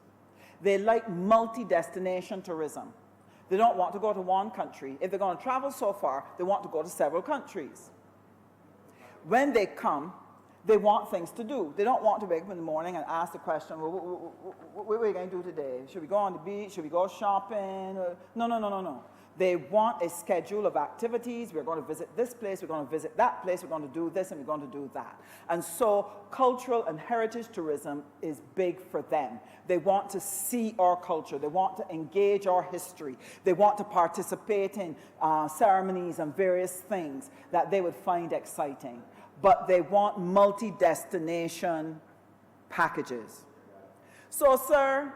They like multi-destination tourism. They don't want to go to one country. If they're going to travel so far, they want to go to several countries. When they come, they want things to do. They don't want to wake up in the morning and ask the question, well, what are we going to do today? Should we go on the beach? Should we go shopping? No. They want a schedule of activities. We're going to visit this place, we're going to visit that place, we're going to do this, and we're going to do that. And so cultural and heritage tourism is big for them. They want to see our culture. They want to engage our history. They want to participate in ceremonies and various things that they would find exciting. But they want multi-destination packages. So, sir,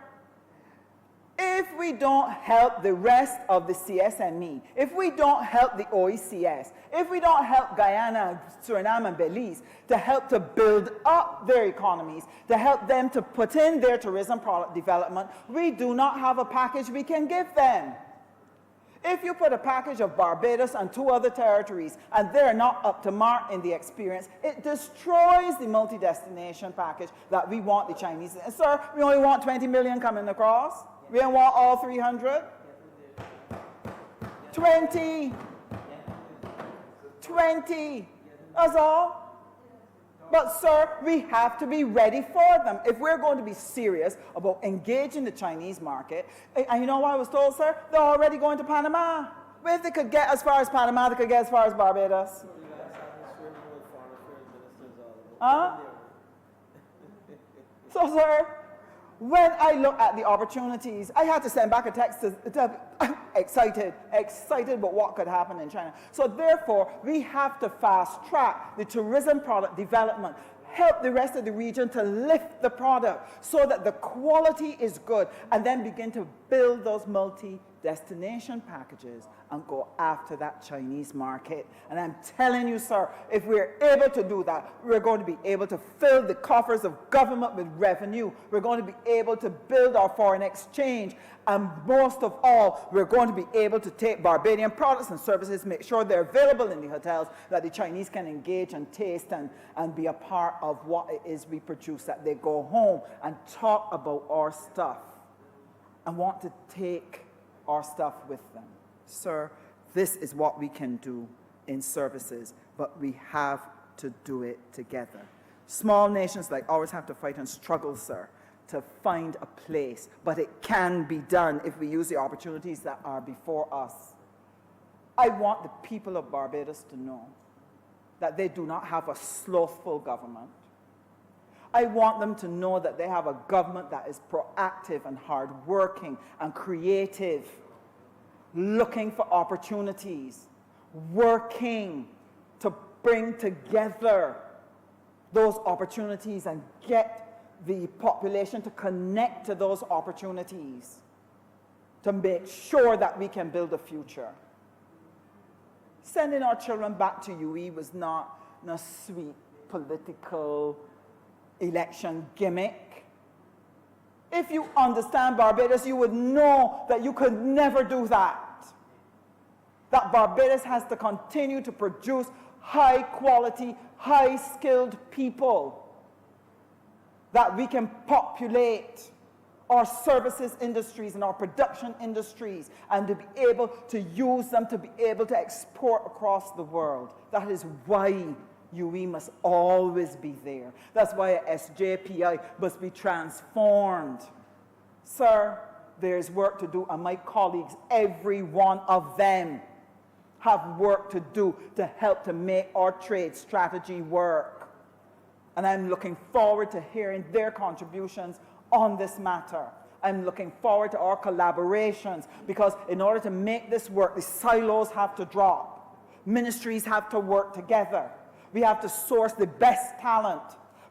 If we don't help the rest of the CSME, if we don't help the OECS, if we don't help Guyana, Suriname, and Belize to help to build up their economies, to help them to put in their tourism product development, we do not have a package we can give them. If you put a package of Barbados and 2 other territories and they're not up to mark in the experience, it destroys the multi-destination package that we want the Chinese. And sir, we only want 20 million coming across. We don't want all 300. 20. 20. That's all. But sir, we have to be ready for them. If we're going to be serious about engaging the Chinese market, and you know what I was told, sir? They're already going to Panama. Well, if they could get as far as Panama, they could get as far as Barbados. Huh? So sir, when I look at the opportunities, I had to send back a text to excited about what could happen in China. So therefore, we have to fast track the tourism product development, help the rest of the region to lift the product so that the quality is good, and then begin to build those multi-destination packages and go after that Chinese market. And I'm telling you, sir, if we're able to do that, we're going to be able to fill the coffers of government with revenue. We're going to be able to build our foreign exchange. And most of all, we're going to be able to take Barbadian products and services, make sure they're available in the hotels, that the Chinese can engage and taste and be a part of what it is we produce, that they go home and talk about our stuff and want to take our stuff with them. Sir, this is what we can do in services, but we have to do it together. Small nations like ours have to fight and struggle, sir, to find a place, but it can be done if we use the opportunities that are before us. I want the people of Barbados to know that they do not have a slothful government. I want them to know that they have a government that is proactive and hardworking and creative, looking for opportunities, working to bring together those opportunities and get the population to connect to those opportunities to make sure that we can build a future. Sending our children back to UE was not a sweet political election gimmick. If you understand Barbados, you would know that you could never do that. That Barbados has to continue to produce high quality, high skilled people, that we can populate our services industries and our production industries and to be able to use them to be able to export across the world. That is why UE must always be there. That's why SJPI must be transformed. Sir, there's work to do, and my colleagues, every one of them, have work to do to help to make our trade strategy work. And I'm looking forward to hearing their contributions on this matter. I'm looking forward to our collaborations, because in order to make this work, the silos have to drop. Ministries have to work together. We have to source the best talent.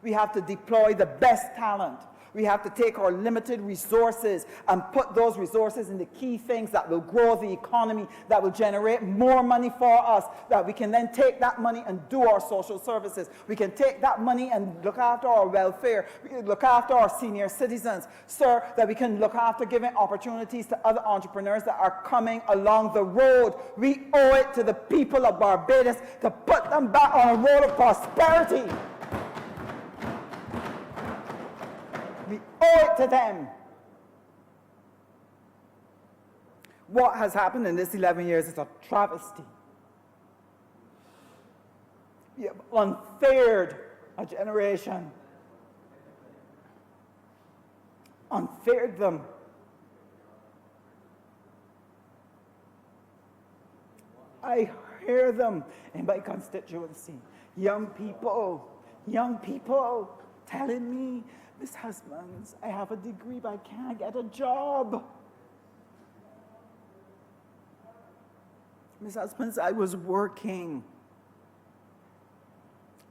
We have to deploy the best talent. We have to take our limited resources and put those resources into key things that will grow the economy, that will generate more money for us, that we can then take that money and do our social services. We can take that money and look after our welfare, we can look after our senior citizens. Sir, that we can look after giving opportunities to other entrepreneurs that are coming along the road. We owe it to the people of Barbados to put them back on a road of prosperity. We owe it to them. What has happened in this 11 years is a travesty. We have unfaired a generation. Unfaired them. I hear them in my constituency. Young people telling me, Miss Husbands, I have a degree, but I can't get a job. Miss Husbands, I was working,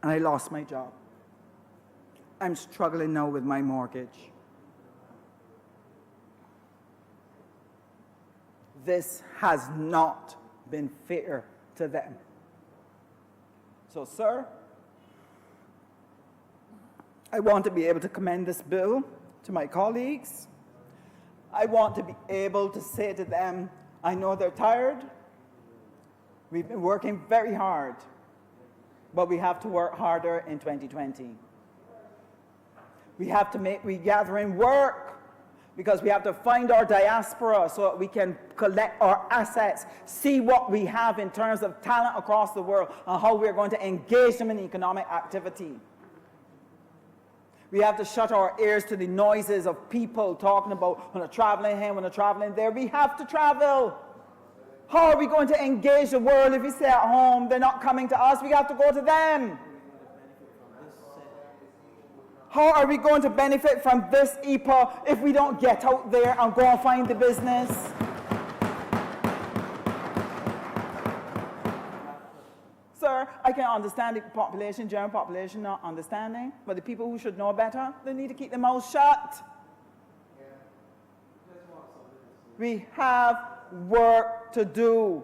and I lost my job. I'm struggling now with my mortgage. this has not been fair to them. So, sir, I want to be able to commend this bill to my colleagues. I want to be able to say to them, I know they're tired. We've been working very hard, but we have to work harder in 2020. We have to make regathering work because we have to find our diaspora so that we can collect our assets, see what we have in terms of talent across the world, and how we're going to engage them in economic activity. We have to shut our ears to the noises of people talking about when they're traveling here, when they're traveling there. We have to travel. How are we going to engage the world if we stay at home? They're not coming to us. We have to go to them. How are we going to benefit from this EPA if we don't get out there and go and find the business? Sir, I can understand the population, general population not understanding, but the people who should know better, they need to keep their mouths shut. We have work to do,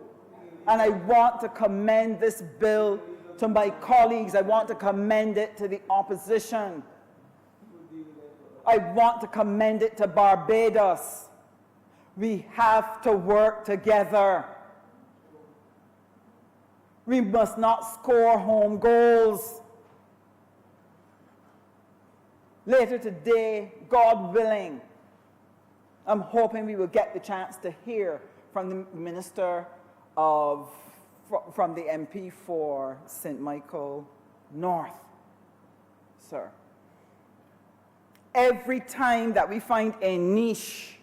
and I want to commend this bill to my colleagues. I want to commend it to the opposition. I want to commend it to Barbados. We have to work together. We must not score home goals. Later today, God willing, I'm hoping we will get the chance to hear from the Minister from the MP for St. Michael North, sir. Every time that we find a niche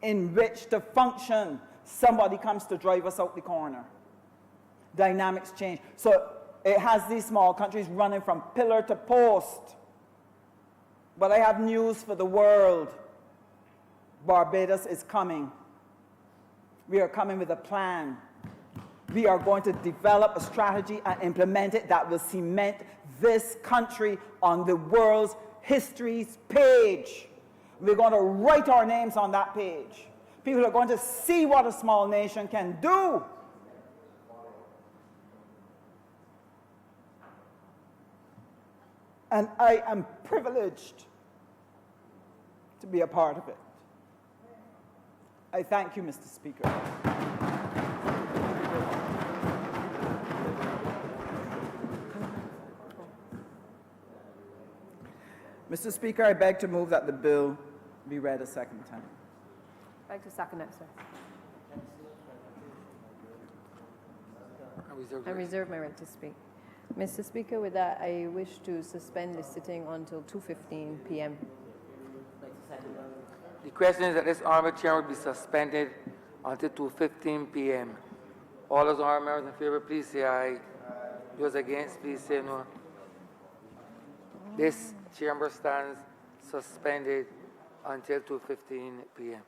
in which to function, somebody comes to drive us out the corner. Dynamics change. So it has these small countries running from pillar to post. But I have news for the world. Barbados is coming. We are coming with a plan. We are going to develop a strategy and implement it that will cement this country on the world's history's page. We're going to write our names on that page. People are going to see what a small nation can do. And I am privileged to be a part of it. I thank you, Mr. Speaker. Mr. Speaker, I beg to move that the bill be read a second time. I'd like to second it, sir. I reserve my right to speak. Mr. Speaker, with that, I wish to suspend the sitting until 2:15 p.m. The question is that this honorable chair will be suspended until 2:15 p.m. All those honorable members in favor, please say aye. Those against, please say no. This chamber stands suspended until 2:15 p.m.